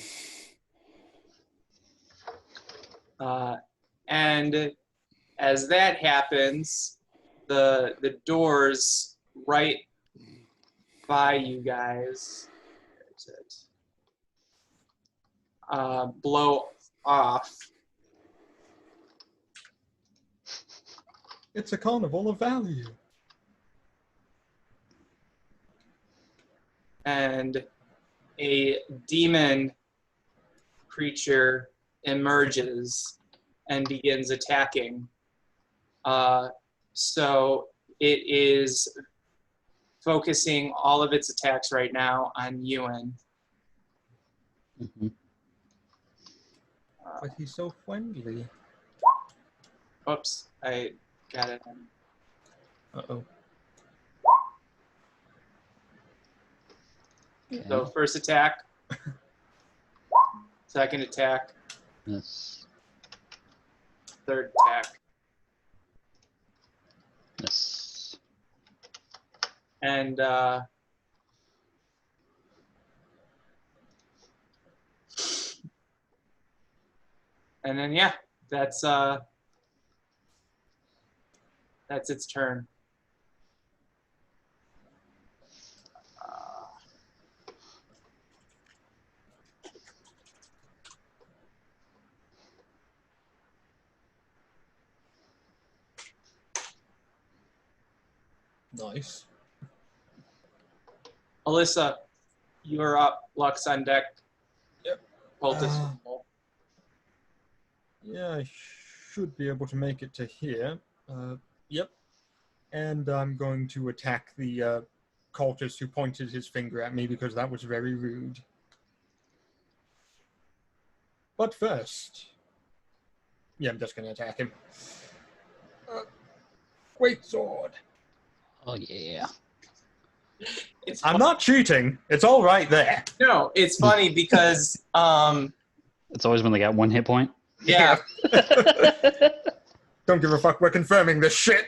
And as that happens, the doors right by you guys, where is it? Blow off. It's a carnival of value. And a demon creature emerges and begins attacking. So it is focusing all of its attacks right now on Ewan. Mm-hmm. But he's so friendly. Oops, I got it. Uh-oh. Okay. So first attack, second attack, Yes. third attack, Yes. and then yeah, that's its turn. Nice. Alyssa, you're up. Lux on deck. Yep. Poultice. Yeah, I should be able to make it to here. Yep. And I'm going to attack the cultist who pointed his finger at me because that was very rude. But first, yeah, I'm just going to attack him. Great sword. Oh yeah. It's I'm not cheating. It's all right there. No, it's funny because It's always when they got 1 hit point. Yeah. Don't give a fuck. We're confirming this shit.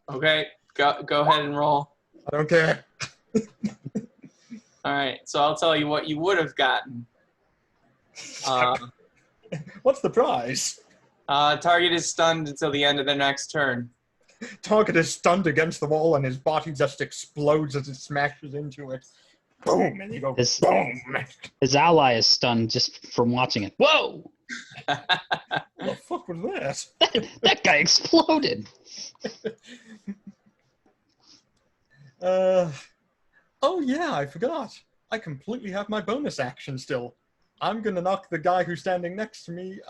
Okay. Go ahead and roll. I don't care. All right. So I'll tell you what you would have gotten. What's the prize? Target is stunned until the end of the next turn. Target is stunned against the wall and his body just explodes as it smashes into it. Boom! And you go, His- boom! His ally is stunned just from watching it. Whoa! What the fuck was that? That guy exploded. Oh yeah, I forgot. I completely have my bonus action still. I'm gonna knock the guy who's standing next to me.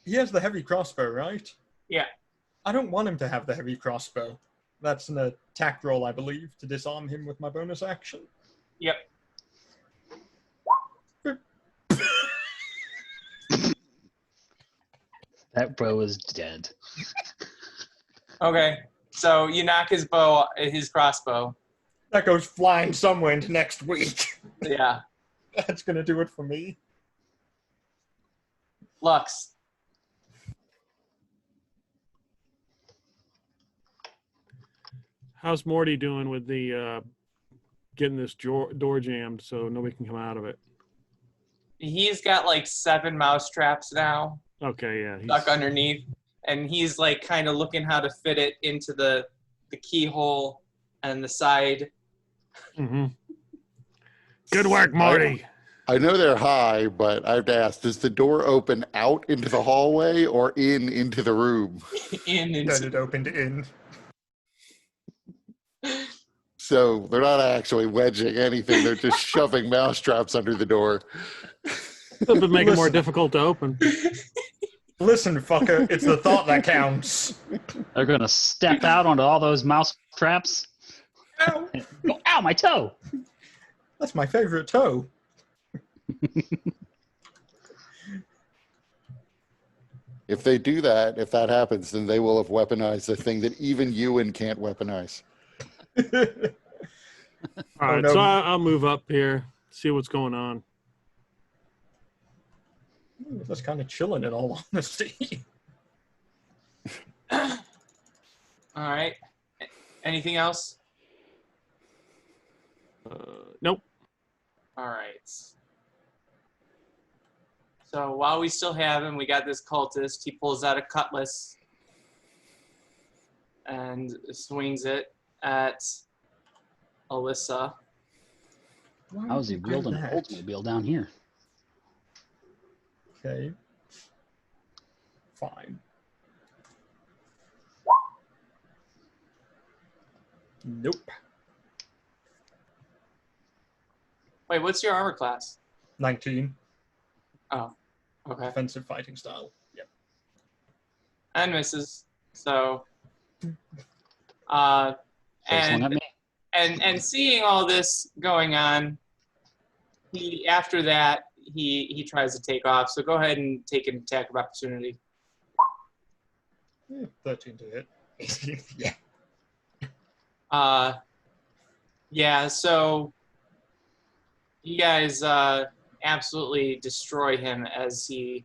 He has the heavy crossbow, right? Yeah. I don't want him to have the heavy crossbow. That's an attack roll, I believe, to disarm him with my bonus action. Yep. That bro is dead. Okay. So you knock his crossbow. That goes flying somewhere into next week. Yeah. That's gonna do it for me. Lux. How's Morty doing with the getting this door jammed so nobody can come out of it? He's got like 7 mouse traps now Okay, yeah. stuck underneath, and he's like kind of looking how to fit it into the keyhole and the side. Mm-hmm. Good work, Morty. I know they're high, but I have to ask, does the door open out into the hallway or into the room? In Then into it opened in. So they're not actually wedging anything. They're just shoving mousetraps under the door. It'll be making it more Listen. difficult to open. Listen, fucker, it's the thought that counts. They're gonna step out onto all those mouse traps. Ow! Go, ow, my toe! That's my favorite toe. If they do that, if that happens, then they will have weaponized the thing that even Ewan can't weaponize. All right, no. so I'll move up here, see what's going on. Just kind of chilling, in all honesty. All right. Anything else? Nope. All right. So while we still have him, we got this cultist. He pulls out a cutlass and swings it at Alyssa. How is he wielding an Oldsmobile down here? Okay. Fine. Nope. Wait, what's your armor class? 19. Oh, okay. Offensive fighting style. Yep. And misses. So, First one at me. and seeing all this going on, after that he tries to take off. So go ahead and take an attack of opportunity. 13 to hit. 18. Yeah. Yeah. So you guys absolutely destroy him as he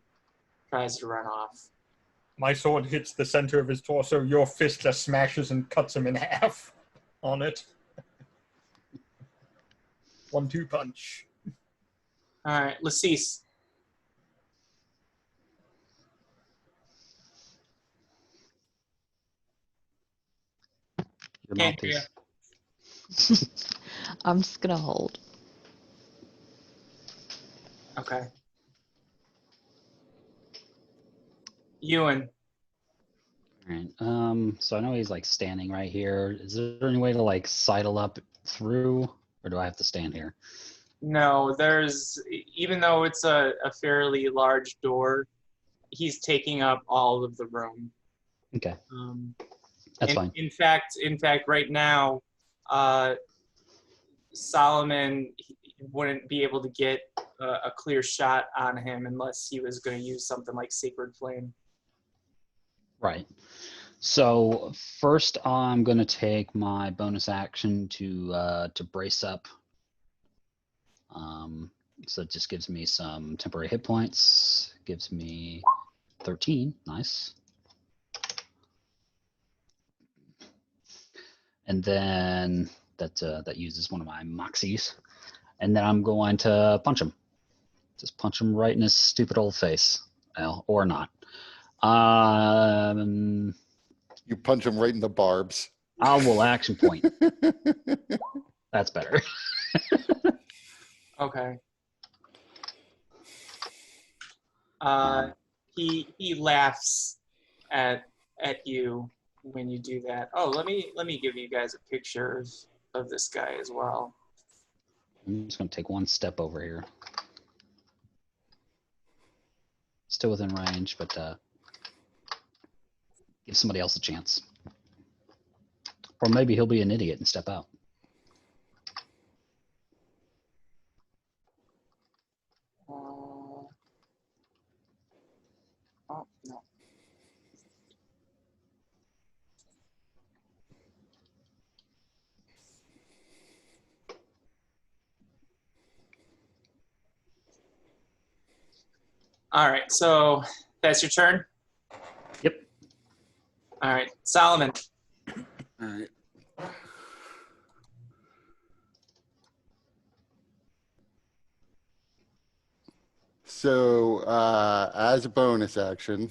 tries to run off. My sword hits the center of his torso. Your fist just smashes and cuts him in half on it. 1-2 punch. All right, Lacease. Your Can't hear mouthpiece. I'm just gonna hold. Okay. Ewan. All right. So I know he's like standing right here. Is there any way to like sidle up through, or do I have to stand here? No, even though it's a fairly large door, he's taking up all of the room. Okay, that's fine. In fact, right now, Solomon wouldn't be able to get a clear shot on him unless he was going to use something like Sacred Flame. Right. So first, I'm going to take my bonus action to brace up. So it just gives me some temporary hit points. Gives me 13. Nice. And then that uses one of my moxies. And then I'm going to punch him. Just punch him right in his stupid old face. Well, or not. You punch him right in the barbs. I will action point. That's better. Okay. He laughs at you when you do that. Oh, let me give you guys a picture of this guy as well. I'm just going to take one step over here. Still within range, but give somebody else a chance. Or maybe he'll be an idiot and step out. Oh, no. All right, so that's your turn? Yep. All right, Solomon. All right. So, as a bonus action,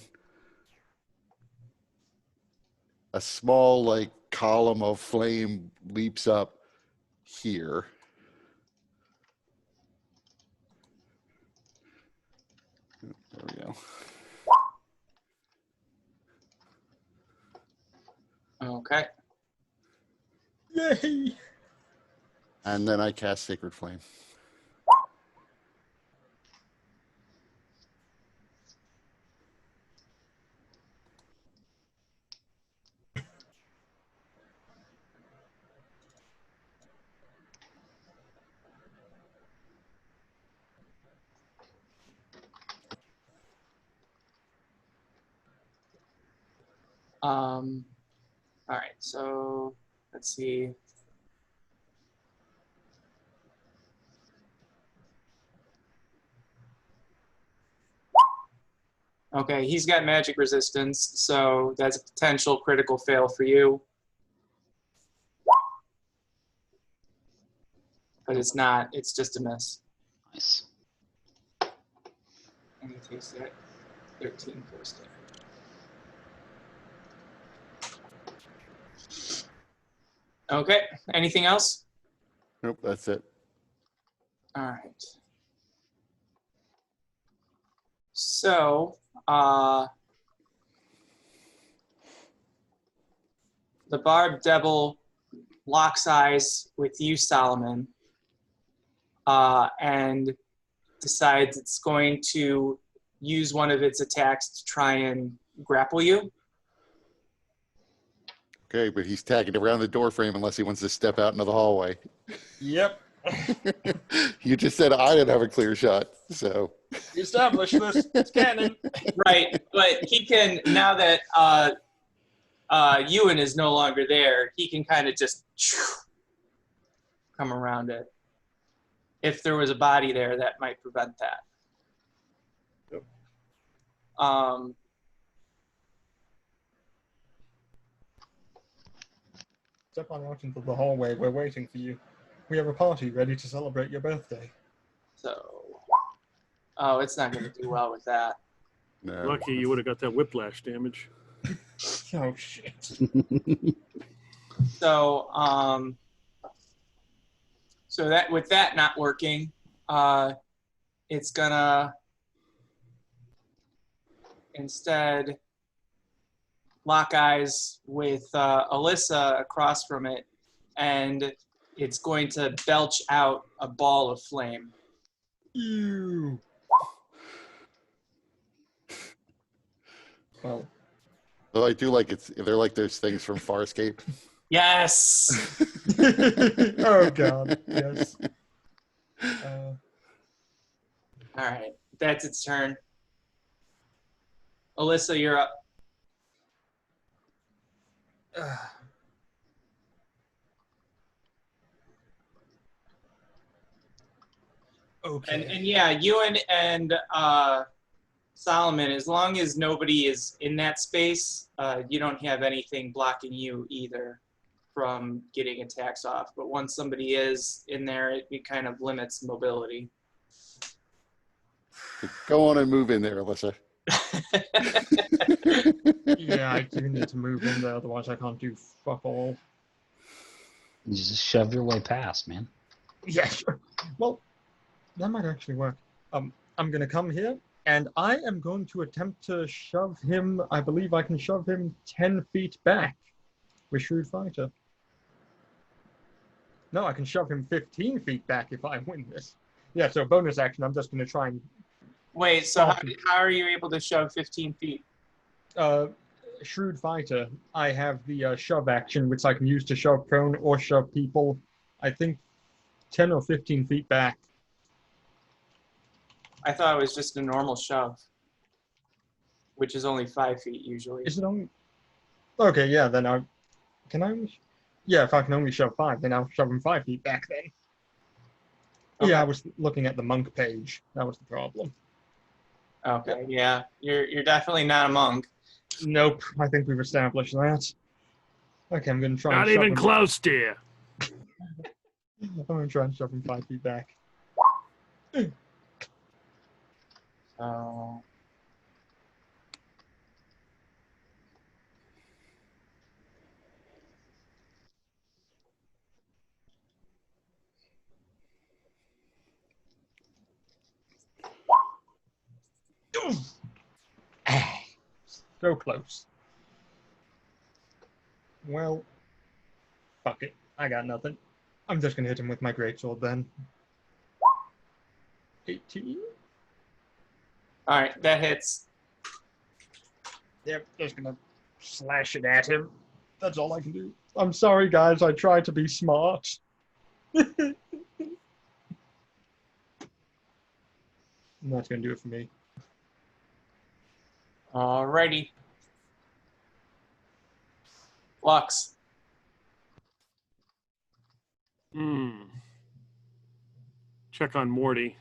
a small like column of flame leaps up here. There we go. Okay. Yay! And then I cast Sacred Flame. All right, so let's see. Okay, he's got magic resistance, so that's a potential critical fail for you. But it's not, it's just a miss. Nice. And he takes that 13 force damage. Okay, anything else? Nope, that's it. All right. So, the barbed devil locks eyes with you, Solomon, and decides it's going to use one of its attacks to try and grapple you. Okay, but he's tagging around the door frame unless he wants to step out into the hallway. Yep. You just said I didn't have a clear shot, so. We established this. It's canon. Right, but he can, now that Ewan is no longer there, he can kind of just come around it. If there was a body there, that might prevent that. Yep. Step on out into the hallway. We're waiting for you. We have a party ready to celebrate your birthday. So, oh, it's not going to do well with that. No. Lucky you would have got that whiplash damage. Oh, shit. So, so that with that not working, it's gonna instead lock eyes with Alyssa across from it, and it's going to belch out a ball of flame. Ew. Well, Though I do like they're like those things from Farscape. Yes. oh god, yes. All right, that's its turn. Alyssa, you're up. Okay. And yeah, you and Solomon, as long as nobody is in that space, you don't have anything blocking you either from getting attacks off. But once somebody is in there, it kind of limits mobility. Go on and move in there, Alyssa. Yeah, I do need to move in there, otherwise I can't do fuck all. You just shove your way past, man. Yeah, sure. Well, that might actually work. I'm gonna come here, and I am going to attempt to shove him. I believe I can shove him 10 feet back with Shrewd Fighter. No, I can shove him 15 feet back if I win this. Yeah, so bonus action, I'm just gonna try and Wait, so how are you able to shove 15 feet? Shrewd Fighter. I have the shove action, which I can use to shove prone or shove people. I think 10 or 15 feet back. I thought it was just a normal shove, which is only 5 feet usually. Is it only? Okay, yeah. Then can I? Yeah, if I can only shove 5, then I'll shove him 5 feet back. Then. Okay. Yeah, I was looking at the monk page. That was the problem. Okay, yeah, you're definitely not a monk. Nope, I think we've established that. Okay, I'm gonna try. Not and shove even him. close, dear. I'm gonna try and shove him 5 feet back. Oh. So close. Well, fuck it. I got nothing. I'm just gonna hit him with my greatsword then. 18. All right, that hits. Yep, just gonna slash it at him. That's all I can do. I'm sorry, guys. I tried to be smart. And that's gonna do it for me. Alrighty. Flux. Check on Morty.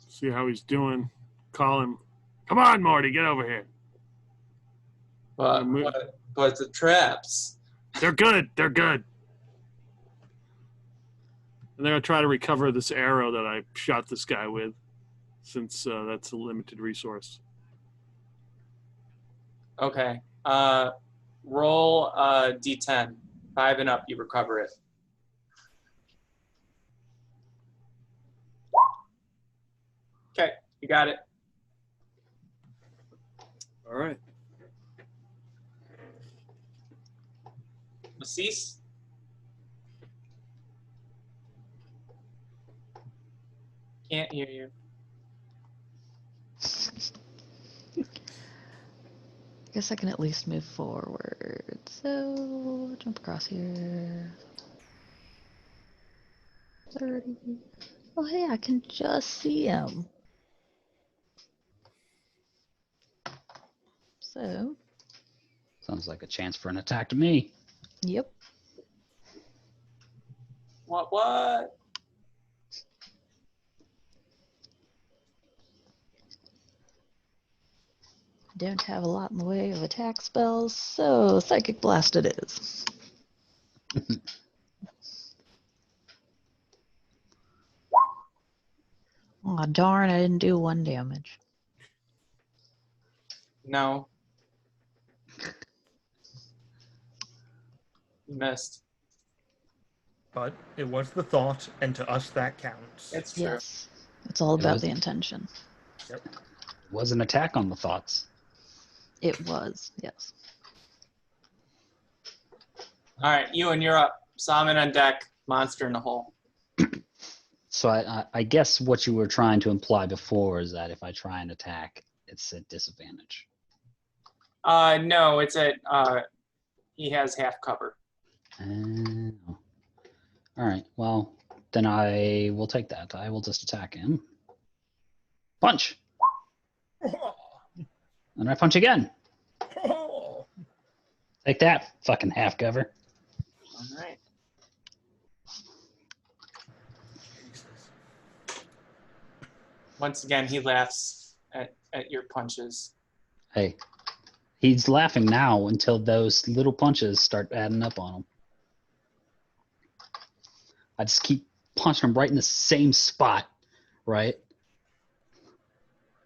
See how he's doing. Call him. Come on, Morty, get over here. But the traps. They're good. They're good. And they're gonna try to recover this arrow that I shot this guy with, since that's a limited resource. Okay. Roll d10. 5 and up, you recover it. Okay, you got it. All right. Cease. Can't hear you. I guess I can at least move forward. So jump across here. 30. Oh, hey, I can just see him. So, Sounds like a chance for an attack to me. yep. What? Don't have a lot in the way of attack spells, so Psychic Blast it is. Aw, darn, I didn't do 1 damage. No. You missed. But it was the thought, and to us that counts. It's true. Yes. It's all It about was- the intention. Yep. Was an attack on the thoughts. It was, yes. All right, Ewan, you're up. Salmon on deck, monster in the hole. So I guess what you were trying to imply before is that if I try and attack, it's at disadvantage. No, it's at, he has half cover. Oh. All right. Well, then I will take that. I will just attack him. Punch. And I punch again. Take that, fucking half cover. All right. Once again, he laughs at your punches. Hey, he's laughing now until those little punches start adding up on him. I just keep punching him right in the same spot, right?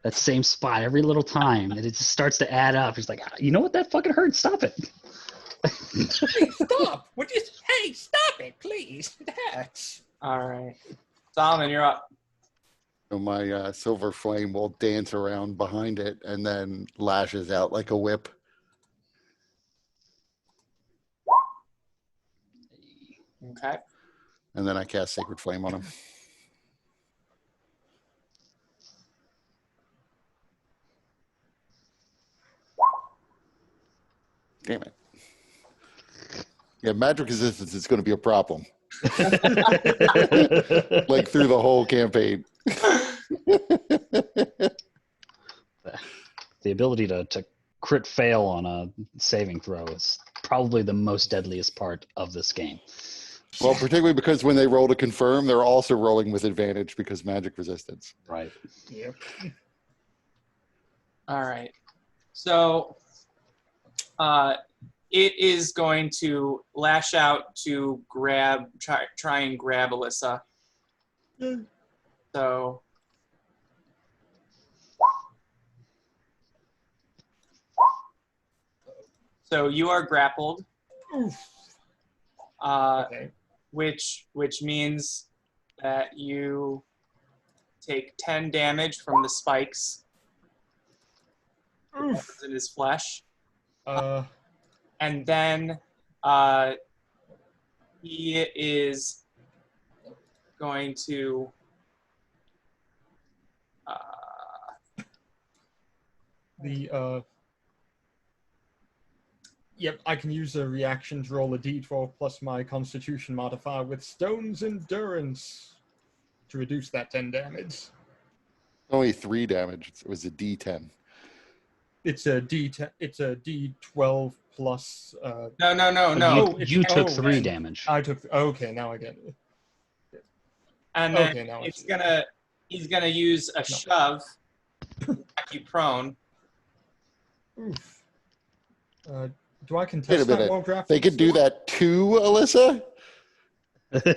That same spot every little time, and it just starts to add up. He's like, you know what? That fucking hurts. Stop it. Hey, stop! Hey, stop it, please. It hurts. All right. Solomon, you're up. So my silver flame will dance around behind it and then lashes out like a whip. Okay. And then I cast Sacred Flame on him. Damn it. Yeah, magic resistance is going to be a problem. Like through the whole campaign. The ability to crit fail on a saving throw is probably the most deadliest part of this game. Well, particularly because when they roll to confirm, they're also rolling with advantage because magic resistance. Right. Yep. All right. So it is going to lash out to try and grab Alyssa. So you are grappled, Oof. Okay. which means that you take 10 damage from the spikes Oof. in his flesh. And then he is going to Yep, I can use a reaction to roll a d12 plus my Constitution modifier with Stone's Endurance to reduce that 10 damage. Only 3 damage. It was a D10. It's a d10. It's a d12 plus. No. You took 3 and damage. I took. Okay, now I get it. And then Okay, now he's gonna use a shove to knock you prone. Oof. Do I contest Wait a that while minute. grappled? They could do that to Alyssa? That's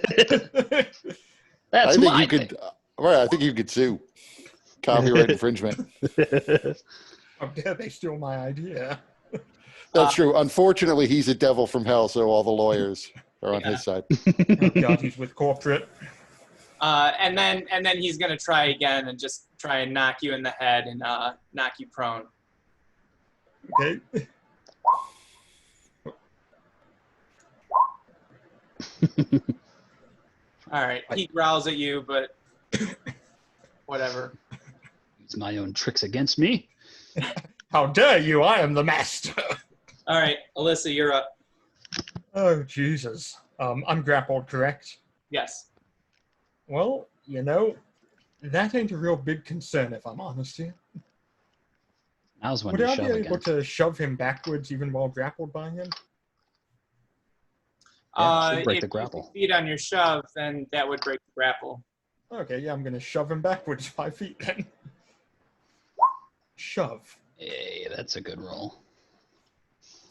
I think my you could. Right, I think you could sue. Copyright infringement. How dare they steal my idea? That's true. Unfortunately, he's a devil from hell, so all the lawyers are on his side. Oh God, he's with corporate. And then he's gonna try again and just try and knock you in the head and knock you prone. Okay. All right. He growls at you, but whatever. Use my own tricks against me. How dare you? I am the master. All right, Alyssa, you're up. Oh Jesus. I'm grappled, correct? Yes. Well, you know, that ain't a real big concern if I'm honest here. Now's when Would you I shove be able again. to shove him backwards even while grappled by him? Yeah, should break If the grapple. you succeed on your shove, then that would break the grapple. Okay, yeah, I'm gonna shove him backwards 5 feet then. Shove. Hey, that's a good roll.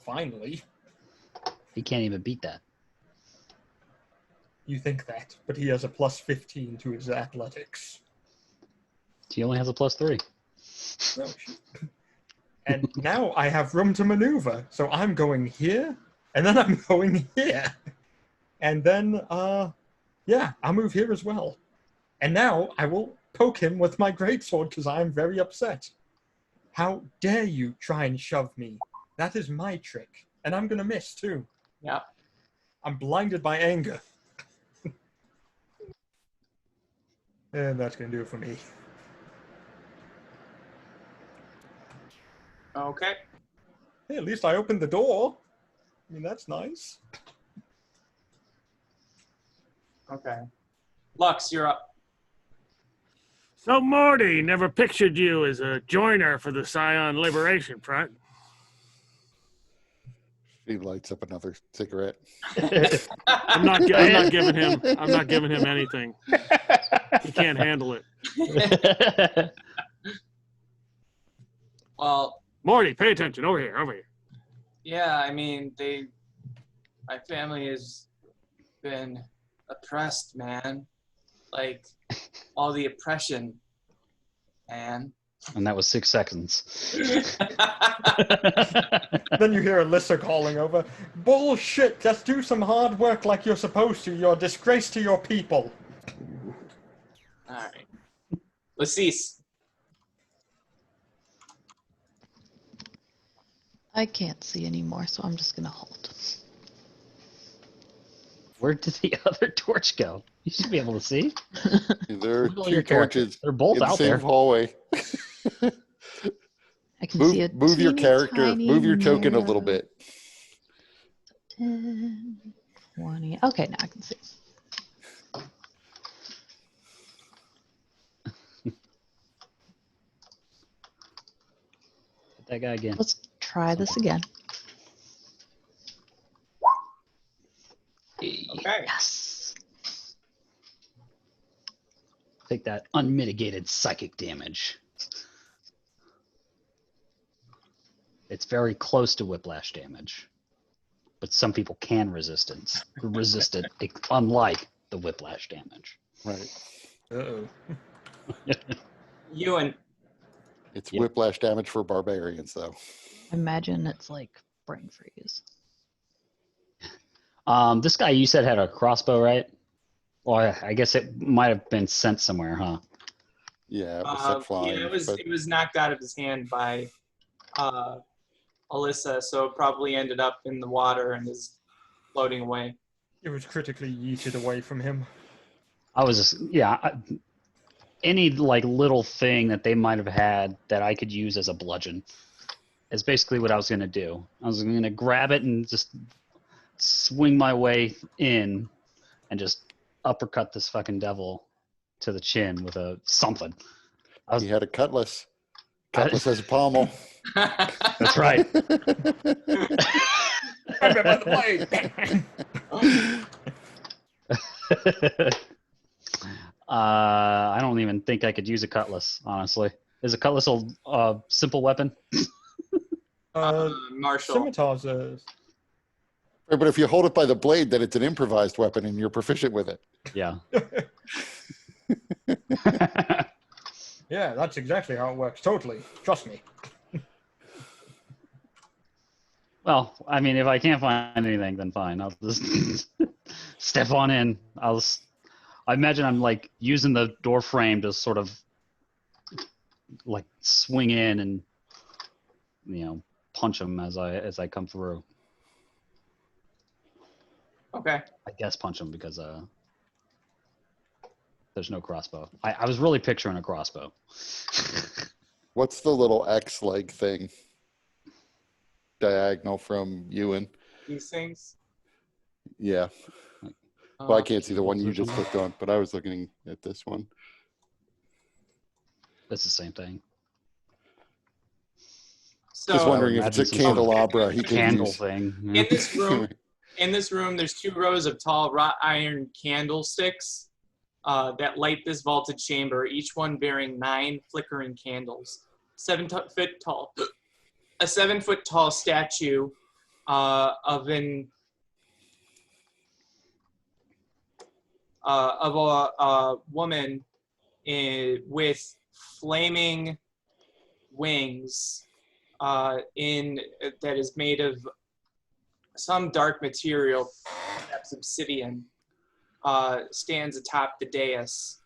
Finally. He can't even beat that. You think that, but he has a plus 15 to his athletics. He only has a +3. Oh, shit. And now I have room to maneuver. So I'm going here, and then I'm going here. And then, yeah, I'll move here as well. And now I will poke him with my greatsword because I'm very upset. How dare you try and shove me? That is my trick. And I'm going to miss, too. Yeah. I'm blinded by anger. And that's going to do it for me. Okay. Hey, at least I opened the door. I mean, that's nice. Okay. Lux, you're up. So, Morty, never pictured you as a joiner for the Scion Liberation Front. He lights up another cigarette. I'm not giving him anything. He can't handle it. Well, Morty, pay attention. Over here. Over here. yeah, I mean, my family has been oppressed, man. Like, all the oppression, man. And that was 6 seconds. Then you hear Alyssa calling over. Bullshit! Just do some hard work like you're supposed to. You're a disgrace to your people. All right. Let's cease. I can't see anymore, so I'm just gonna hold. Where did the other torch go? You should be able to see. There are Look at all 2 your characters. torches They're both in the out same there. hallway. I can see a Move your teeny character, tiny move your token a little narrow bit. 10, 20. Okay, now I can see. Hit that guy again. Let's try this again. Okay. Yes. Take that unmitigated psychic damage. It's very close to whiplash damage, but some people can resist it, unlike the whiplash damage. Right. Uh-oh. Ewan, It's Yep. whiplash damage for barbarians, though. Imagine it's like brain freeze. This guy you said had a crossbow, right? Well, I guess it might have been sent somewhere, huh? Yeah, it was set flying. yeah, but it was knocked out of his hand by Alyssa, so it probably ended up in the water and is floating away. It was critically yeeted away from him. I was just, any like little thing that they might have had that I could use as a bludgeon is basically what I was going to do. I was going to grab it and just swing my way in and just uppercut this fucking devil to the chin with a something. he had a cutlass. Cutlass as a pommel. That's right. Grab him by the blade. I don't even think I could use a cutlass, honestly. Is a cutlass a simple weapon? Marshall. Scimitars are... Right, but if you hold it by the blade, then it's an improvised weapon and you're proficient with it. Yeah. Yeah, that's exactly how it works. Totally. Trust me. Well, I mean, if I can't find anything, then fine. I'll just step on in. I imagine I'm like using the door frame to sort of like swing in and punch him as I come through. Okay. I guess punch him because there's no crossbow. I was really picturing a crossbow. What's the little X leg thing? Diagonal from Ewan. These things. Yeah. Well, I can't see the one you just clicked on, but I was looking at this one. It's the same thing. So Just wondering if it's a imagine some candelabra he could Candle use. thing. in Yeah. this room, there's 2 rows of tall wrought iron candlesticks that light this vaulted chamber, each one bearing 9 flickering candles. 7-foot tall. A 7-foot tall statue of a woman with flaming wings that is made of some dark material, perhaps obsidian, stands atop the dais.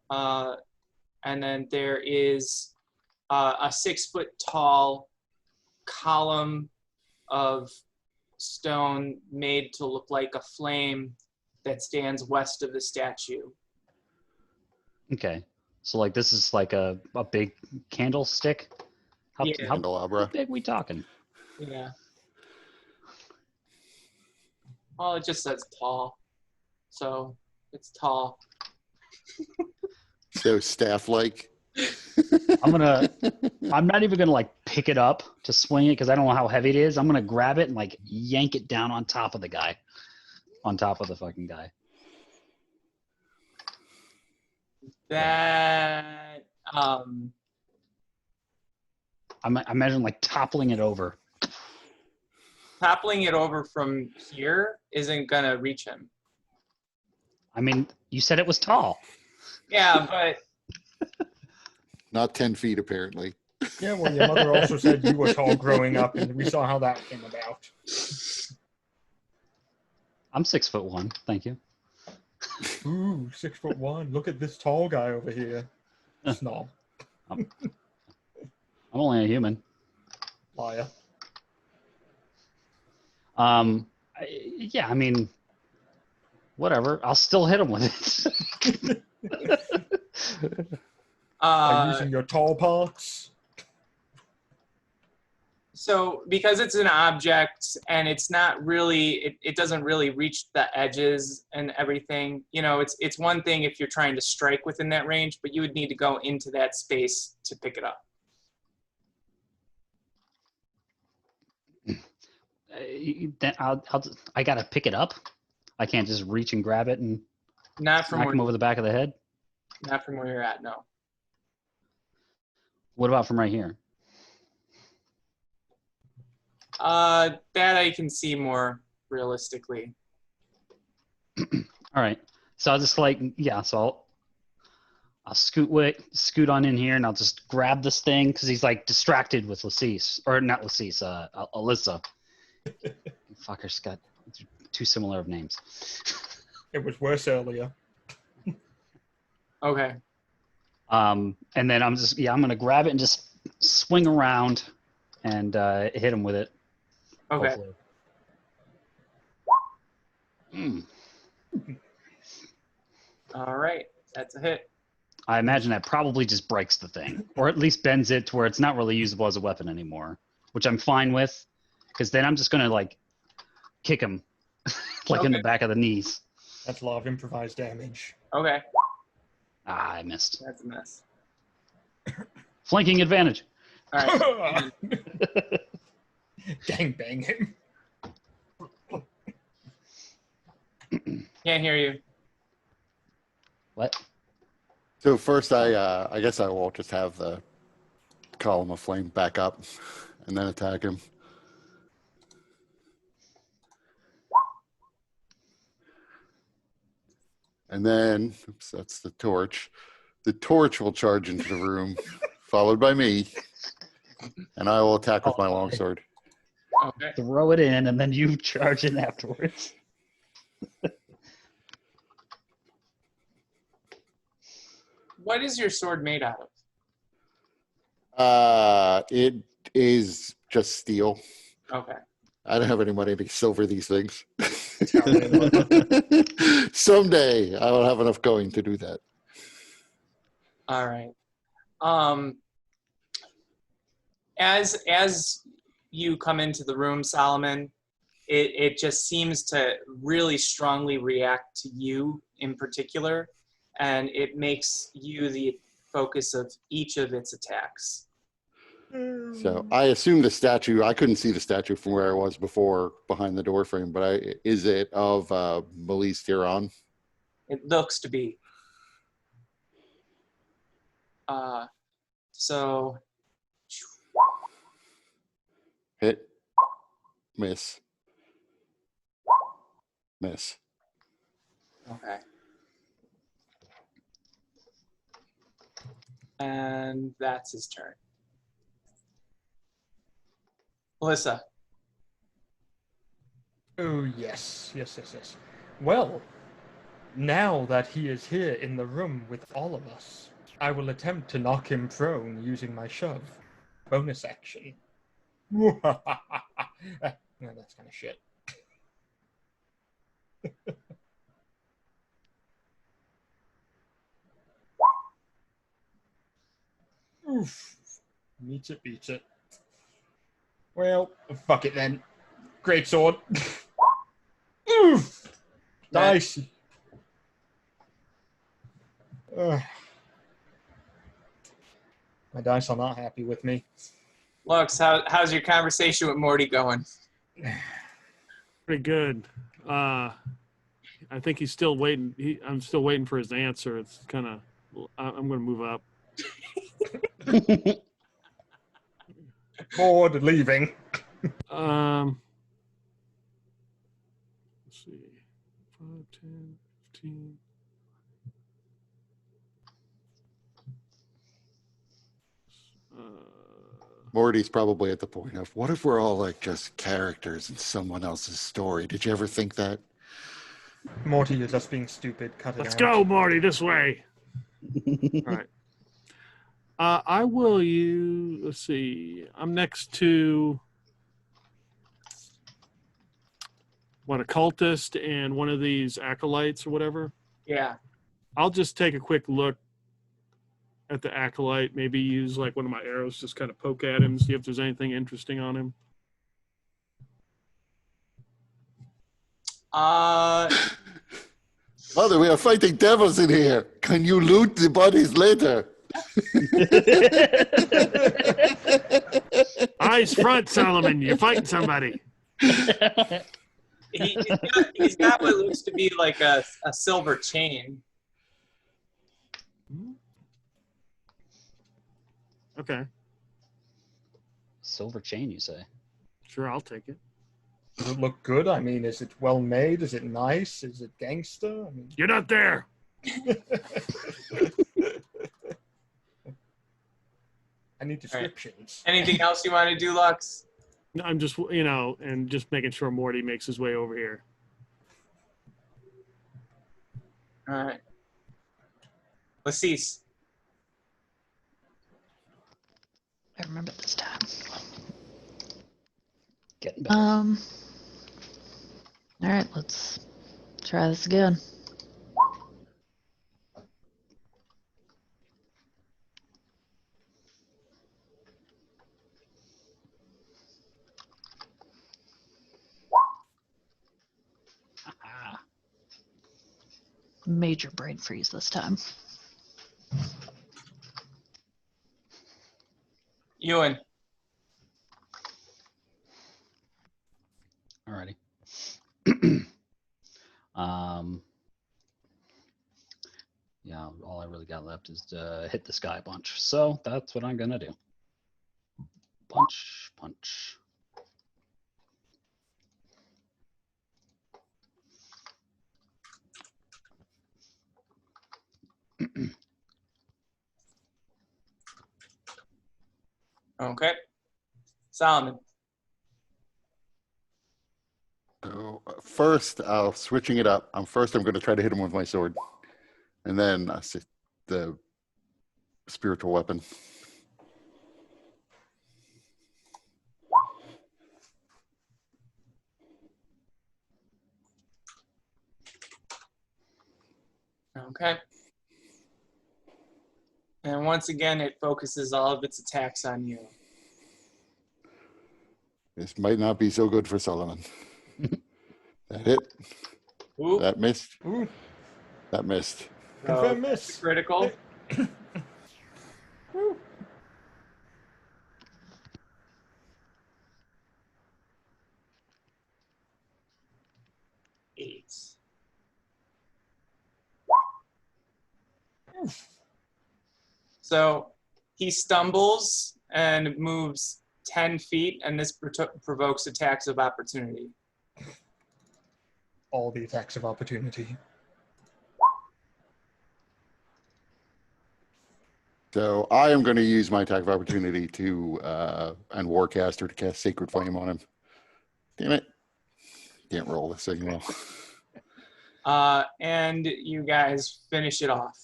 And then there is a 6-foot tall column of stone made to look like a flame that stands west of the statue. Okay. So like this is like a big candlestick? How, Yeah. how Candelabra. big we talking? Yeah. Well, it just says tall. So it's tall. So staff-like. I'm not even gonna like pick it up to swing it because I don't know how heavy it is. I'm gonna grab it and like yank it down on top of the guy. On top of the fucking guy. That I imagine like toppling it over. toppling it over from here isn't gonna reach him. I mean, you said it was tall. Yeah, but Not 10 feet, apparently. Yeah, well, your mother also said you were tall growing up, and we saw how that came about. I'm 6'1". Thank you. Ooh, 6'1". Look at this tall guy over here. Snob. I'm only a human. Liar. Yeah, I mean, whatever. I'll still hit him with it. By using your tall parts. so because it's an object and it's not really, it doesn't really reach the edges and everything. You know, it's one thing if you're trying to strike within that range, but you would need to go into that space to pick it up. Then I gotta pick it up. I can't just reach and grab it and Not from smack where, him over the back of the head. not from where you're at. No. What about from right here? That I can see more realistically. All right. So I'll just like, yeah. So I'll scoot on in here, and I'll just grab this thing because he's like distracted with Lassice, or not Lassice, Alyssa. Fucker's got too similar of names. It was worse earlier. Okay. And then I'm gonna grab it and just swing around and hit him with it. Okay. Hopefully. All right. That's a hit. I imagine that probably just breaks the thing, or at least bends it to where it's not really usable as a weapon anymore, which I'm fine with, because then I'm just gonna like kick him, like in the back of the knees. That's a lot of improvised damage. Okay. Ah, I missed. That's a mess. Flanking advantage. All right. Gangbang him. Can't hear you. What? So first, I guess I will just have the column of flame back up and then attack him. And then, oops, that's the torch. The torch will charge into the room, followed by me, and I will attack with my longsword. Okay. Throw it in, and then you charge in afterwards. What is your sword made out of? It is just steel. Okay. I don't have any money to silver these things. Someday I will have enough going to do that. All right. As you come into the room, Solomon, it just seems to really strongly react to you in particular, and it makes you the focus of each of its attacks. So I assume the statue, I couldn't see the statue from where I was before behind the door frame, but is it of Melise Tiron? It looks to be. So Hit. Miss. Miss. okay. And that's his turn. Melissa. Oh, yes. Yes. Well, now that he is here in the room with all of us, I will attempt to knock him prone using my shove. Bonus action. No, that's kind of shit. Oof. Meets it, beats it. Well, fuck it then. Great sword. Oof. Dice. My dice are not happy with me. Lux, how's your conversation with Morty going? Pretty good. I think he's still waiting. I'm still waiting for his answer. It's kind of I'm going to move up. Bored, leaving. Let's see. 5, 10, 15. Morty's probably at the point of, what if we're all like just characters in someone else's story? Did you ever think that? Morty, you're just being stupid. Cut it Let's out. go, Marty, this way. All right. I will use, let's see. I'm next to a cultist and one of these acolytes or whatever. Yeah. I'll just take a quick look at the acolyte, maybe use like one of my arrows, just kind of poke at him, see if there's anything interesting on him. Mother, we are fighting devils in here. Can you loot the bodies later? Eyes front, Solomon. You're fighting somebody. He's got what looks to be like a silver chain. Okay. Silver chain, you say? Sure, I'll take it. Does it look good? I mean, is it well made? Is it nice? Is it gangster? I mean, You're not there. I need descriptions. Anything else you want to do, Lux? No, I'm just, and just making sure Morty makes his way over here. All right. Lacis. I remember this time. Getting better. All right, let's try this again. Major brain freeze this time. Ewan. Alrighty. Yeah, all I really got left is to hit the sky bunch. So that's what I'm gonna do. Punch, punch. Okay. Solomon. So first, switching it up. I'm going to try to hit him with my sword, and then the spiritual weapon. Okay. And once again, it focuses all of its attacks on you. This might not be so good for Solomon. That hit. Ooh. That missed. Ooh, That missed. So confirm that's miss. critical. Woo. Eight. So he stumbles and moves 10 feet, and this provokes attacks of opportunity. All the attacks of opportunity. So I am going to use my attack of opportunity to and Warcaster to cast Sacred Flame on him. Damn it! Can't roll this anymore. And you guys finish it off.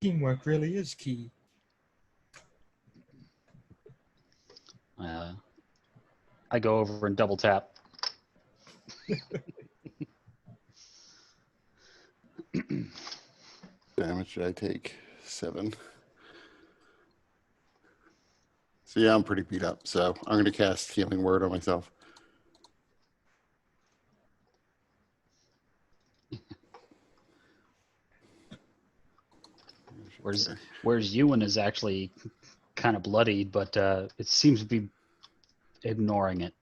Teamwork really is key. I go over and double tap. Damage I take 7. So yeah, I'm pretty beat up. So I'm going to cast Healing Word on myself. Whereas Ewan is actually kind of bloodied, but it seems to be ignoring it.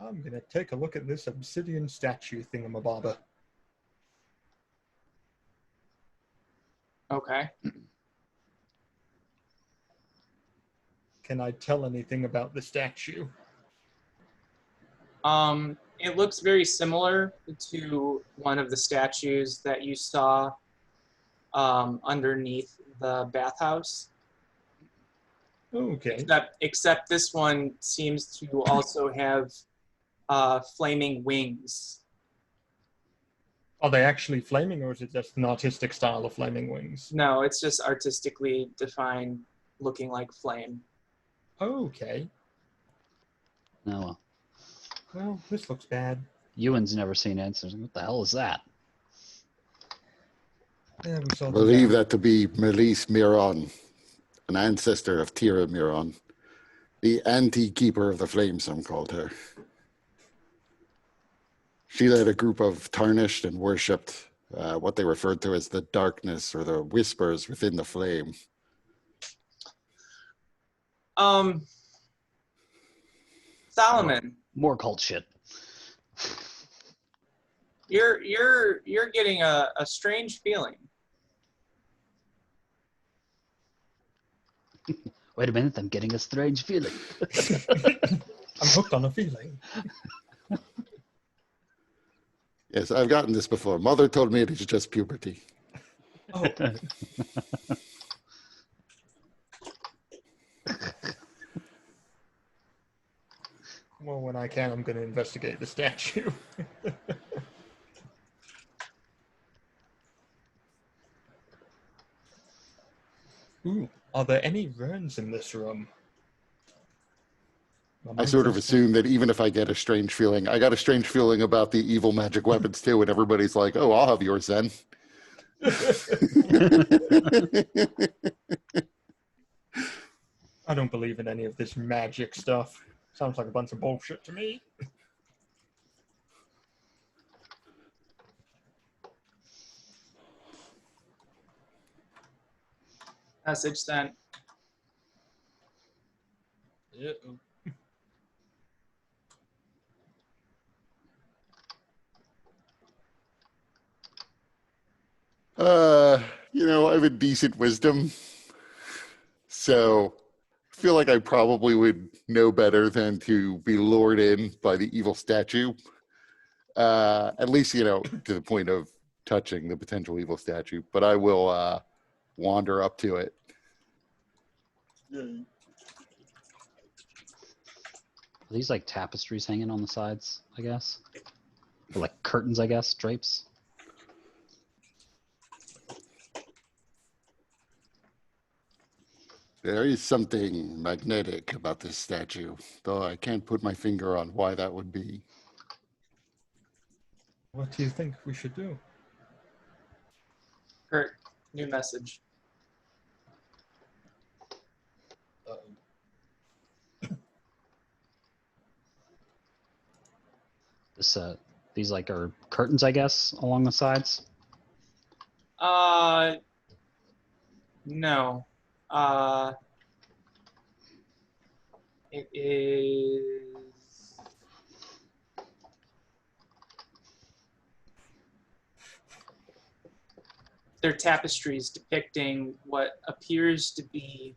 I'm going to take a look at this obsidian statue thingamabobber. Okay. Can I tell anything about the statue? It looks very similar to one of the statues that you saw underneath the bathhouse. Okay. Except this one seems to also have flaming wings. Are they actually flaming, or is it just an artistic style of flaming wings? No, it's just artistically defined, looking like flame. Okay. No, Well, this looks bad. Ewan's never seen it. So what the hell is that? Yeah, we saw I them believe down. that to be Melise Miron, an ancestor of Tira Miron. The anti-keeper of the flame, some called her. She led a group of tarnished and worshipped what they referred to as the darkness or the whispers within the flame. Solomon, More cult shit. you're getting a strange feeling. Wait a minute, I'm getting a strange feeling. I'm hooked on a feeling. Yes, I've gotten this before. Mother told me it is just puberty. Oh, well, when I can, I'm going to investigate the statue. Ooh, are there any runes in this room? I sort of assume that even if I get a strange feeling, I got a strange feeling about the evil magic weapons too, and everybody's like, oh, I'll have yours then. I don't believe in any of this magic stuff. Sounds like a bunch of bullshit to me. Message sent. Yeah. I have a decent wisdom. So I feel like I probably would know better than to be lured in by the evil statue. At least, to the point of touching the potential evil statue. But I will wander up to it. Yay. Are these like tapestries hanging on the sides, I guess? Or like curtains, I guess, drapes? There is something magnetic about this statue, though I can't put my finger on why that would be. What do you think we should do? Kurt, new message. This these like are curtains, I guess, along the sides. No. It is. They're tapestries depicting what appears to be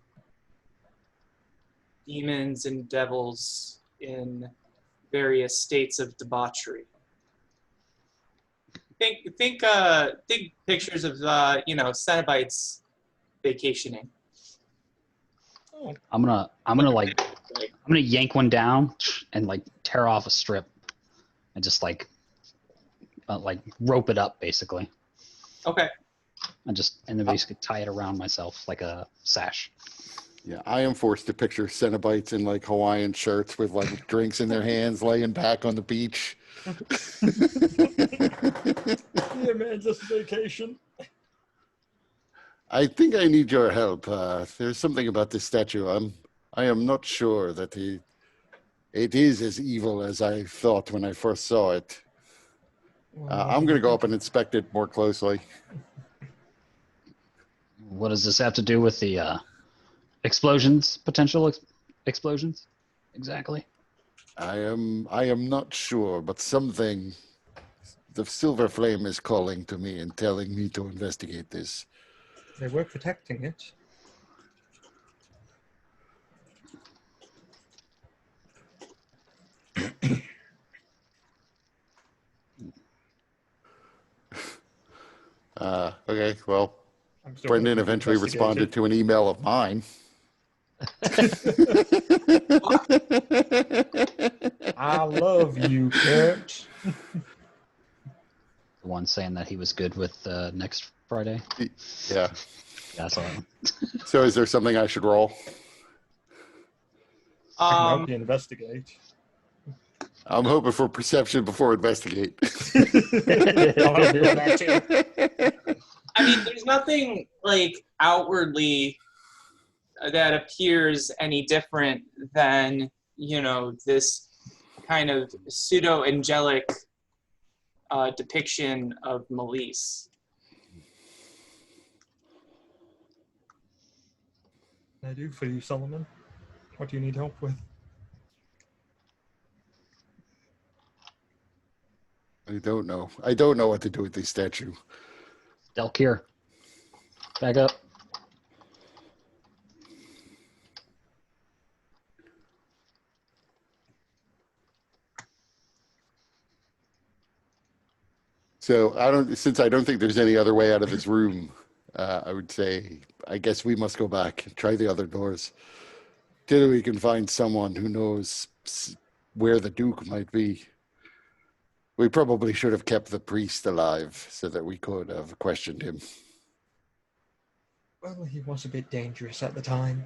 demons and devils in various states of debauchery. Think pictures of Cenobites vacationing. Oh, I'm gonna yank one down and like tear off a strip and just like rope it up basically. Okay. And then basically tie it around myself like a sash. Yeah, I am forced to picture Cenobites in like Hawaiian shirts with like drinks in their hands, laying back on the beach. yeah, man, just vacation. I think I need your help. There's something about this statue. I am not sure that it is as evil as I thought when I first saw it. I'm going to go up and inspect it more closely. What does this have to do with the explosions, potential explosions? Exactly. I am not sure, but something, the silver flame is calling to me and telling me to investigate this. They were protecting it. Okay, well, I'm still Brendan hoping to eventually investigate responded it. to an email of mine. I love you, Kurt. The one saying that he was good with next Friday. Yeah. Yeah, I saw that one. So is there something I should roll? I can help you investigate. I'm hoping for perception before investigate. I'll help you with that too. I mean, there's nothing like outwardly that appears any different than, you know, this kind of pseudo-angelic depiction of Melise. What can I do for you, Solomon? What do you need help with? I don't know. I don't know what to do with this statue. Delkir, back up. So since I don't think there's any other way out of this room, I would say, I guess we must go back and try the other doors till we can find someone who knows where the Duke might be. We probably should have kept the priest alive so that we could have questioned him. Well, he was a bit dangerous at the time.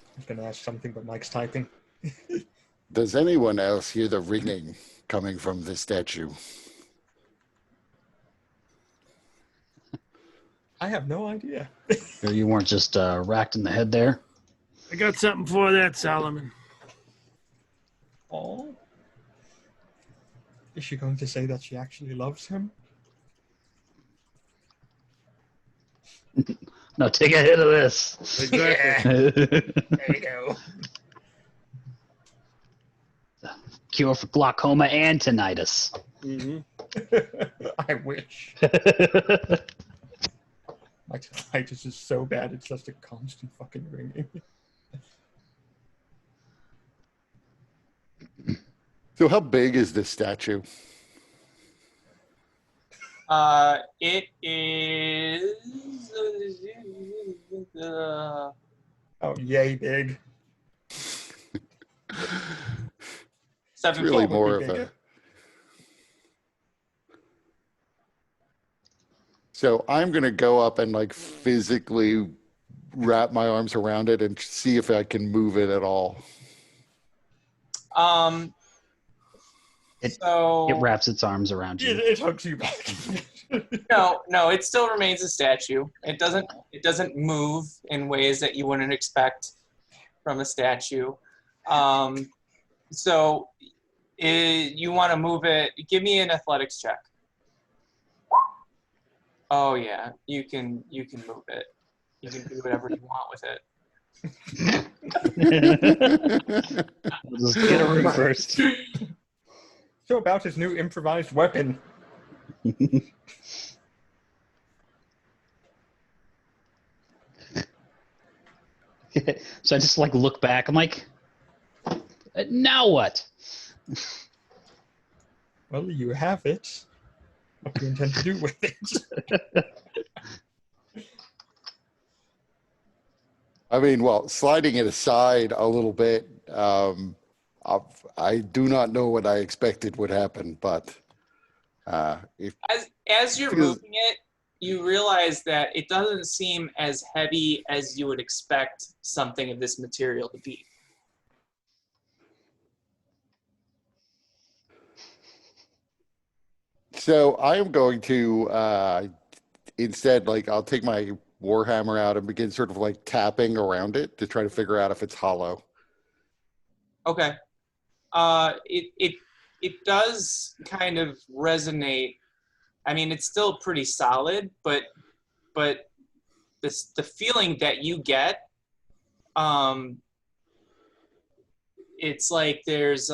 I was going to ask something, but Mike's typing. Does anyone else hear the ringing coming from the statue? I have no idea. Sure you weren't just racked in the head there? I got something for that, Solomon. Oh. Is she going to say that she actually loves him? No, take a hit of this. Exactly. There you go. Cure for glaucoma and tinnitus. Mm-hmm. I wish. My tinnitus is so bad, it's just a constant fucking ringing. So how big is this statue? It is. Oh, yay, big. It's 7 really feet. more be of a... bigger. So I'm going to go up and like physically wrap my arms around it and see if I can move it at all. It So wraps its arms around you. It hugs you back. no, it still remains a statue. It doesn't move in ways that you wouldn't expect from a statue. So you want to move it? Give me an athletics check. Oh yeah, you can move it. You can do whatever you want with it. We'll just get a ring first. So about his new improvised weapon. So I just like look back. I'm like, now what? Well, you have it. What do you intend to do with it? I mean, well, sliding it aside a little bit, I do not know what I expected would happen, but if As you're moving it, you realize that it doesn't seem as heavy as you would expect something of this material to be. so, I am going to instead, like, I'll take my warhammer out and begin sort of like tapping around it to try to figure out if it's hollow. Okay. it does kind of resonate. I mean, it's still pretty solid, but the feeling that you get, it's like there's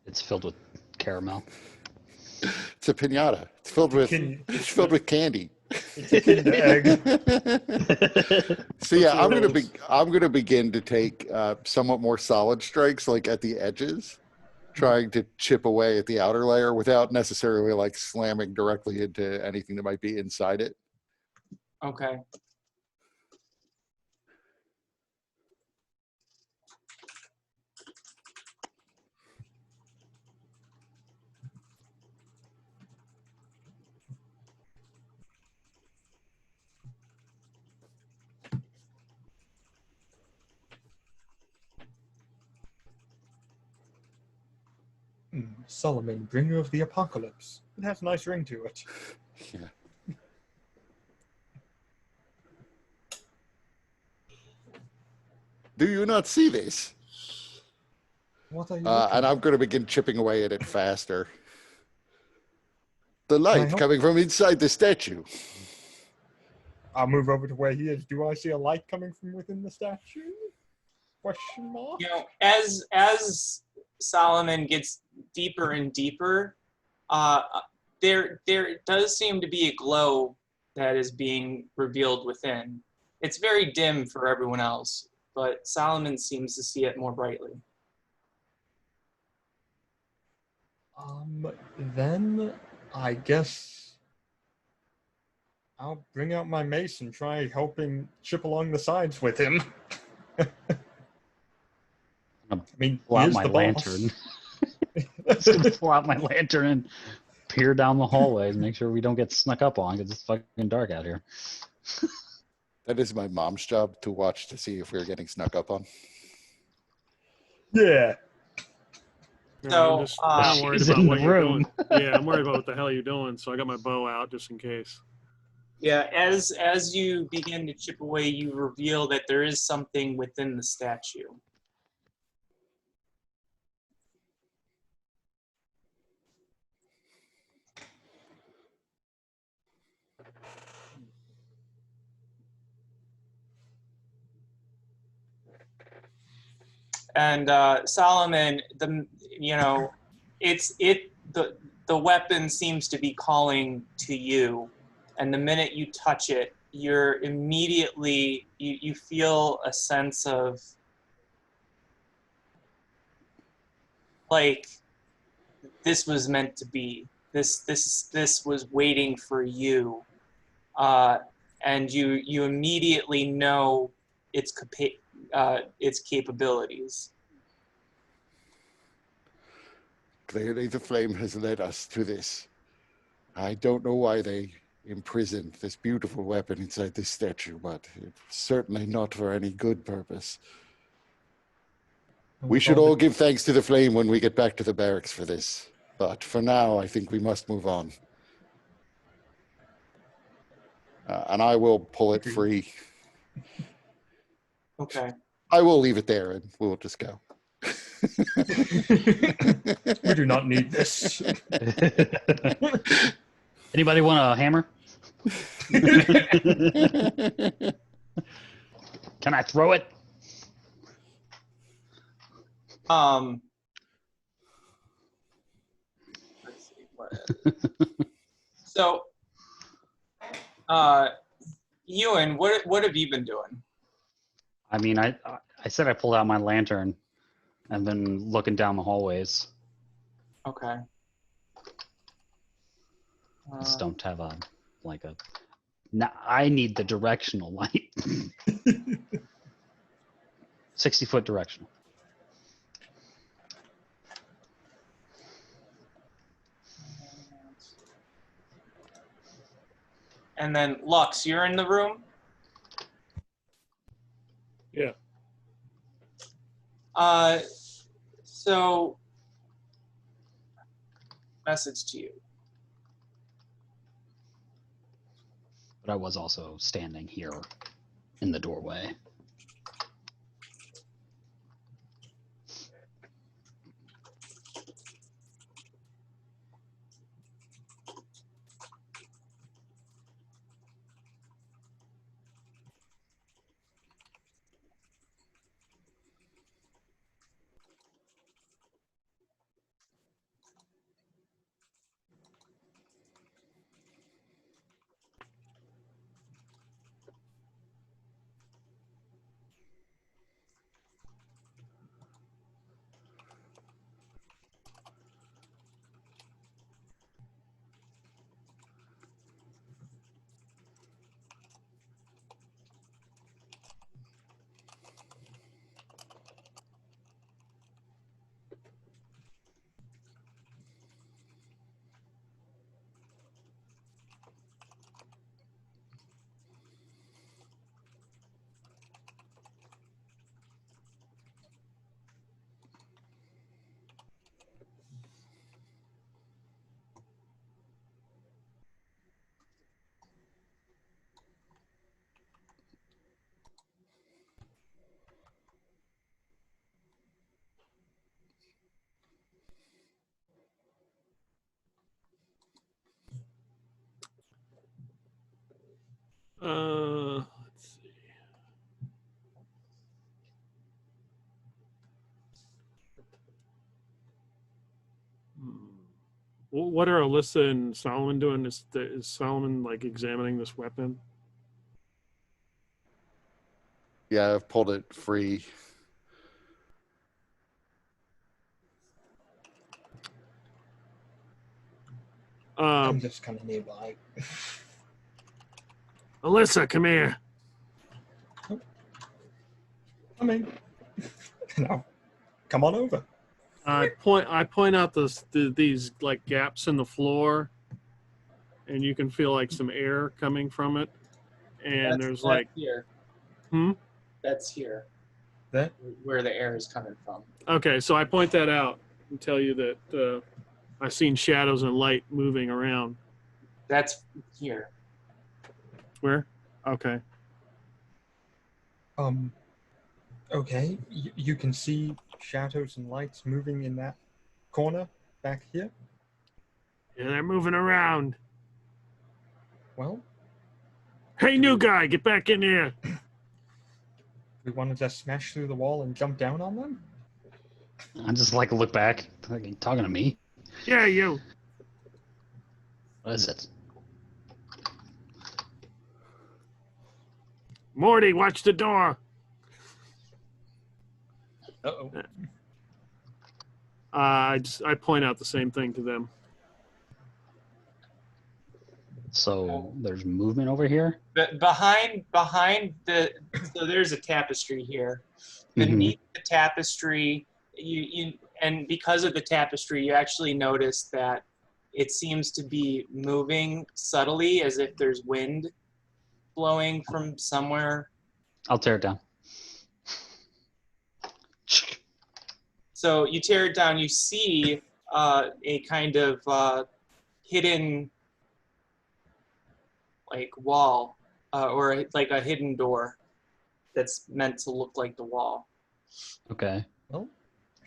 It's filled with caramel. It's a pinata. It's filled with candy. It's a Kinder Egg. So yeah, I'm gonna begin to take somewhat more solid strikes, like at the edges, trying to chip away at the outer layer without necessarily like slamming directly into anything that might be inside it. okay. Solomon, bringer of the apocalypse. It has a nice ring to it. Yeah. Do you not see this? What are you And I'm going to begin chipping away at it faster. The light coming from inside the statue. I'll move over to where he is. Do I see a light coming from within the statue? Question mark? You know, as Solomon gets deeper and deeper, there does seem to be a glow that is being revealed within. It's very dim for everyone else, but Solomon seems to see it more brightly. Then I guess I'll bring out my mace and try helping chip along the sides with him. I mean, Pull out here's my the lantern. boss. Just gonna pull out my lantern and peer down the hallways, make sure we don't get snuck up on because it's fucking dark out here. That is my mom's job to watch to see if we're getting snuck up on. Yeah. So, I'm worried she's about in what the you're room. doing. Yeah, I'm worried about what the hell you're doing, so I got my bow out just in case. Yeah, as you begin to chip away, you reveal that there is something within the statue. And Solomon, the weapon seems to be calling to you, and the minute you touch it, you're immediately you feel a sense of like this was meant to be. This was waiting for you, and you immediately know its capabilities. Clearly the flame has led us to this. I don't know why they imprisoned this beautiful weapon inside this statue, but it's certainly not for any good purpose. We should all give thanks to the flame when we get back to the barracks for this. But for now, I think we must move on. And I will pull it free. Okay. I will leave it there and we'll just go. We do not need this. Anybody want a hammer? Can I throw it? Let's see so, Ewan, what have you been doing? I mean, I said I pulled out my lantern and been looking down the hallways. Okay. I just don't have a. Now I need the directional light. 60-foot directional. And then Lux, you're in the room? Yeah. So message to you. But I was also standing here in the doorway. Let's see. What are Alyssa and Solomon doing? Is Solomon like examining this weapon? Yeah, I've pulled it free. I'm just kind of nearby. Alyssa, come here. I mean, no, come on over. I point out these like gaps in the floor, and you can feel like some air coming from it. And there's like here. Hmm? That's here. There? Where the air is coming from. Okay, so I point that out and tell you that I've seen shadows and light moving around. That's here. Where? Okay. Okay, you can see shadows and lights moving in that corner back here. Yeah, they're moving around. Well, Hey, new guy, get back in here. we wanted to smash through the wall and jump down on them. I just like look back. Like, you talking to me? Yeah, you. What is it? Morty, watch the door. Uh-oh. I point out the same thing to them. So there's movement over here? But behind the so there's a tapestry here. Beneath the tapestry, and because of the tapestry, you actually notice that it seems to be moving subtly, as if there's wind blowing from somewhere. I'll tear it down. So you tear it down. You see a kind of hidden like wall or like a hidden door that's meant to look like the wall. Okay. Well,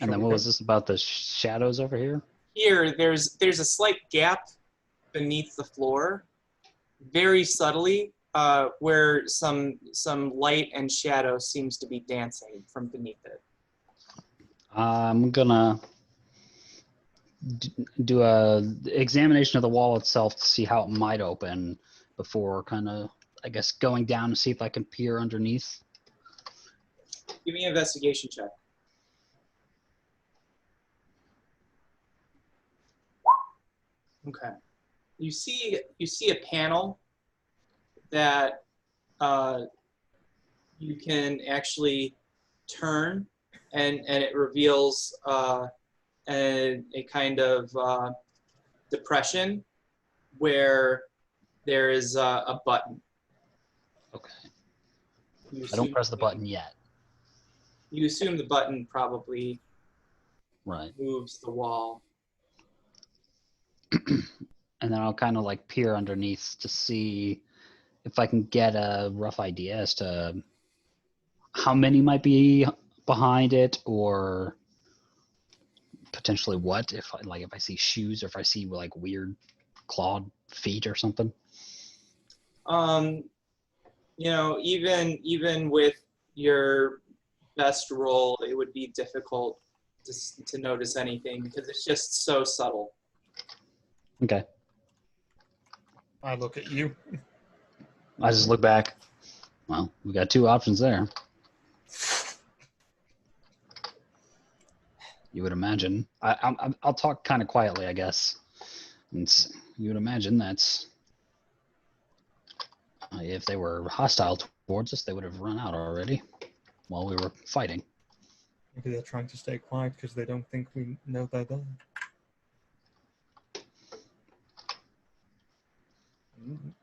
And then what was this about the shadows over here? Here, there's a slight gap beneath the floor, very subtly, where some light and shadow seems to be dancing from beneath it. I'm gonna do a examination of the wall itself to see how it might open before kind of, I guess, going down to see if I can peer underneath. Give me an investigation check. Okay. You see a panel that you can actually turn, and it reveals a kind of depression where there is a button. Okay. You I don't assume- press the button yet. You assume the button probably Right. moves the wall. And then I'll kind of like peer underneath to see if I can get a rough idea as to how many might be behind it, or potentially what, if I see shoes, or if I see like weird clawed feet or something. Even with your best roll, it would be difficult to notice anything because it's just so subtle. Okay. I look at you. I just look back. Well, we got two options there. You would imagine. I'll talk kind of quietly, I guess. You would imagine that's if they were hostile towards us, they would have run out already while we were fighting. Maybe they're trying to stay quiet because they don't think we know they're there.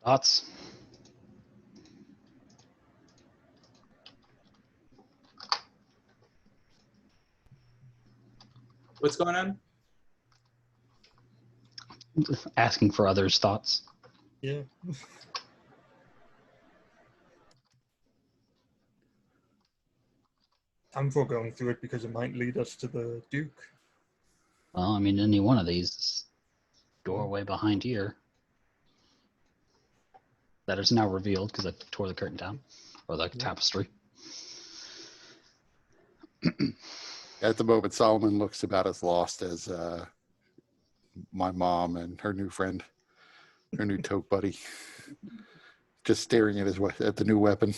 Thoughts? What's going on? Asking for others' thoughts. Yeah. I'm for going through it because it might lead us to the Duke. Well, I mean, any one of these doorway behind here that is now revealed because I tore the curtain down, or the tapestry. At the moment, Solomon looks about as lost as my mom and her new friend, her new tote buddy, just staring at the new weapon.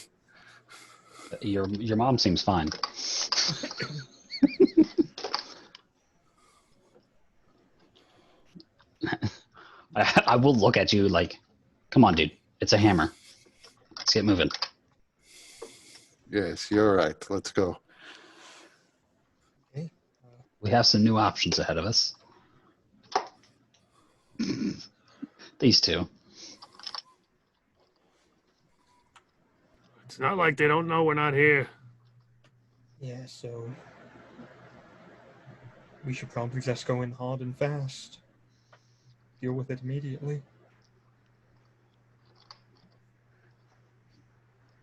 Your mom seems fine. I will look at you like, come on, dude. It's a hammer. Let's get moving. Yes, you're right. Let's go. Okay. We have some new options ahead of us. These two. It's not like they don't know we're not here. Yeah, so we should probably just go in hard and fast. Deal with it immediately.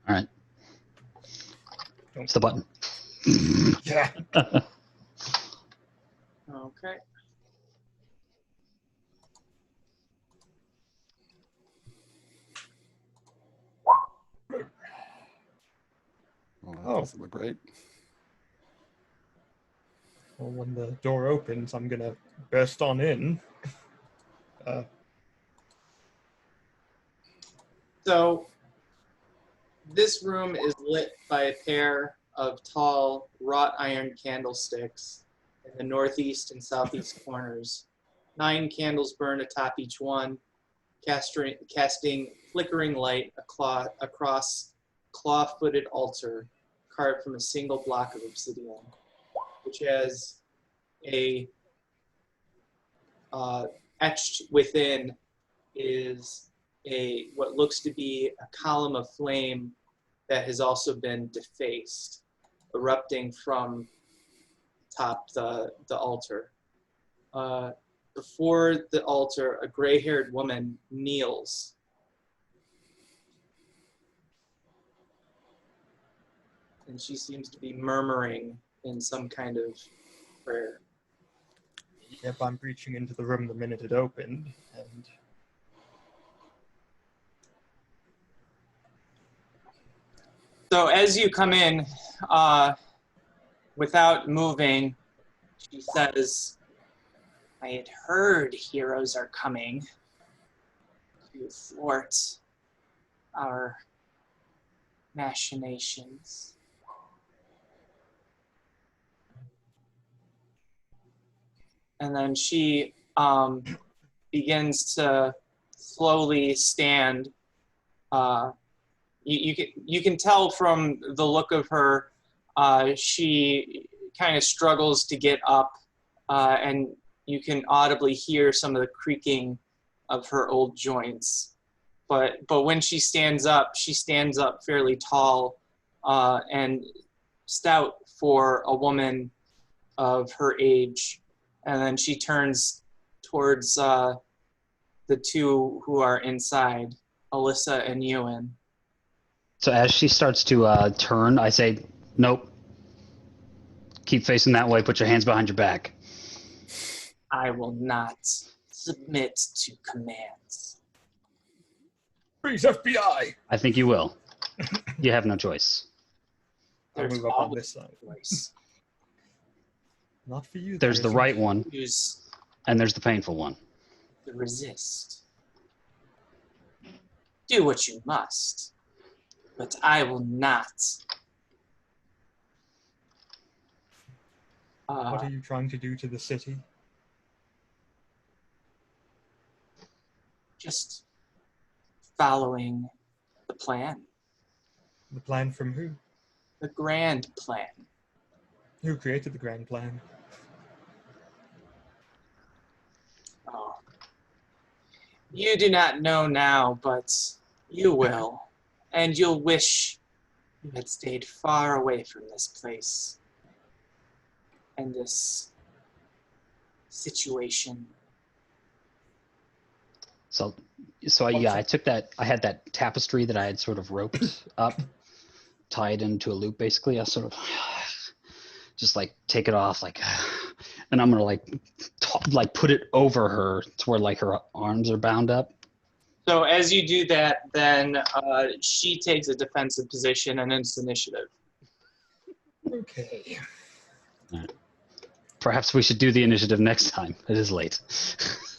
All right. It's the button. Yeah. Okay. Well, that Oh. doesn't look right. Well, when the door opens, I'm gonna burst on in. So this room is lit by a pair of tall wrought iron candlesticks in the northeast and southeast corners. 9 candles burn atop each one, casting flickering light across claw-footed altar carved from a single block of obsidian, which has etched within is what looks to be a column of flame that has also been defaced, erupting from top the altar. Before the altar, a gray-haired woman kneels. And she seems to be murmuring in some kind of prayer. Yep, I'm reaching into the room the minute it opened, and So as you come in, without moving, she says, I had heard heroes are coming to thwart our machinations. And then she begins to slowly stand. You can tell from the look of her, she kind of struggles to get up, and you can audibly hear some of the creaking of her old joints. But when she stands up fairly tall and stout for a woman of her age. And then she turns towards the two who are inside, Alyssa and Ewan. So as she starts to turn, I say, nope. Keep facing that way. Put your hands behind your back. I will not submit to commands. Freeze, FBI! I think you will. You have no choice. I'll There's move up on always this side. a choice. Not for you. There's the isn't. right one, Choose and there's the painful one. to resist. Do what you must, but I will not. What are you trying to do to the city? Just following the plan, The plan from who? the grand plan. Who created the grand plan? Oh. You do not know now, but you will, and you'll wish you had stayed far away from this place and this situation. So yeah, I took that. I had that tapestry that I had sort of roped up, tied into a loop. Basically, I sort of just like take it off, like, and I'm gonna like put it over her to where like her arms are bound up. So as you do that, then she takes a defensive position and it's initiative. Okay. Perhaps we should do the initiative next time. It is late.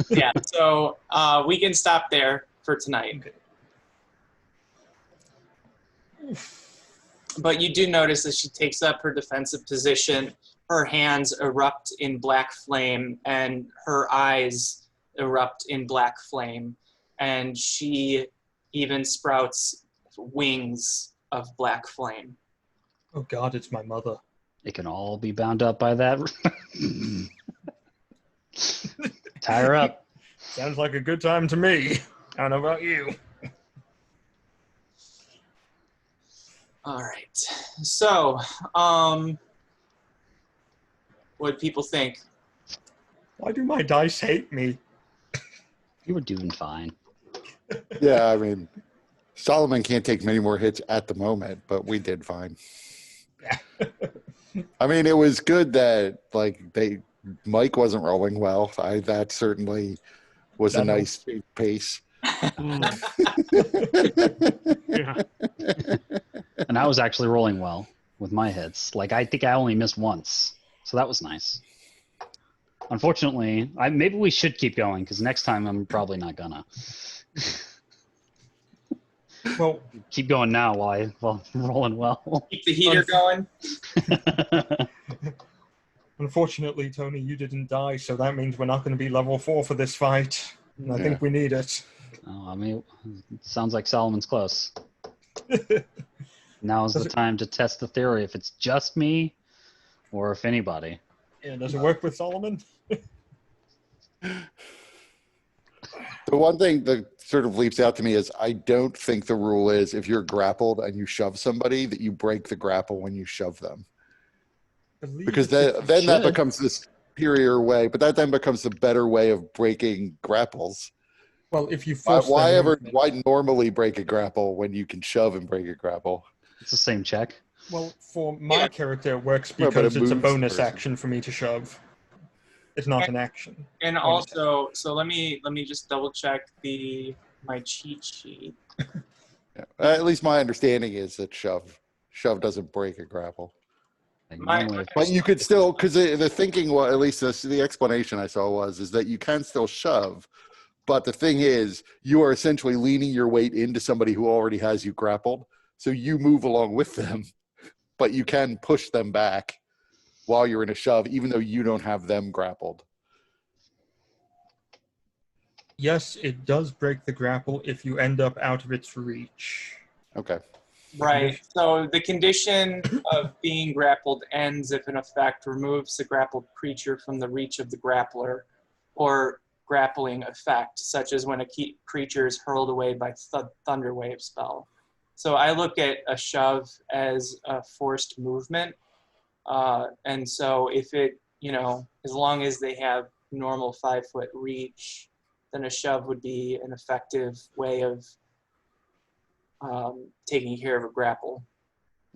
Yeah, so we can stop there for tonight. Okay. But you do notice that she takes up her defensive position, her hands erupt in black flame, and her eyes erupt in black flame, and she even sprouts wings of black flame. Oh God, it's my mother. It can all be bound up by that. Tie her up. Sounds like a good time to me. I don't know about you. All right. So, what do people think? Why do my dice hate me? You were doing fine. Yeah, I mean, Solomon can't take many more hits at the moment, but we did fine. I mean, it was good that like Mike wasn't rolling well. That certainly was a nice pace. Yeah. And I was actually rolling well with my hits. Like I think I only missed once, so that was nice. Unfortunately, maybe we should keep going because next time I'm probably not gonna. Well, Keep going now while I'm rolling well. Keep the heater going. unfortunately, Tony, you didn't die, so that means we're not going to be level 4 for this fight. And I think we need it. Oh, I mean, it sounds like Solomon's close. Now's the time to test the theory if it's just me or if anybody. Yeah, does it work with Solomon? The one thing that sort of leaps out to me is I don't think the rule is if you're grappled and you shove somebody that you break the grapple when you shove them. Because then that becomes the superior way, but that then becomes the better way of breaking grapples. Well, if you force why normally break a grapple when you can shove and break a grapple? It's the same check. Well, for my character, it works Well, but because it it's a moves the bonus person. action for me to shove. It's not an action. And also, so let me just double check my cheat sheet. Yeah. At least my understanding is that shove doesn't break a grapple. Like, My- normally if- But you could still, because the thinking, well, at least the explanation I saw is that you can still shove. But the thing is, you are essentially leaning your weight into somebody who already has you grappled. So you move along with them, but you can push them back while you're in a shove, even though you don't have them grappled. Yes, it does break the grapple if you end up out of its reach. Okay. Right. So the condition of being grappled ends if an effect removes the grappled creature from the reach of the grappler, or grappling effect, such as when a creature is hurled away by thunder wave spell. So I look at a shove as a forced movement. And so if it, as long as they have normal 5-foot reach, then a shove would be an effective way of taking care of a grapple.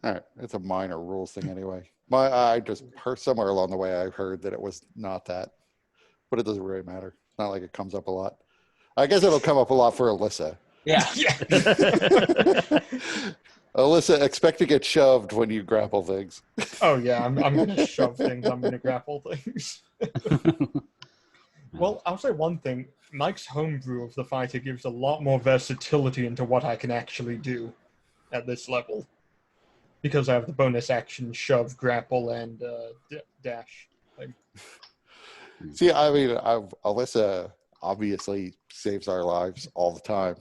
All right, it's a minor rules thing anyway. I just heard somewhere along the way I heard that it was not that, but it doesn't really matter. It's not like it comes up a lot. I guess it'll come up a lot for Alyssa. Yeah. Yeah. Alyssa, expect to get shoved when you grapple things. Oh yeah, I'm gonna shove things. I'm gonna grapple things. Well, I'll say one thing. Mike's homebrew of the fighter gives a lot more versatility into what I can actually do at this level. Because I have the bonus action, shove, grapple, and dash. See, I mean, Alyssa obviously saves our lives all the time.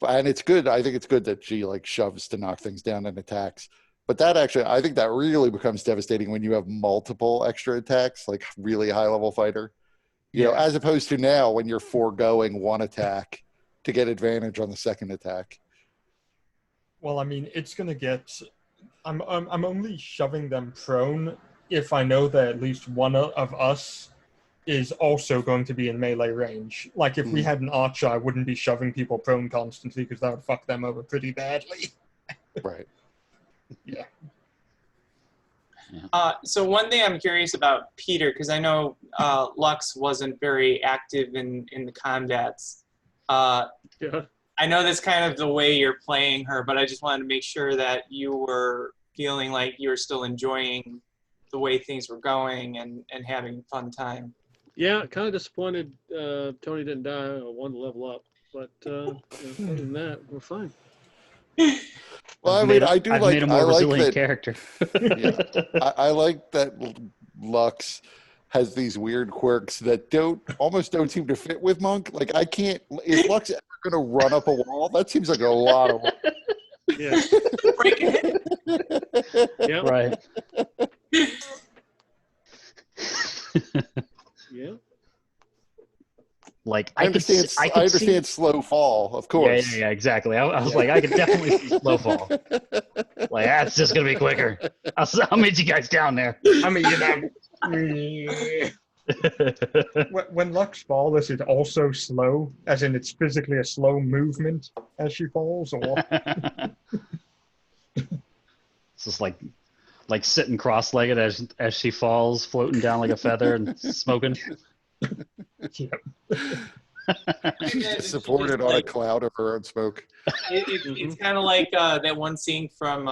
And it's good. I think it's good that she like shoves to knock things down and attacks. But that actually, I think that really becomes devastating when you have multiple extra attacks, like really high level fighter. You know, as opposed to now when you're foregoing one attack to get advantage on the second attack. Well, I mean, it's gonna get. I'm only shoving them prone if I know that at least one of us is also going to be in melee range. Like if we had an archer, I wouldn't be shoving people prone constantly because that would fuck them over pretty badly. Right. Yeah. So one thing I'm curious about Peter, because I know Lux wasn't very active in the combats. Yeah. I know that's kind of the way you're playing her, but I just wanted to make sure that you were feeling like you were still enjoying the way things were going and having a fun time. Yeah, kind of disappointed Tony didn't die. I wanted to level up. But other than that, we're fine. Well, I mean, I've made a more resilient character. Yeah, I like that Lux has these weird quirks that almost don't seem to fit with Monk. Like I can't. Is Lux ever going to run up a wall? That seems like a lot of work. Yeah. Break it. Yeah. Right. Yeah. Like I understand slow fall, of course. Yeah, exactly. I was like, I could definitely see slow fall. Like that's just gonna be quicker. I'll meet you guys down there. I mean, when Lux falls, is it also slow? As in, it's physically a slow movement as she falls, or It's just like sitting cross-legged as she falls, floating down like a feather and smoking. Supported on a cloud of her own smoke. It's kind of like that one scene from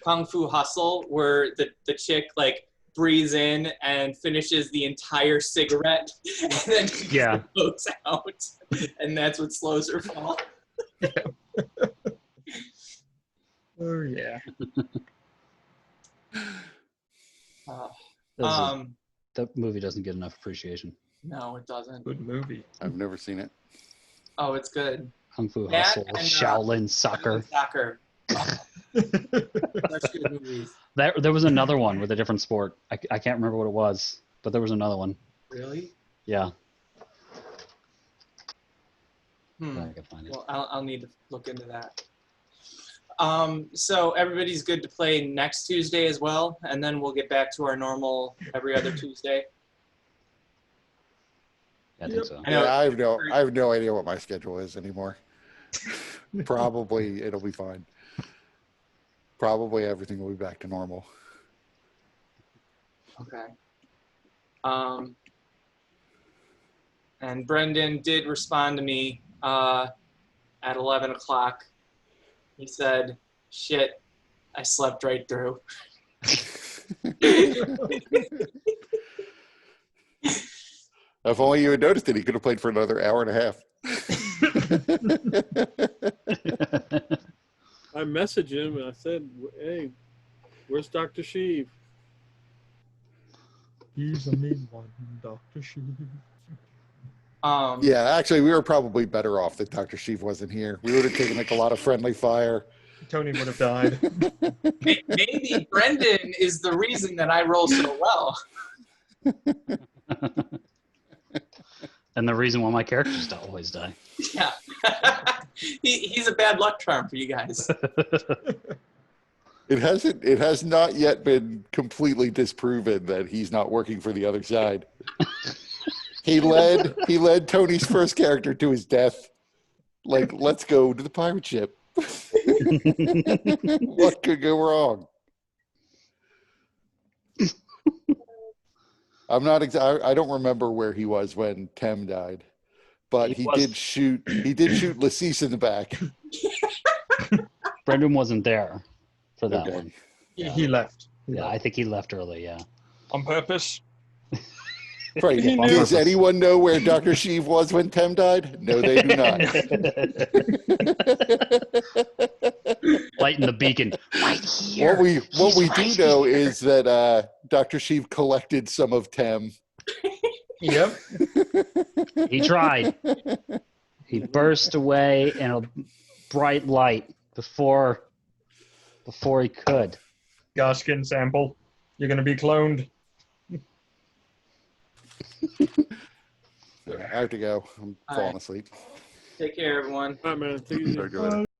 Kung Fu Hustle where the chick like breathes in and finishes the entire cigarette and then she just floats out, and that's what slows her fall. oh yeah. That movie doesn't get enough appreciation. No, it doesn't. Good movie. I've never seen it. Oh, it's good. Kung Fu That Hustle, and, Shaolin Soccer. Soccer. Such good movies. There was another one with a different sport. I can't remember what it was, but there was another one. Really? Yeah. I can find it. Well, I'll need to look into that. So everybody's good to play next Tuesday as well, and then we'll get back to our normal every other Tuesday. Yeah, I think so. I have no idea what my schedule is anymore. Probably it'll be fine. Probably everything will be back to normal. Okay. And Brendan did respond to me at 11 o'clock. He said, "Shit, I slept right through." If only you had noticed it, he could have played for another hour and a half. I messaged him and I said, "Hey, where's Dr. Sheev?" He's a mean one, Dr. Sheev. Yeah, actually, we were probably better off that Dr. Sheev wasn't here. We would have taken like a lot of friendly fire. Tony would have died. Maybe Brendan is the reason that I roll so well. And the reason why my characters don't always die. Yeah. He's a bad luck charm for you guys. It has not yet been completely disproven that he's not working for the other side. He led Tony's first character to his death. Like, let's go to the pirate ship. What could go wrong? I'm not I don't remember where he was when Tem died, but he did shoot Lassise in the back. Brendan wasn't there for that Okay. one. He left. Yeah, I think he left early. Yeah. On purpose. Right. He knew. Does anyone know where Dr. Sheev was when Tem died? No, they do not. Lighting the beacon right here. What we do right know here. is that Dr. Sheev collected some of Tem. Yep. He tried. He burst away in a bright light before he could. Garskin sample. You're going to be cloned. I have to go. I'm falling asleep. Take care, everyone. All right, man. Take it easy. Sorry, go ahead.